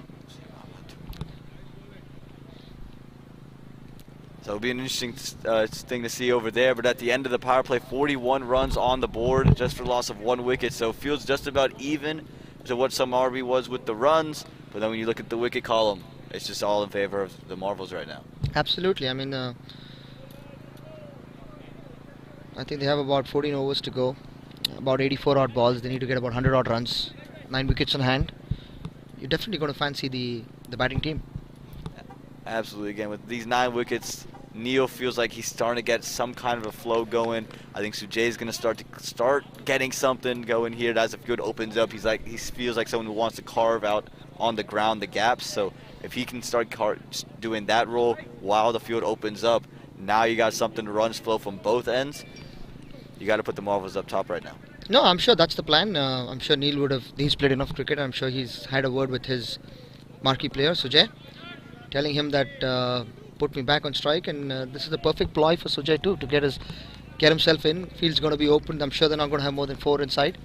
So it'll be an interesting thing to see over there. But at the end of the power play, 41 runs on the board just for loss of 1 wicket. So it feels just about even to what Sump Army was with the runs. But then when you look at the wicket column, it's just all in favor of the Marvels right now. Absolutely. I mean, I think they have about 14 overs to go, about 84 odd balls. They need to get about 100 odd runs, 9 wickets on hand. You're definitely going to fancy the batting team. Absolutely. Again, with these 9 wickets, Neil feels like he's starting to get some kind of a flow going. I think Sujay is going to start getting something going here as the field opens up. He feels like someone who wants to carve out on the ground the gaps. So if he can start doing that role while the field opens up, now you got something to runs flow from both ends. You got to put the Marvels up top right now. No, I'm sure that's the plan. I'm sure Neil he's played enough cricket. I'm sure he's had a word with his marquee player, Sujay, telling him that put me back on strike, and this is the perfect ploy for Sujay too, to get himself in. Field's going to be open. I'm sure they're not going to have more than 4 inside,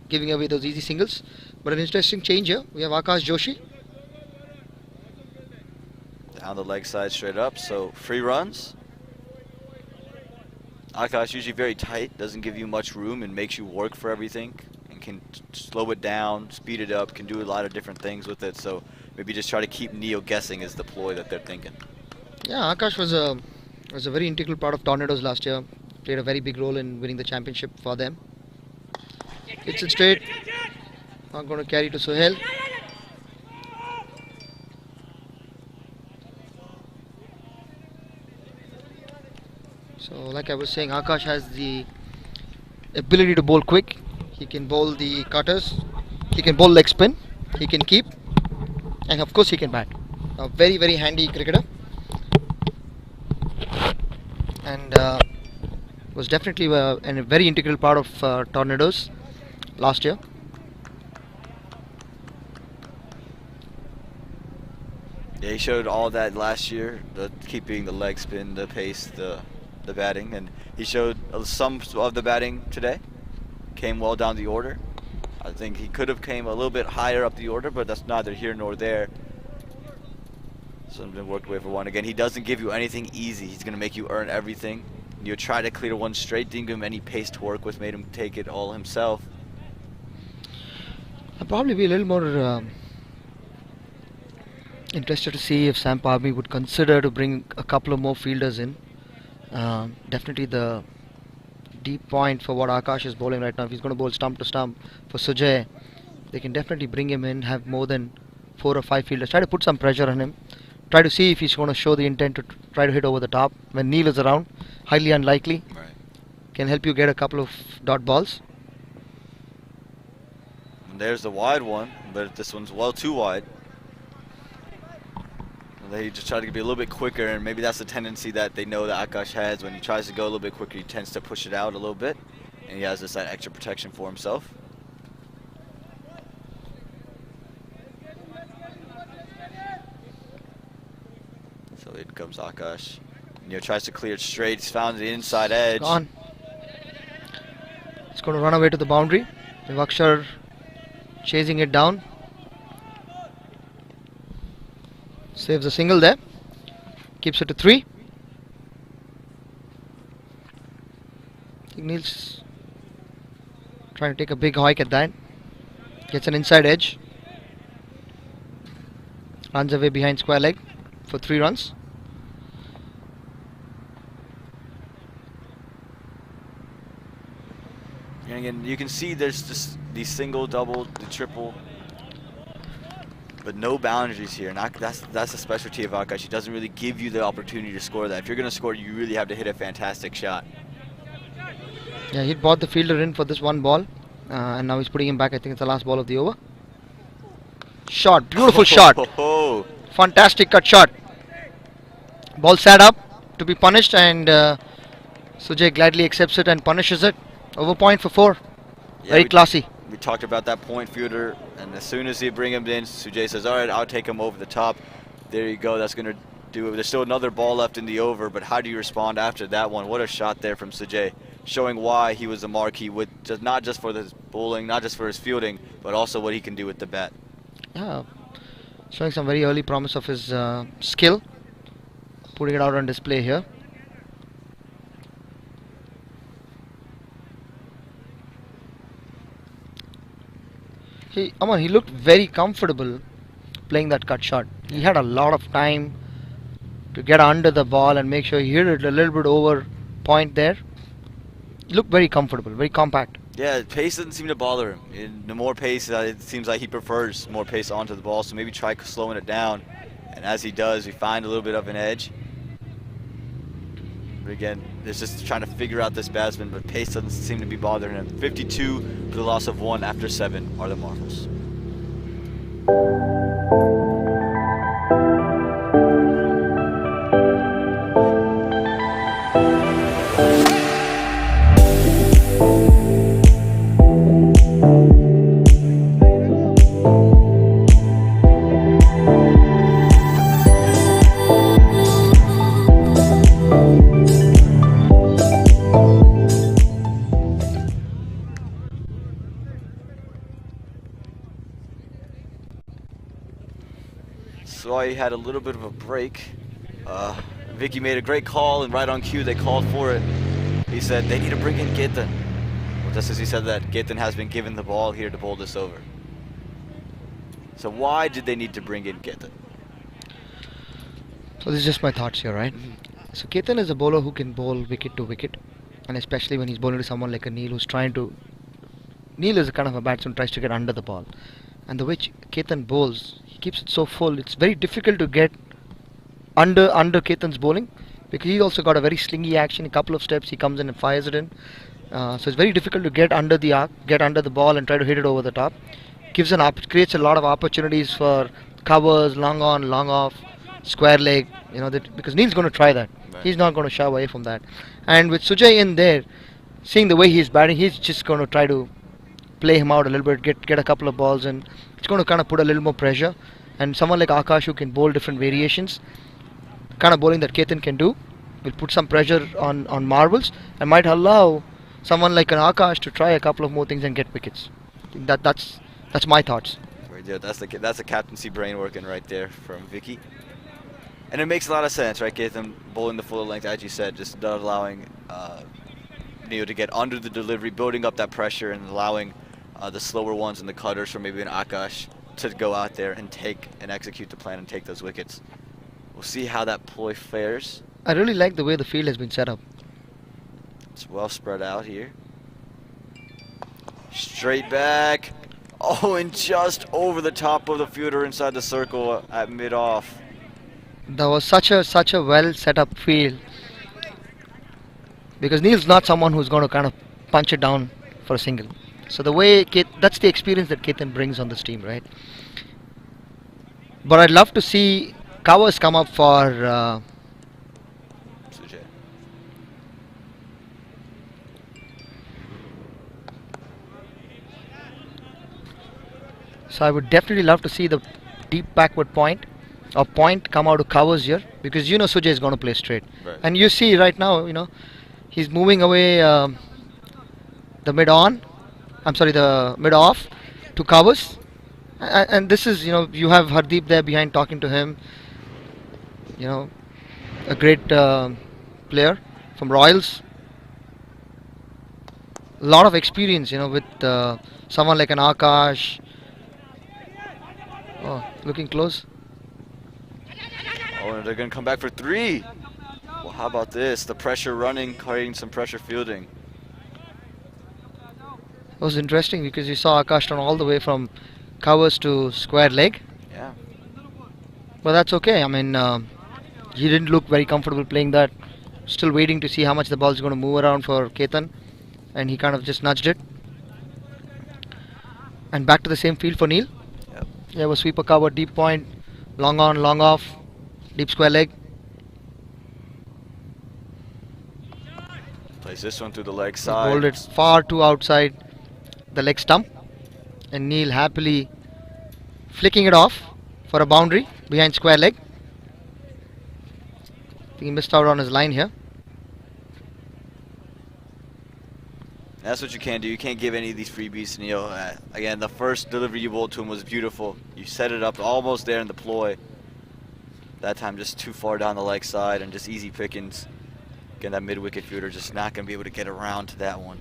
giving away those easy singles. But an interesting change here. We have Akash Joshi. Down the leg side straight up, so free runs. Akash usually very tight, doesn't give you much room and makes you work for everything, and can slow it down, speed it up, can do a lot of different things with it. So maybe just try to keep Neil guessing is the ploy that they're thinking. Yeah, Akash was a very integral part of Tornadoes last year. Played a very big role in winning the championship for them. Hits it straight. Not going to carry to Sohail. So like I was saying, Akash has the ability to bowl quick. He can bowl the cutters. He can bowl leg spin. He can keep. And of course he can bat. A very, very handy cricketer. And was definitely a very integral part of Tornadoes last year. Yeah, he showed all that last year, keeping the leg spin, the pace, the batting, and he showed some of the batting today. Came well down the order. I think he could have came a little bit higher up the order, but that's neither here nor there. Something worked away for one. Again, he doesn't give you anything easy. He's going to make you earn everything. You try to clear one straight, didn't give him any pace to work with, made him take it all himself. I'll probably be a little more interested to see if Sump Army would consider to bring a couple of more fielders in. Definitely the deep point for what Akash is bowling right now. If he's going to bowl stump to stump for Sujay, they can definitely bring him in, have more than 4 or 5 fielders. Try to put some pressure on him. Try to see if he's going to show the intent to try to hit over the top. When Neil is around, highly unlikely. Right. Can help you get a couple of dot balls. And there's the wide one, but this one's well too wide. They just try to be a little bit quicker, and maybe that's the tendency that they know that Akash has. When he tries to go a little bit quicker, he tends to push it out a little bit, and he has this extra protection for himself. So in comes Akash. Neo tries to clear it straight. He's found the inside edge. Gone. It's going to run away to the boundary. Vakshar chasing it down. Saves a single there. Keeps it to 3. I think Neil's trying to take a big hike at that. Gets an inside edge. Runs away behind square leg for 3 runs. And again, you can see there's just the single, double, the triple, but no boundaries here. And that's the specialty of Akash. He doesn't really give you the opportunity to score that. If you're going to score, you really have to hit a fantastic shot. Yeah, he brought the fielder in for this one ball, and now he's putting him back. I think it's the last ball of the over. Shot, beautiful shot. Fantastic cut shot. Ball sat up to be punished, and Sujay gladly accepts it and punishes it. Over point for 4. Yeah, Very classy. We talked about that point fielder, and as soon as he bring him in, Sujay says, all right, I'll take him over the top. There you go. That's going to do it. There's still another ball left in the over, but how do you respond after that one? What a shot there from Sujay, showing why he was a marquee, with not just for his bowling, not just for his fielding, but also what he can do with the bat. Yeah, showing some very early promise of his skill. Putting it out on display here. He looked very comfortable playing that cut shot. He had a lot of time to get under the ball and make sure he hit it a little bit over point there. He looked very comfortable, very compact. Yeah, pace doesn't seem to bother him. The more pace, it seems like he prefers more pace onto the ball, so maybe try slowing it down. And as he does, we find a little bit of an edge. But again, there's just trying to figure out this batsman, but pace doesn't seem to be bothering him. 52 for the loss of 1 after 7 are the Marvels. So I had a little bit of a break. Vicky made a great call, and right on cue they called for it. He said they need to bring in Ketan. Well, just as he said that, Ketan has been given the ball here to bowl this over. So why did they need to bring in Ketan? So this is just my thoughts here, right? So Ketan is a bowler who can bowl wicket to wicket, and especially when he's bowling to someone like a Neil who's trying to... Neil is a kind of a batsman who tries to get under the ball. And the way Ketan bowls, he keeps it so full, it's very difficult to get under Ketan's bowling, because he's also got a very slingy action. A couple of steps he comes in and fires it in. So it's very difficult to get under the arc, get under the ball and try to hit it over the top. Creates a lot of opportunities for covers, long on, long off, square leg, because Neil's going to try that. Right. He's not going to shy away from that. And with Sujay in there, seeing the way he's batting, he's just going to try to play him out a little bit, get a couple of balls, and it's going to kind of put a little more pressure. And someone like Akash who can bowl different variations, kind of bowling that Ketan can do, will put some pressure on Marvels and might allow someone like an Akash to try a couple of more things and get wickets. I think that's my thoughts. Yeah, that's the captaincy brain working right there from Vicky. And it makes a lot of sense, right? Ketan bowling the full length, as you said, just not allowing Neil to get under the delivery, building up that pressure, and allowing the slower ones and the cutters from maybe an Akash to go out there and take and execute the plan and take those wickets. We'll see how that ploy fares. I really like the way the field has been set up. It's well spread out here. Straight back. Oh, and just over the top of the fielder inside the circle at mid-off. That was such a well set up field, because Neil's not someone who's going to kind of punch it down for a single. So the way that's the experience that Ketan brings on this team, right? But I'd love to see covers come up for Sujay. So I would definitely love to see the deep backward point or point come out of covers here, because Sujay is going to play straight. Right. And you see right now, he's moving away the mid-on. I'm sorry, the mid-off to covers. And this is, you have Hardeep there behind talking to him. A great player from Royals. A lot of experience, with someone like an Akash. Oh, looking close. Oh, and they're going to come back for 3. Well, how about this? The pressure running, creating some pressure fielding. It was interesting because you saw Akash turn all the way from covers to square leg. Yeah. But that's okay. I mean, he didn't look very comfortable playing that. Still waiting to see how much the ball is going to move around for Ketan. And he kind of just nudged it. And back to the same field for Neil. Yep. Yeah, was sweeper cover, deep point, long on, long off, deep square leg. Plays this one through the leg side. Hold it far too outside the leg stump. And Neil happily flicking it off for a boundary behind square leg. I think he missed out on his line here. That's what you can't do. You can't give any of these freebies to Neil. Again, the first delivery you bowled to him was beautiful. You set it up almost there in the ploy. That time just too far down the leg side and just easy pickings. Again, that mid-wicket fielder just not going to be able to get around to that one.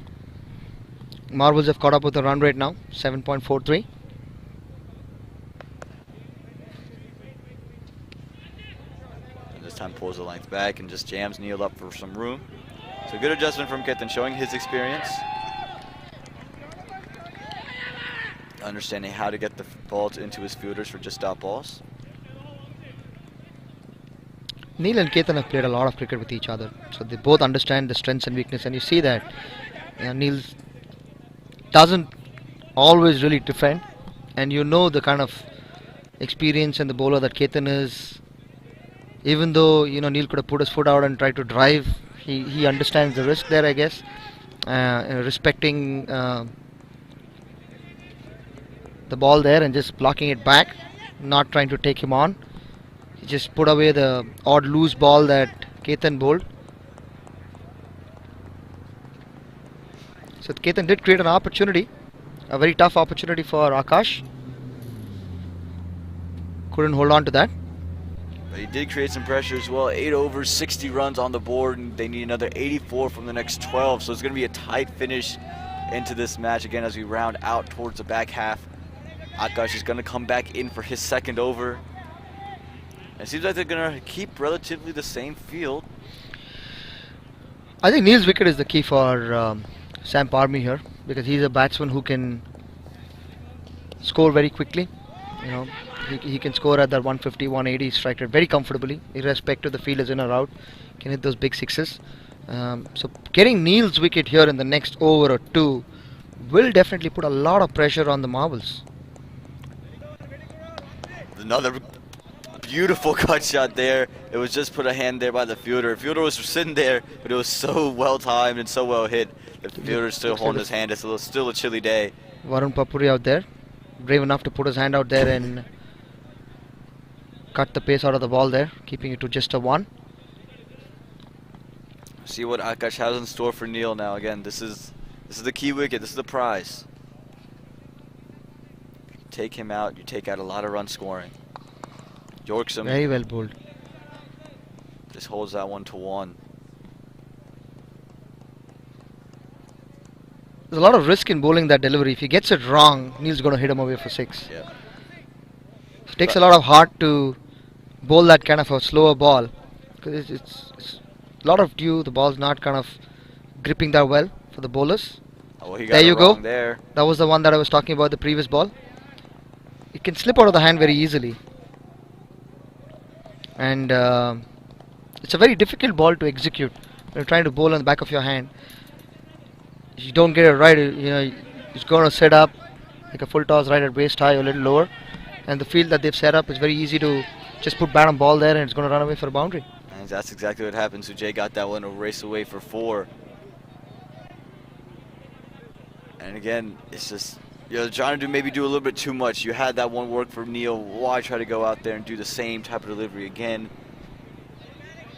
Marvels have caught up with the run rate now, 7.43. time pulls the length back and just jams Neil up for some room. So good adjustment from Ketan, showing his experience. Understanding how to get the ball into his fielders for just dot balls. Neil and Ketan have played a lot of cricket with each other, so they both understand the strengths and weakness, and you see that Neil doesn't always really defend, and you know the kind of experience and the bowler that Ketan is. Even though Neil could have put his foot out and tried to drive, he understands the risk there, I guess, respecting the ball there and just blocking it back, not trying to take him on. He just put away the odd loose ball that Ketan bowled. So Ketan did create an opportunity, a very tough opportunity for Akash. Couldn't hold on to that. But he did create some pressure as well. 8 overs, 60 runs on the board, and they need another 84 from the next 12. So it's going to be a tight finish into this match again as we round out towards the back half. Akash is going to come back in for his second over. It seems like they're going to keep relatively the same field. I think Neil's wicket is the key for Sump Army here, because he's a batsman who can score very quickly. He can score at that 150, 180 strike rate very comfortably, irrespective of the field is in or out. Can hit those big sixes. So getting Neil's wicket here in the next over or two will definitely put a lot of pressure on the Marvels. Another beautiful cut shot there. It was just put a hand there by the fielder. The fielder was sitting there, but it was so well timed and so well hit. The fielder's still holding his hand. It's still a chilly day. Varun Papuri out there, brave enough to put his hand out there and cut the pace out of the ball there, keeping it to just a 1. See what Akash has in store for Neil now. Again, this is the key wicket. This is the prize. Take him out, you take out a lot of run scoring. Yorkshire very well bowled. Just holds that 1 to 1. There's a lot of risk in bowling that delivery. If he gets it wrong, Neil's going to hit him away for 6. Yeah. It takes a lot of heart to bowl that kind of a slower ball, because it's a lot of dew. The ball's not kind of gripping that well for the bowlers. Oh, well, he got there it you wrong go. There. That was the one that I was talking about, the previous ball. It can slip out of the hand very easily, and it's a very difficult ball to execute when you're trying to bowl on the back of your hand. If you don't get it right, it's going to set up like a full toss right at waist high, a little lower, and the field that they've set up is very easy to just put bat on ball there, and it's going to run away for a boundary. And that's exactly what happened. Sujay got that one to race away for 4. And again, it's just trying to maybe do a little bit too much. You had that one work for Neil. Why try to go out there and do the same type of delivery again?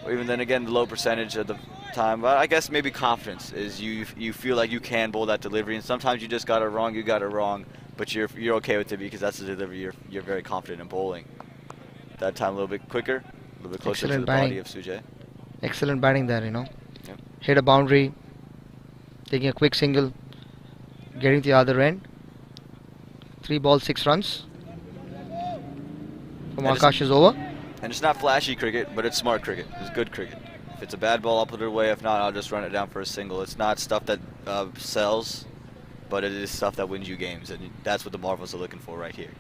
Or even then again, the low percentage of the time. But I guess maybe confidence is you feel like you can bowl that delivery, and sometimes you just got it wrong. You got it wrong, but you're okay with it because that's the delivery you're very confident in bowling. That time a little bit quicker, a little bit closer to the body of Sujay. Excellent batting there, Yep. Hit a boundary, taking a quick single, getting to the other end. 3 balls, 6 runs from Akash is over. And it's not flashy cricket, but it's smart cricket. It's good cricket. If it's a bad ball, I'll put it away. If not, I'll just run it down for a single. It's not stuff that sells, but it is stuff that wins you games, and that's what the Marvels are looking for right here.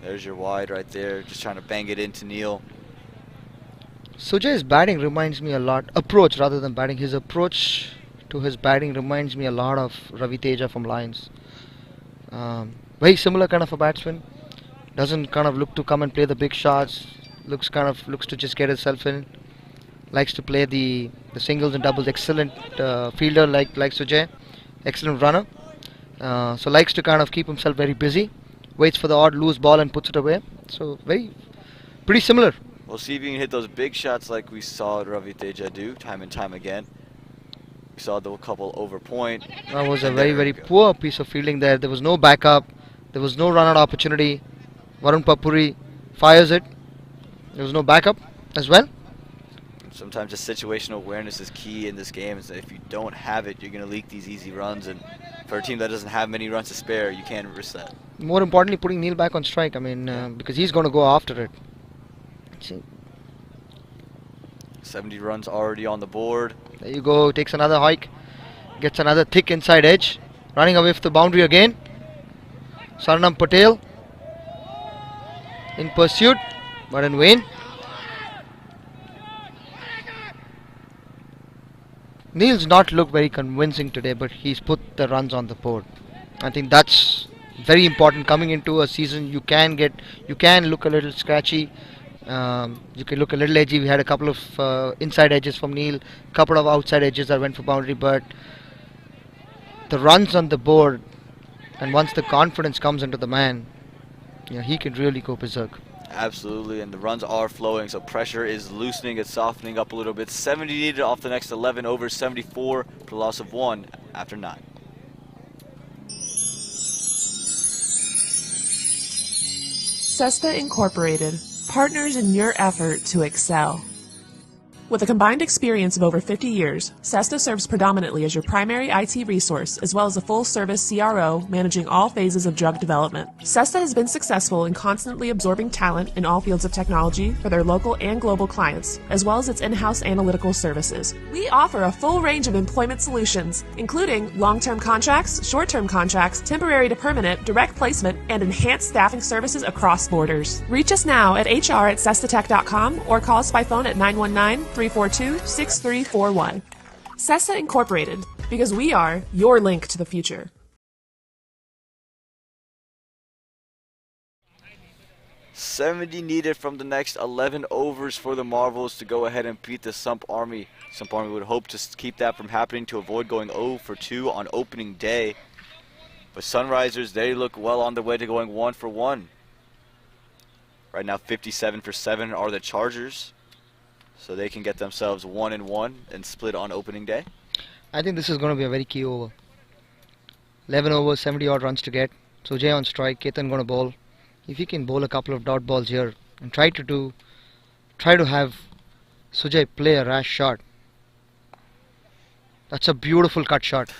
There's your wide right there, just trying to bang it into Neil. Sujay's batting reminds me a lot, approach rather than batting. His approach to his batting reminds me a lot of Ravi Teja from Lions. Very similar kind of a batsman. Doesn't kind of look to come and play the big shots. Looks to just get himself in. Likes to play the singles and doubles. Excellent fielder like Sujay. Excellent runner. So likes to kind of keep himself very busy. Waits for the odd loose ball and puts it away. So pretty similar. We'll see if you can hit those big shots like we saw Ravi Teja do time and time again. We saw the couple over point. That was a very poor piece of fielding there. There was no backup. There was no run-out opportunity. Varun Papuri fires it. There was no backup as well. Sometimes just situational awareness is key in this game. Is that if you don't have it, you're going to leak these easy runs. And for a team that doesn't have many runs to spare, you can't risk that. More importantly, putting Neil back on strike. I mean, because he's going to go after it. See, 70 runs already on the board. there you go. Takes another hike. Gets another thick inside edge. Running away from the boundary again. Saranam Patel in pursuit, but in vain. Neil's not looked very convincing today, but he's put the runs on the board. I think that's very important coming into a season. You can look a little scratchy. You can look a little edgy. We had a couple of inside edges from Neil, couple of outside edges that went for boundary, but the runs on the board, and once the confidence comes into the man, he can really go berserk. Absolutely, and the runs are flowing, so pressure is loosening, it's softening up a little bit. 70 needed off the next 11 over 74 for a loss of 1 after 9. Cesta Incorporated, partners in your effort to excel. With a combined experience of over 50 years, Cesta serves predominantly as your primary IT resource, as well as a full-service CRO managing all phases of drug development. Cesta has been successful in constantly absorbing talent in all fields of technology for their local and global clients, as well as its in-house analytical services. We offer a full range of employment solutions, including long-term contracts, short-term contracts, temporary to permanent, direct placement, and enhanced staffing services across borders. Reach us now at hr@cestatech.com or call us by phone at 919-342-6341. Cesta Incorporated, because we are your link to the future. $70 needed from the next 11 overs for the Marvels to go ahead and beat the Sump Army. Sump Army would hope to keep that from happening to avoid going 0 for 2 on opening day. But Sunrisers, they look well on their way to going 1 for 1. Right now 57 for 7 are the Chargers. So they can get themselves 1-1 and split on opening day. I think this is going to be a very key over. 11 overs, 70 odd runs to get. Sujay on strike, Ketan going to bowl. If he can bowl a couple of dot balls here and try to have Sujay play a rash shot. That's a beautiful cut shot.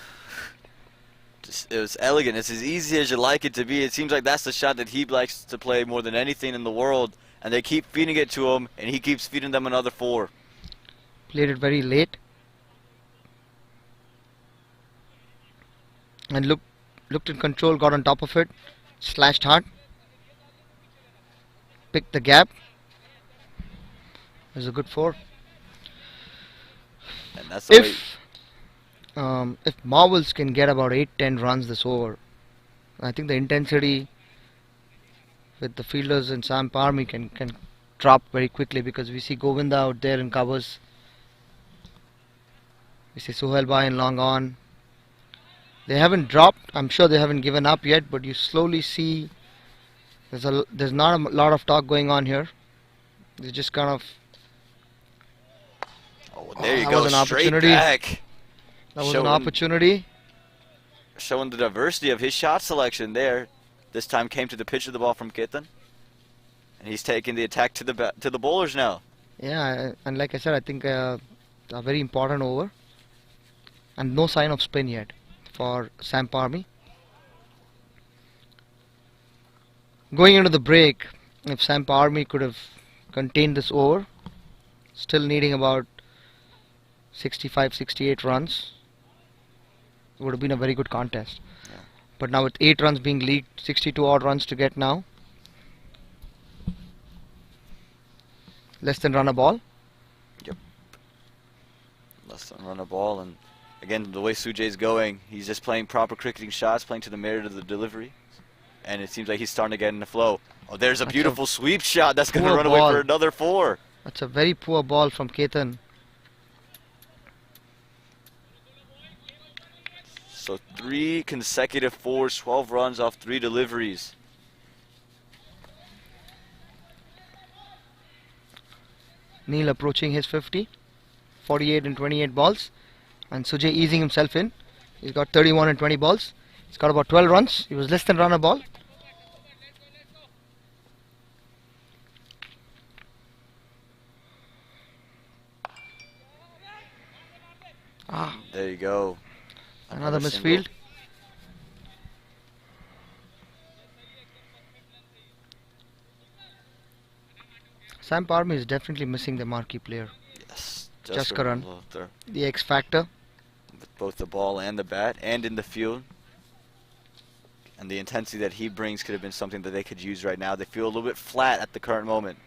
It was elegant. It's as easy as you like it to be. It seems like that's the shot that he likes to play more than anything in the world. And they keep feeding it to him, and he keeps feeding them another 4. Played it very late. And looked in control, got on top of it, slashed hard. Picked the gap. It was a good 4. And that's the way. If Marvels can get about 8-10 runs this over, I think the intensity with the fielders in Sump Army can drop very quickly, because we see Govinda out there in covers. We see Sohail Bhai and long on. They haven't dropped. I'm sure they haven't given up yet, but you slowly see there's not a lot of talk going on here. They just kind of. Oh, there you that go, was an straight opportunity. back. That was an opportunity. Showing the diversity of his shot selection there. This time came to the pitch of the ball from Ketan. And he's taking the attack to the bowlers now. Yeah, and like I said, I think a very important over. And no sign of spin yet for Sump Army. Going into the break, if Sump Army could have contained this over, still needing about 65-68 runs, it would have been a very good contest. Yeah. But now with 8 runs being leaked, 62 odd runs to get now. Less than run a ball. Yep. Less than run a ball, and again, the way Sujay's going, he's just playing proper cricketing shots, playing to the merit of the delivery. And it seems like he's starting to get in the flow. Oh, there's a beautiful sweep shot. That's going to run away for another 4. That's a very poor ball from Ketan. So 3 consecutive 4s, 12 runs off 3 deliveries. Neil approaching his 50. 48 and 28 balls. And Sujay easing himself in. He's got 31 and 20 balls. He's got about 12 runs. He was less than run a ball. There you go. Another misfield. Sump Army is definitely missing the marquee player. Yes, Just for Karan. there. The X factor. With both the ball and the bat, and in the field. And the intensity that he brings could have been something that they could use right now. They feel a little bit flat at the current moment.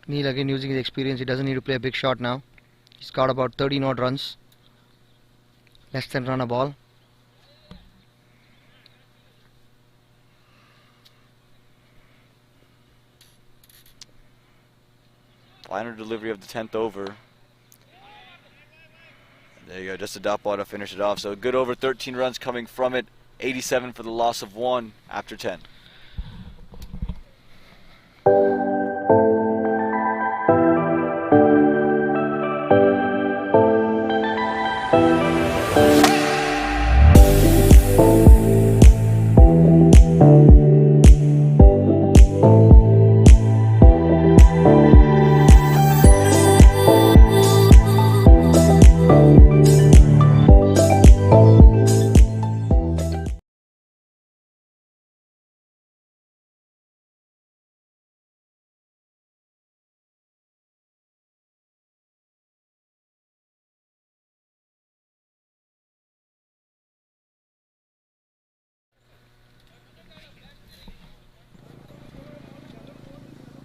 Neil again using his experience. He doesn't need to play a big shot now. He's got about 30 odd runs. Less than run a ball. Final delivery of the 10th over. There you go, just a dot ball to finish it off. So a good over 13 runs coming from it. 87 for the loss of 1 after 10.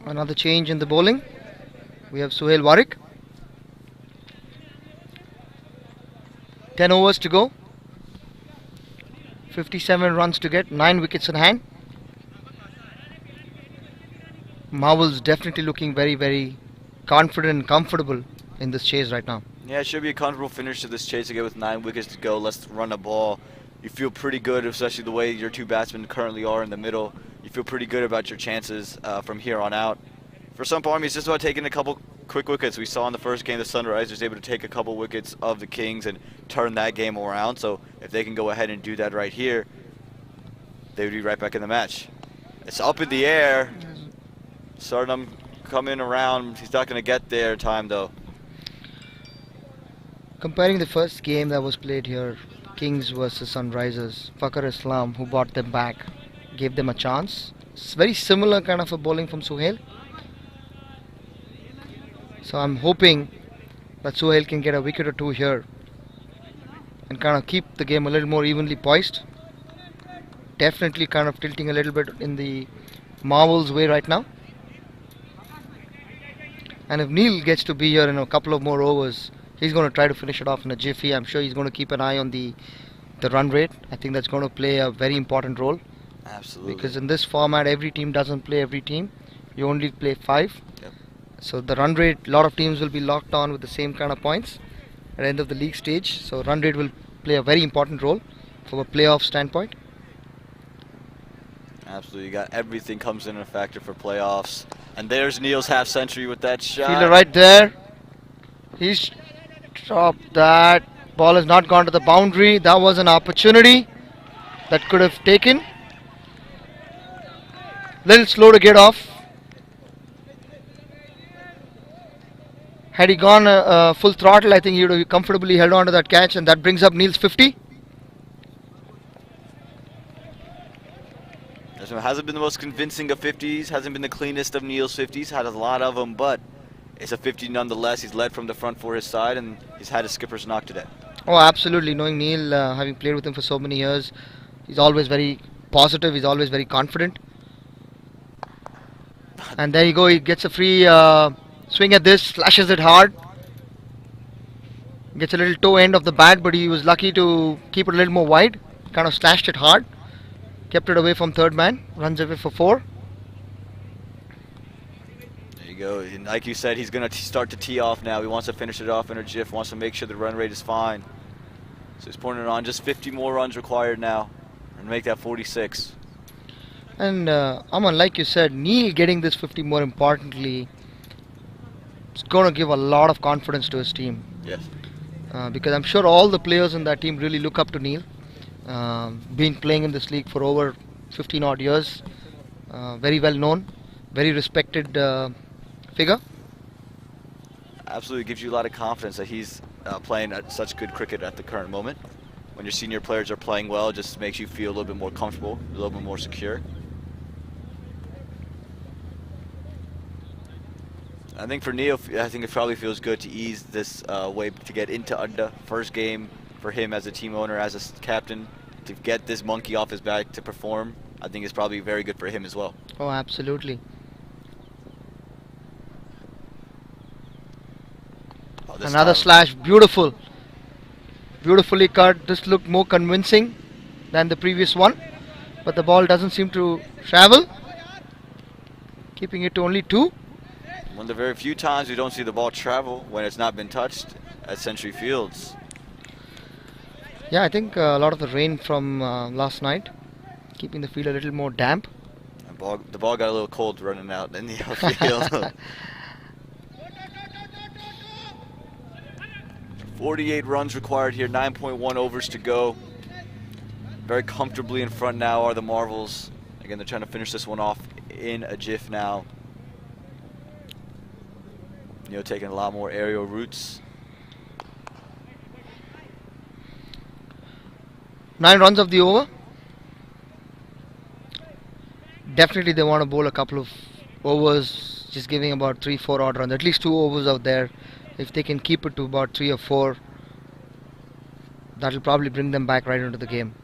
Another change in the bowling. We have Suhail Warwick. 10 overs to go. 57 runs to get. 9 wickets in hand. Marvel's definitely looking very, very confident and comfortable in this chase right now. Yeah, it should be a comfortable finish to this chase again with 9 wickets to go. Let's run a ball. You feel pretty good, especially the way your two batsmen currently are in the middle. You feel pretty good about your chances from here on out. For Sump Army, it's just about taking a couple quick wickets. We saw in the first game the Sunrisers able to take a couple wickets of the Kings and turn that game around. So if they can go ahead and do that right here, they would be right back in the match. It's up in the air. Sardam coming around. He's not going to get there in time though. Comparing the first game that was played here, Kings versus Sunrisers, Fakhar Islam, who brought them back, gave them a chance. It's very similar kind of a bowling from Suhail. So I'm hoping that Suhail can get a wicket or two here and kind of keep the game a little more evenly poised. Definitely kind of tilting a little bit in the Marvel's way right now. And if Neil gets to be here in a couple of more overs, he's going to try to finish it off in a jiffy. I'm sure he's going to keep an eye on the run rate. I think that's going to play a very important role. Absolutely. Because in this format, every team doesn't play every team. You only play 5. Yep. So the run rate, a lot of teams will be locked on with the same kind of points at the end of the league stage. So run rate will play a very important role from a playoff standpoint. Absolutely. You got everything comes in a factor for playoffs. And there's Neil's half century with that shot. Fielder right there. He's dropped that. Ball has not gone to the boundary. That was an opportunity that could have taken. Little slow to get off. Had he gone full throttle, I think he would have comfortably held on to that catch, and that brings up Neil's 50. It hasn't been the most convincing of 50s, hasn't been the cleanest of Neil's 50s, had a lot of them, but it's a 50 nonetheless. He's led from the front for his side, and he's had his skipper's knock today. Oh, absolutely. Knowing Neil, having played with him for so many years, he's always very positive, he's always very confident. And there you go, he gets a free swing at this, slashes it hard. Gets a little toe end of the bat, but he was lucky to keep it a little more wide. Kind of slashed it hard. Kept it away from third man, runs away for 4. There you go. And like you said, he's going to start to tee off now. He wants to finish it off in a jiff, wants to make sure the run rate is fine. So he's pouring it on. Just 50 more runs required now and make that 46. And Aman, like you said, Neil getting this 50 more importantly, it's going to give a lot of confidence to his team. Yes. Because I'm sure all the players in that team really look up to Neil. Been playing in this league for over 15 odd years, very well known, very respected figure. Absolutely gives you a lot of confidence that he's playing at such good cricket at the current moment. When your senior players are playing well, it just makes you feel a little bit more comfortable, a little bit more secure. I think for Neil, I think it probably feels good to ease this way to get into Adda. First game for him as a team owner, as a captain, to get this monkey off his back to perform. I think it's probably very good for him as well. Oh, absolutely. Oh, Another slash, beautiful. Beautifully cut. This looked more convincing than the previous one, but the ball doesn't seem to travel, keeping it to only 2. One of the very few times we don't see the ball travel when it's not been touched at Century Fields. Yeah, I think a lot of the rain from last night, keeping the field a little more damp. The ball got a little cold running out in the outfield. 48 runs required here, 9.1 overs to go. Very comfortably in front now are the Marvels. Again, they're trying to finish this one off in a jiff now. You know, taking a lot more aerial routes. 9 runs of the over. Definitely they want to bowl a couple of overs, just giving about 3-4 odd runs, at least 2 overs out there. If they can keep it to about 3 or 4, that'll probably bring them back right into the game.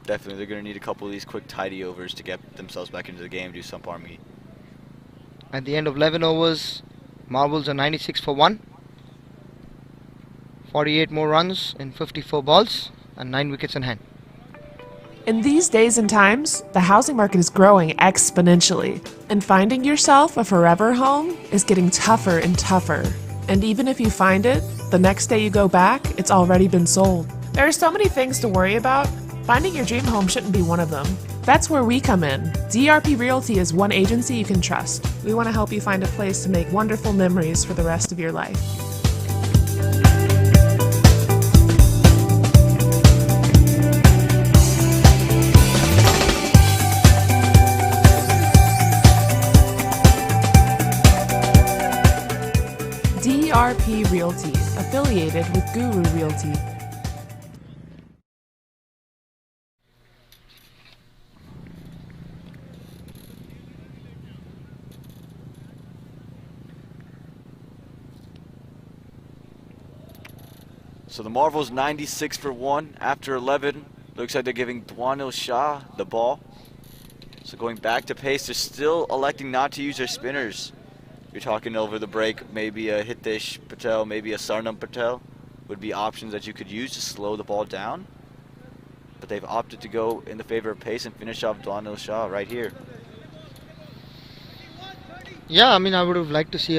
Definitely, they're going to need a couple of these quick tidy overs to get themselves back into the game, do Sump Army. At the end of 11 overs, Marvels are 96 for 1. 48 more runs in 54 balls and 9 wickets in hand. In these days and times, the housing market is growing exponentially, and finding yourself a forever home is getting tougher and tougher. And even if you find it, the next day you go back, it's already been sold. There are so many things to worry about. Finding your dream home shouldn't be one of them. That's where we come in. DRP Realty is one agency you can trust. We want to help you find a place to make wonderful memories for the rest of your life. DRP Realty, affiliated with Guru Realty. So the Marvels 96 for 1 after 11. Looks like they're giving Dwanil Shah the ball. So going back to pace, they're still electing not to use their spinners. You're talking over the break, maybe a Hitesh Patel, maybe a Sarnam Patel would be options that you could use to slow the ball down. But they've opted to go in the favor of pace and finish off Dwanil Shah right here. Yeah, I mean, I would have liked to see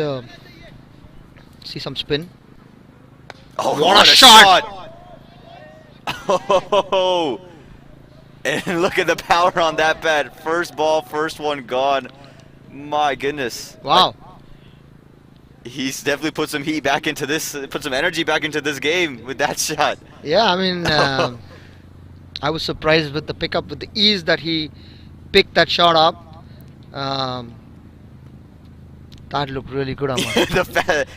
some spin. Oh, what a shot! Oh, and look at the power on that bat. First ball, first one gone. My goodness. Wow. He's definitely put some heat back into this, put some energy back into this game with that shot. Yeah, I mean, I was surprised with the pickup, with the ease that he picked that shot up. That looked really good, Aman.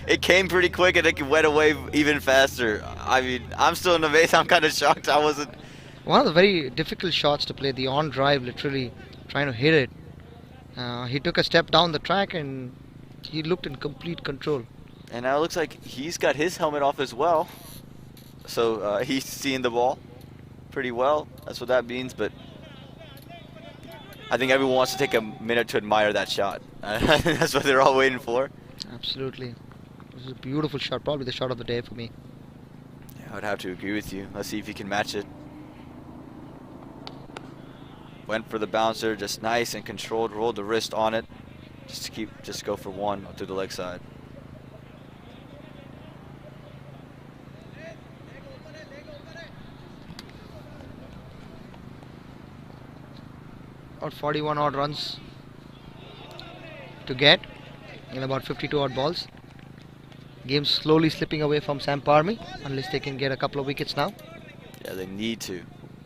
It came pretty quick and it went away even faster. I mean, I'm still in amaze. I'm kind of shocked I wasn't. One of the very difficult shots to play, the on drive, literally trying to hit it. He took a step down the track and he looked in complete control. And now it looks like he's got his helmet off as well. So he's seeing the ball pretty well. That's what that means. But I think everyone wants to take a minute to admire that shot. That's what they're all waiting for. Absolutely. This is a beautiful shot. Probably the shot of the day for me. Yeah, I would have to agree with you. Let's see if he can match it. Went for the bouncer, just nice and controlled. Rolled the wrist on it. Just go for one to the leg side. About 41 odd runs to get in about 52 odd balls. Game slowly slipping away from Samp Army unless they can get a couple of wickets now. Yeah, they need to.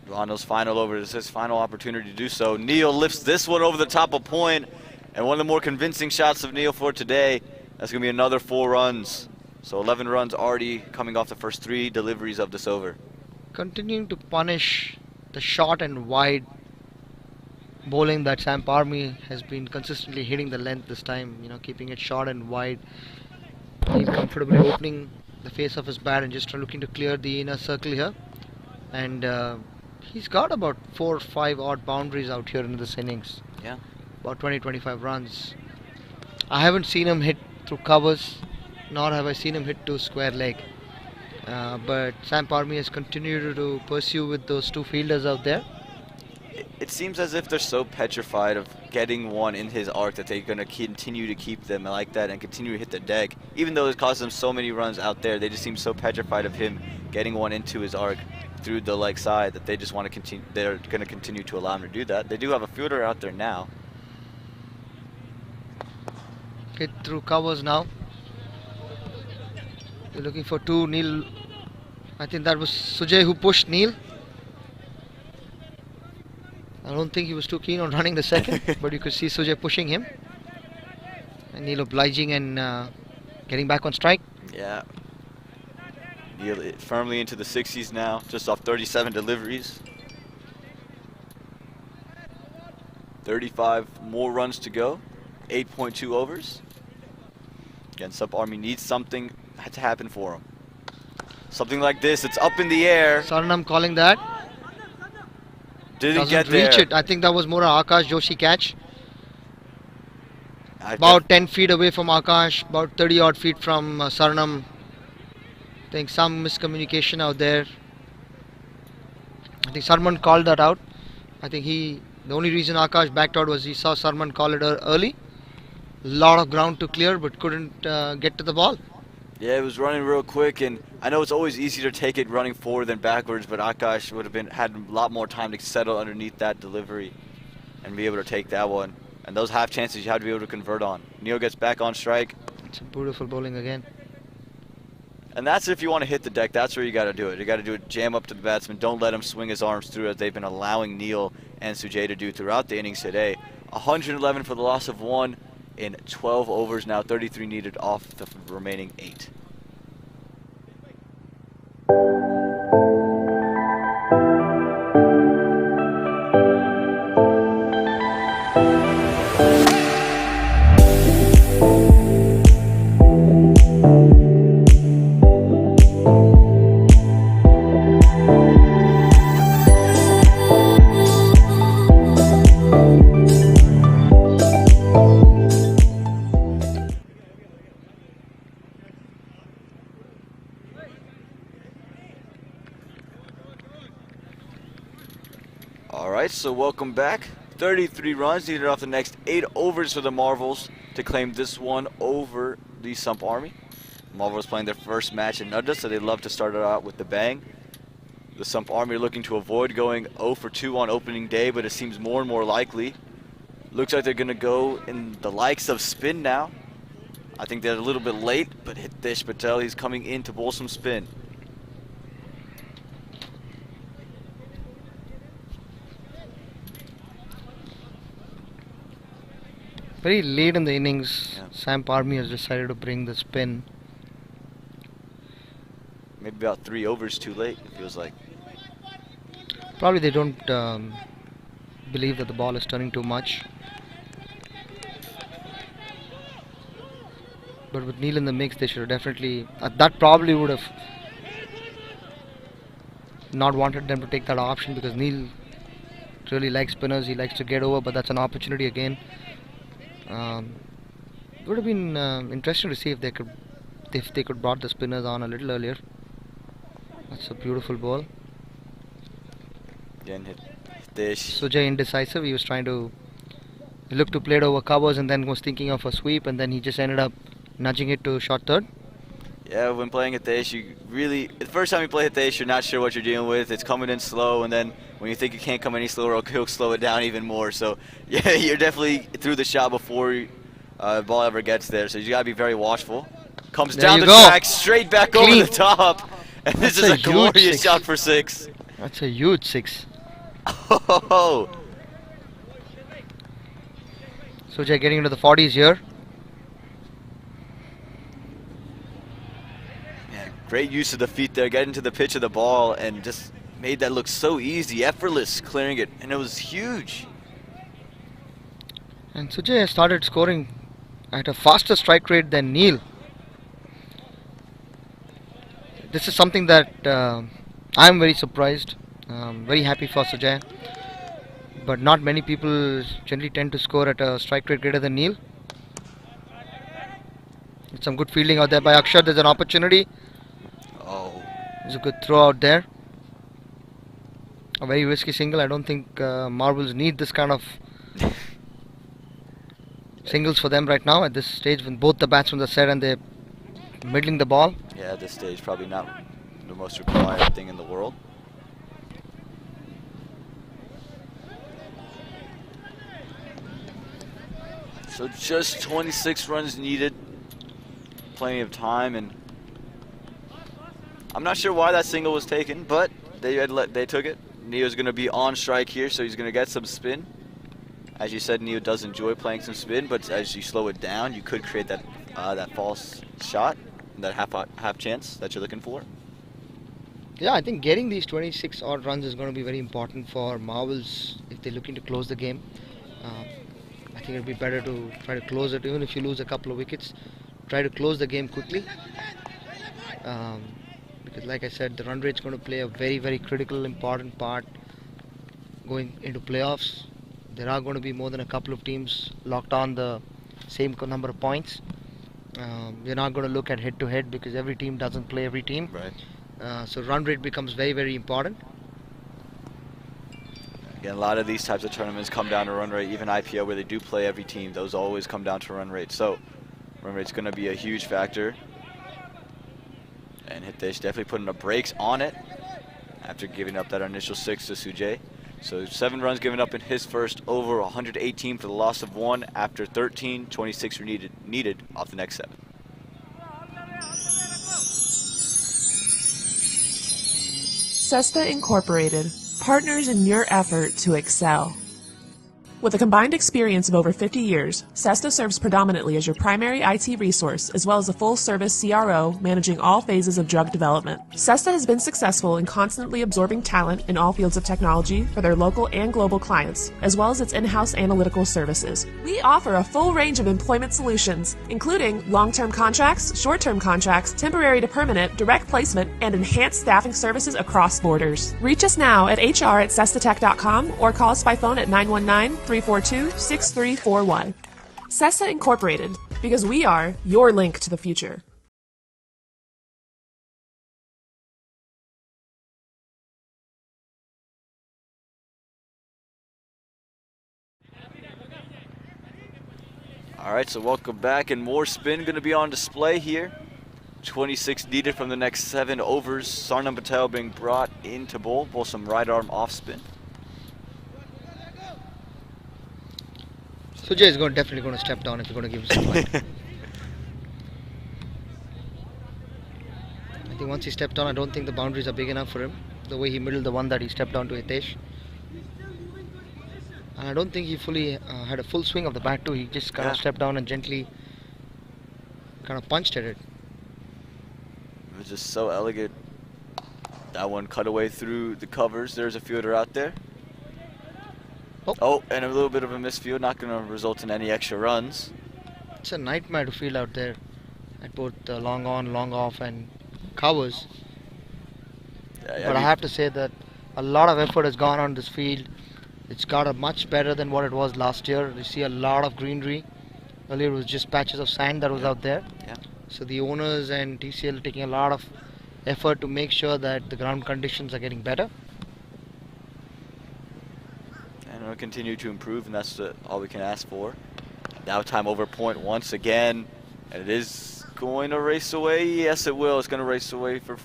Ronald's final over. This is his final opportunity to do so. Neil lifts this one over the top of point, and one of the more convincing shots of Neil for today. That's going to be another 4 runs. So 11 runs already coming off the first 3 deliveries of this over. Continuing to punish the short and wide bowling that Sump Army has been consistently hitting the length this time, keeping it short and wide. He's comfortably opening the face of his bat and just looking to clear the inner circle here. And he's got about 4 or 5 odd boundaries out here in this innings. Yeah. About 20-25 runs. I haven't seen him hit through covers, nor have I seen him hit to square leg. But Sump Army has continued to pursue with those 2 fielders out there. It seems as if they're so petrified of getting one in his arc that they're going to continue to keep them like that and continue to hit the deck. Even though it causes them so many runs out there, they just seem so petrified of him getting one into his arc through the leg side that they just want to continue. They're going to continue to allow him to do that. They do have a fielder out there now. Hit through covers now. They're looking for 2. Neil, I think that was Sujay who pushed Neil. I don't think he was too keen on running the second, but you could see Sujay pushing him. And Neil obliging and getting back on strike. Yeah. Neil firmly into the 60s now, just off 37 deliveries. 35 more runs to go. 8.2 overs. Again, Sump Army needs something to happen for him. Something like this. It's up in the air. Saranam calling that. Didn't Doesn't get there. reach it. I think that was more a Akash Joshi catch. About 10 feet away from Akash, about 30 odd feet from Saranam. I think some miscommunication out there. I think Sarman called that out. I think the only reason Akash backed out was he saw Sarman call it early. Lot of ground to clear, but couldn't get to the ball. Yeah, it was running real quick, and I know it's always easier to take it running forward than backwards, but Akash would have had a lot more time to settle underneath that delivery and be able to take that one. And those half chances you have to be able to convert on. Neil gets back on strike. It's a beautiful bowling again. And that's if you want to hit the deck, that's where you got to do it. You got to do it, jam up to the batsman. Don't let him swing his arms through as they've been allowing Neil and Sujay to do throughout the innings today. 111 for the loss of 1 in 12 overs now, 33 needed off the remaining 8. Alright, so welcome back. 33 runs needed off the next 8 overs for the Marvels to claim this one over the Sump Army. Marvels playing their first match in Adda, so they love to start it out with the bang. The Sump Army are looking to avoid going 0 for 2 on opening day, but it seems more and more likely. Looks like they're going to go in the likes of spin now. I think they're a little bit late, but Hitesh Patel, he's coming in to bowl some spin. Very late in the innings, Yeah. Sump Army has decided to bring the spin. Maybe about 3 overs too late, it feels like. Probably they don't believe that the ball is turning too much. But with Neil in the mix, they should have definitely... that probably would have not wanted them to take that option, because Neil really likes spinners. He likes to get over, but that's an opportunity again. It would have been interesting to see if they could brought the spinners on a little earlier. That's a beautiful ball. Again, Hitesh. Sujay indecisive. He was trying to look to play it over covers and then was thinking of a sweep, and then he just ended up nudging it to short third. Yeah, when playing Hitesh, you really, the first time you play Hitesh, you're not sure what you're dealing with. It's coming in slow, and then when you think it can't come any slower, he'll slow it down even more. So, yeah, you're definitely through the shot before the ball ever gets there. So you got to be very watchful. Comes There down you the go. track, straight back over Clean. the top. And this That's is a a huge glorious 6. shot for 6. That's a huge 6. Oh, Sujay getting into the 40s here. man, great use of the feet there, getting to the pitch of the ball and just made that look so easy, effortless, clearing it, and it was huge. And Sujay has started scoring at a faster strike rate than Neil. This is something that I'm very surprised. Very happy for Sujay. But not many people generally tend to score at a strike rate greater than Neil. It's some good fielding out there by Akshar. There's an opportunity. Oh, There's a good throw out there. A very risky single. I don't think Marvels need this kind of singles for them right now at this stage when both the batsmen are set and they're middling the ball. yeah, at this stage, probably not the most required thing in the world. So just 26 runs needed. Plenty of time, and I'm not sure why that single was taken, but they took it. Neo's going to be on strike here, so he's going to get some spin. As you said, Neo does enjoy playing some spin, but as you slow it down, you could create that that false shot, that half chance that you're looking for. Yeah, I think getting these 26 odd runs is going to be very important for Marvels if they're looking to close the game. I think it'll be better to try to close it, even if you lose a couple of wickets. Try to close the game quickly. Because like I said, the run rate's going to play a very, very critical, important part going into playoffs. There are going to be more than a couple of teams locked on the same number of points. We're not going to look at head to head because every team doesn't play every team. Right. So run rate becomes very, very important. Again, a lot of these types of tournaments come down to run rate. Even IPL, where they do play every team, those always come down to run rate. So run rate's going to be a huge factor. And Hitesh definitely putting the brakes on it after giving up that initial 6 to Sujay. So 7 runs given up in his first over, 118 for the loss of 1 after 13. 26 were needed off the next 7. Sesta Incorporated, partners in your effort to excel. With a combined experience of over 50 years, Sesta serves predominantly as your primary IT resource, as well as a full-service CRO managing all phases of drug development. Sesta has been successful in constantly absorbing talent in all fields of technology for their local and global clients, as well as its in-house analytical services. We offer a full range of employment solutions, including long-term contracts, short-term contracts, temporary to permanent, direct placement, and enhanced staffing services across borders. Reach us now at hr@sestatech.com or call us by phone at 919-342-6341. Sesta Incorporated, because we are your link to the future. All right, so welcome back, and more spin going to be on display here. 26 needed from the next 7 overs. Sarnam Patel being brought into bowl some right arm off spin. Sujay is definitely going to step down if you're going to give him some fight. I think once he stepped down, I don't think the boundaries are big enough for him. The way he middled the one that he stepped down to Hitesh. And I don't think he fully had a full swing of the bat too. He just kind of stepped down and gently kind of punched at it. It was just so elegant. That one cut away through the covers. There's a fielder out there. Oh, and a little bit of a misfield, not going to result in any extra runs. It's a nightmare to field out there at both long on, long off and covers. But I have to say that a lot of effort has gone on this field. It's got a much better than what it was last year. You see a lot of greenery. Earlier it was just patches of sand that was out there. Yeah. So the owners and TCL are taking a lot of effort to make sure that the ground conditions are getting better. And it'll continue to improve, and that's all we can ask for. Now time over point once again, and it is going to race away. Yes, it will. It's going to race away for...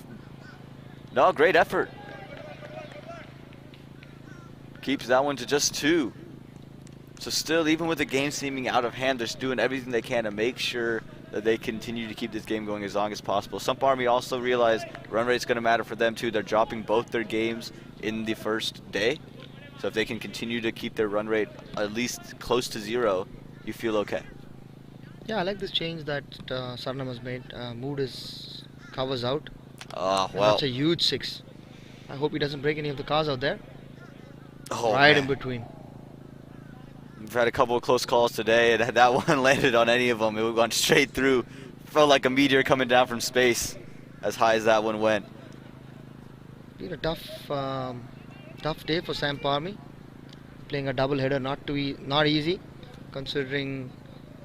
No, great effort. Keeps that one to just 2. So still, even with the game seeming out of hand, they're doing everything they can to make sure that they continue to keep this game going as long as possible. Sump Army also realized run rate's going to matter for them too. They're dropping both their games in the first day. So if they can continue to keep their run rate at least close to 0, you feel okay. Yeah, I like this change that Sarnam has made. Moved his covers out. Well. That's a huge 6. I hope he doesn't break any of the cars out there. Oh, Right man. in between. We've had a couple of close calls today, and had that one landed on any of them, it would have gone straight through. Felt like a meteor coming down from space, as high as that one went. Been a tough day for Sump Army. Playing a double header, not easy, considering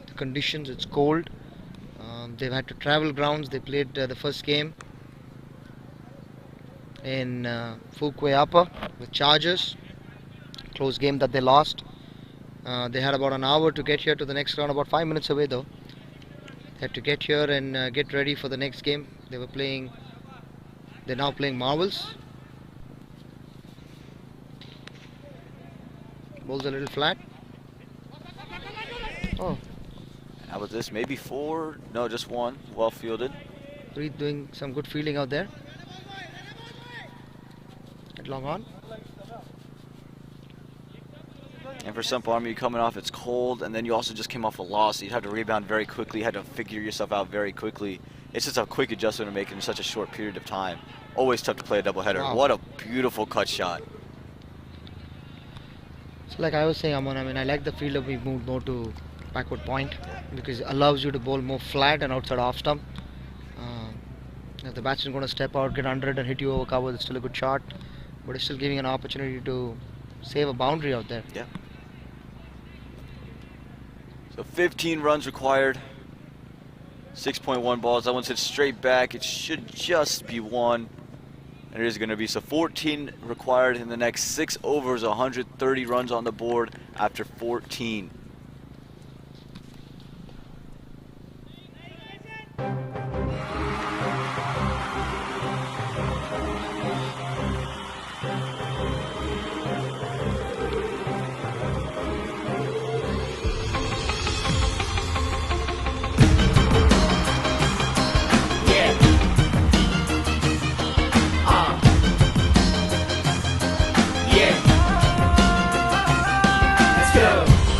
the conditions. It's cold. They've had to travel grounds. They played the first game in Fuquay Upper with Chargers. Close game that they lost. They had about an hour to get here to the next round, about 5 minutes away though. They had to get here and get ready for the next game. They're now playing Marvels. Ball's a little flat. Oh, How about this? Maybe 4? No, just 1. Well fielded. Preet doing some good fielding out there. Headlong on. And for Sump Army, coming off, it's cold, and then you also just came off a loss, so you'd have to rebound very quickly, had to figure yourself out very quickly. It's just a quick adjustment to make in such a short period of time. Always tough to play a doubleheader. Wow. What a beautiful cut shot. So like I was saying, Aman, I like the field that we moved more to backward point because it allows you to bowl more flat and outside off stump. If the batsman is going to step out, get under it and hit you over cover, it's still a good shot, but it's still giving an opportunity to save a boundary out there. Yeah. So 15 runs required. 6.1 balls. That one's hit straight back. It should just be 1. And it is going to be so 14 required in the next 6 overs. 130 runs on the board after 14.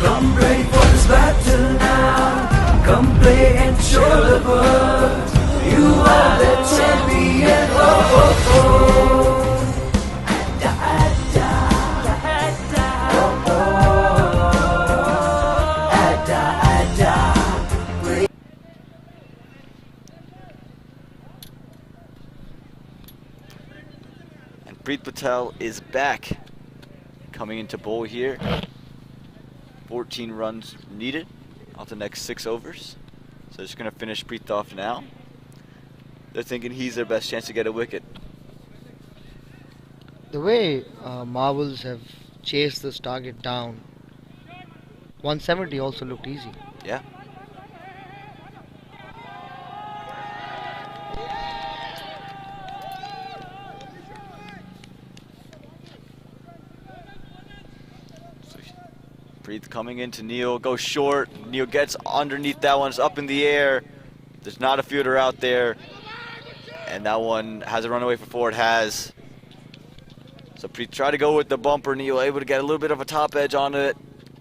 Come ready for this battle now. Come play and show the world you are the champion. Oh, oh, oh. Adda, adda, adda, oh, oh. Adda, adda. And Preet Patel is back. Coming into bowl here. 14 runs needed off the next 6 overs. So they're just going to finish Preet off now. They're thinking he's their best chance to get a wicket. The way Marvels have chased this target down, 170 also looked easy. Yeah. Preet coming into Neil, goes short. Neil gets underneath that one, it's up in the air. There's not a fielder out there. And that one has a runaway for 4, it has. So Preet tried to go with the bumper, Neil able to get a little bit of a top edge on it.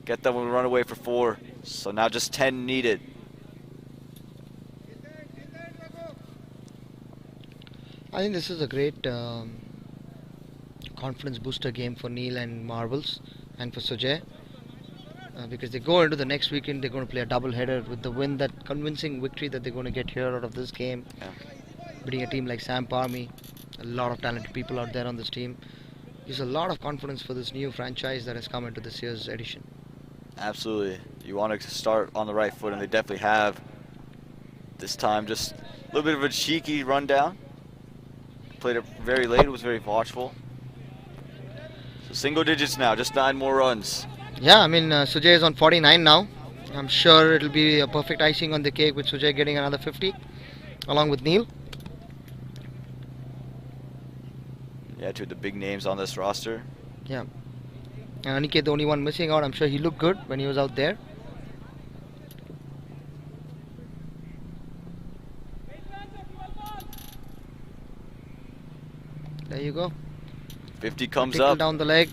Get that one run away for 4. So now just 10 needed. I think this is a great confidence booster game for Neil and Marvels and for Sujay. Because they go into the next weekend, they're going to play a double header with the win, that convincing victory that they're going to get here out of this game. Yeah. Beating a team like Sump Army, a lot of talented people out there on this team. Gives a lot of confidence for this new franchise that has come into this year's edition. Absolutely. You want to start on the right foot, and they definitely have. This time, just a little bit of a cheeky rundown. Played it very late, was very watchful. So single digits now, just 9 more runs. Yeah, Sujay is on 49 now. I'm sure it'll be a perfect icing on the cake with Sujay getting another 50 along with Neil. Yeah, 2 of the big names on this roster. Yeah. And Aniket, the only one missing out. I'm sure he looked good when he was out there. There you go. 50 comes Tickle up. down the leg.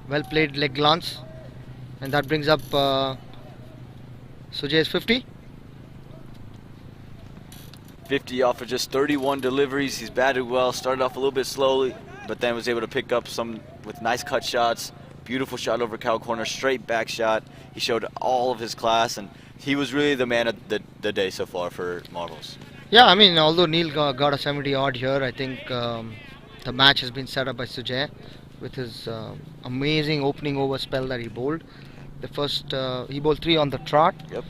Well played leg glance. And that brings up Sujay's 50. 50 off of just 31 deliveries. He's batted well, started off a little bit slowly, but then was able to pick up some with nice cut shots. Beautiful shot over cow corner, straight back shot. He showed all of his class, and he was really the man of the day so far for Marvels. Yeah, I mean, although Neil got a 70 odd here, I think the match has been set up by Sujay with his amazing opening over spell that he bowled. The first, he bowled 3 on the trot. Yep.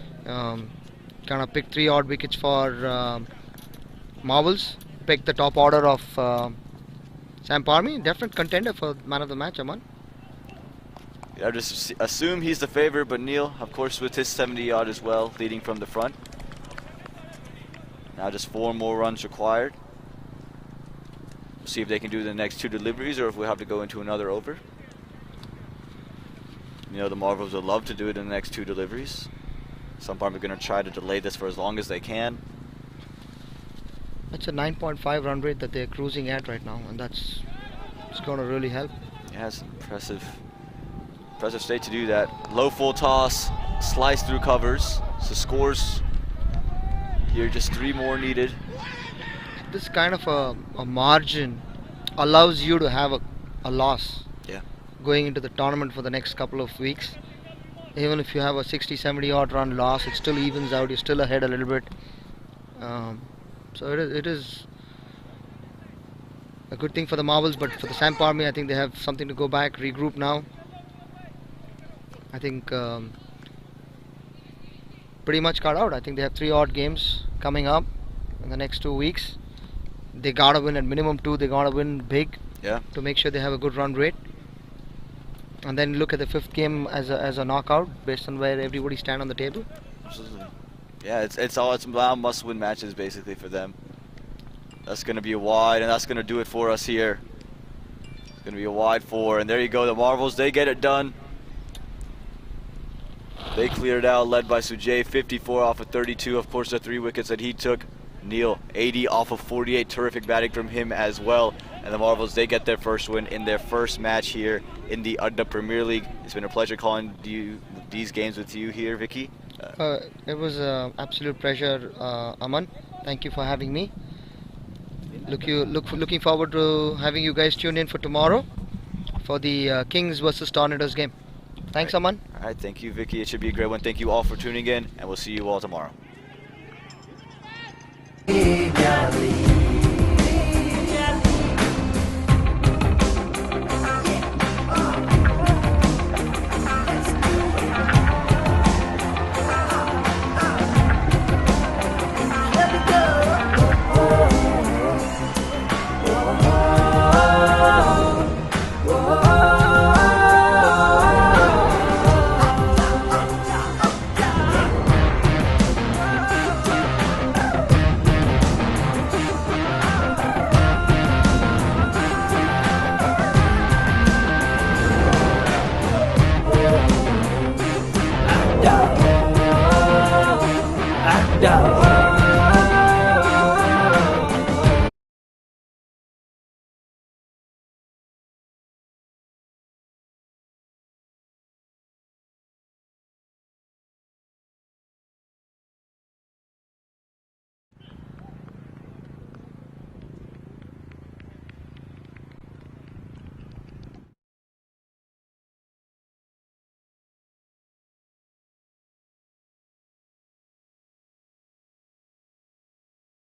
Kind of picked 3 odd wickets for Marvels. Picked the top order of Sump Army. Definite contender for man of the match, Aman. I just assume he's the favorite, but Neil, of course, with his 70 odd as well, leading from the front. Now just 4 more runs required. We'll see if they can do the next 2 deliveries or if we'll have to go into another over. You know, the Marvels would love to do it in the next 2 deliveries. Sump Army are going to try to delay this for as long as they can. That's a 9.5 run rate that they're cruising at right now, and it's going to really help. Yeah, it's impressive state to do that. Low full toss, slice through covers. So scores here, just 3 more needed. This kind of a margin allows you to have a loss. Yeah. Going into the tournament for the next couple of weeks. Even if you have a 60-70 odd run loss, it still evens out. You're still ahead a little bit. So it is a good thing for the Marvels, but for the Sump Army, I think they have something to go back, regroup now. I think pretty much cut out. I think they have 3 odd games coming up in the next 2 weeks. They gotta win at minimum 2. They gotta win big, Yeah. to make sure they have a good run rate. And then look at the 5th game as a knockout based on where everybody stand on the table. Absolutely. Yeah, it's now must-win matches basically for them. That's going to be a wide, and that's going to do it for us here. It's going to be a wide 4, and there you go. The Marvels, they get it done. They cleared out, led by Sujay, 54 off of 32. Of course, the 3 wickets that he took. Neil, 80 off of 48. Terrific batting from him as well. And the Marvels, they get their first win in their first match here in the Adda Premier League. It's been a pleasure calling these games with you here, Vicky. It was an absolute pleasure, Aman. Thank you for having me. Looking forward to having you guys tune in for tomorrow for the Kings versus Tornadoes game. Thanks, Aman. All right, thank you, Vicky. It should be a great one. Thank you all for tuning in, and we'll see you all tomorrow. Adda.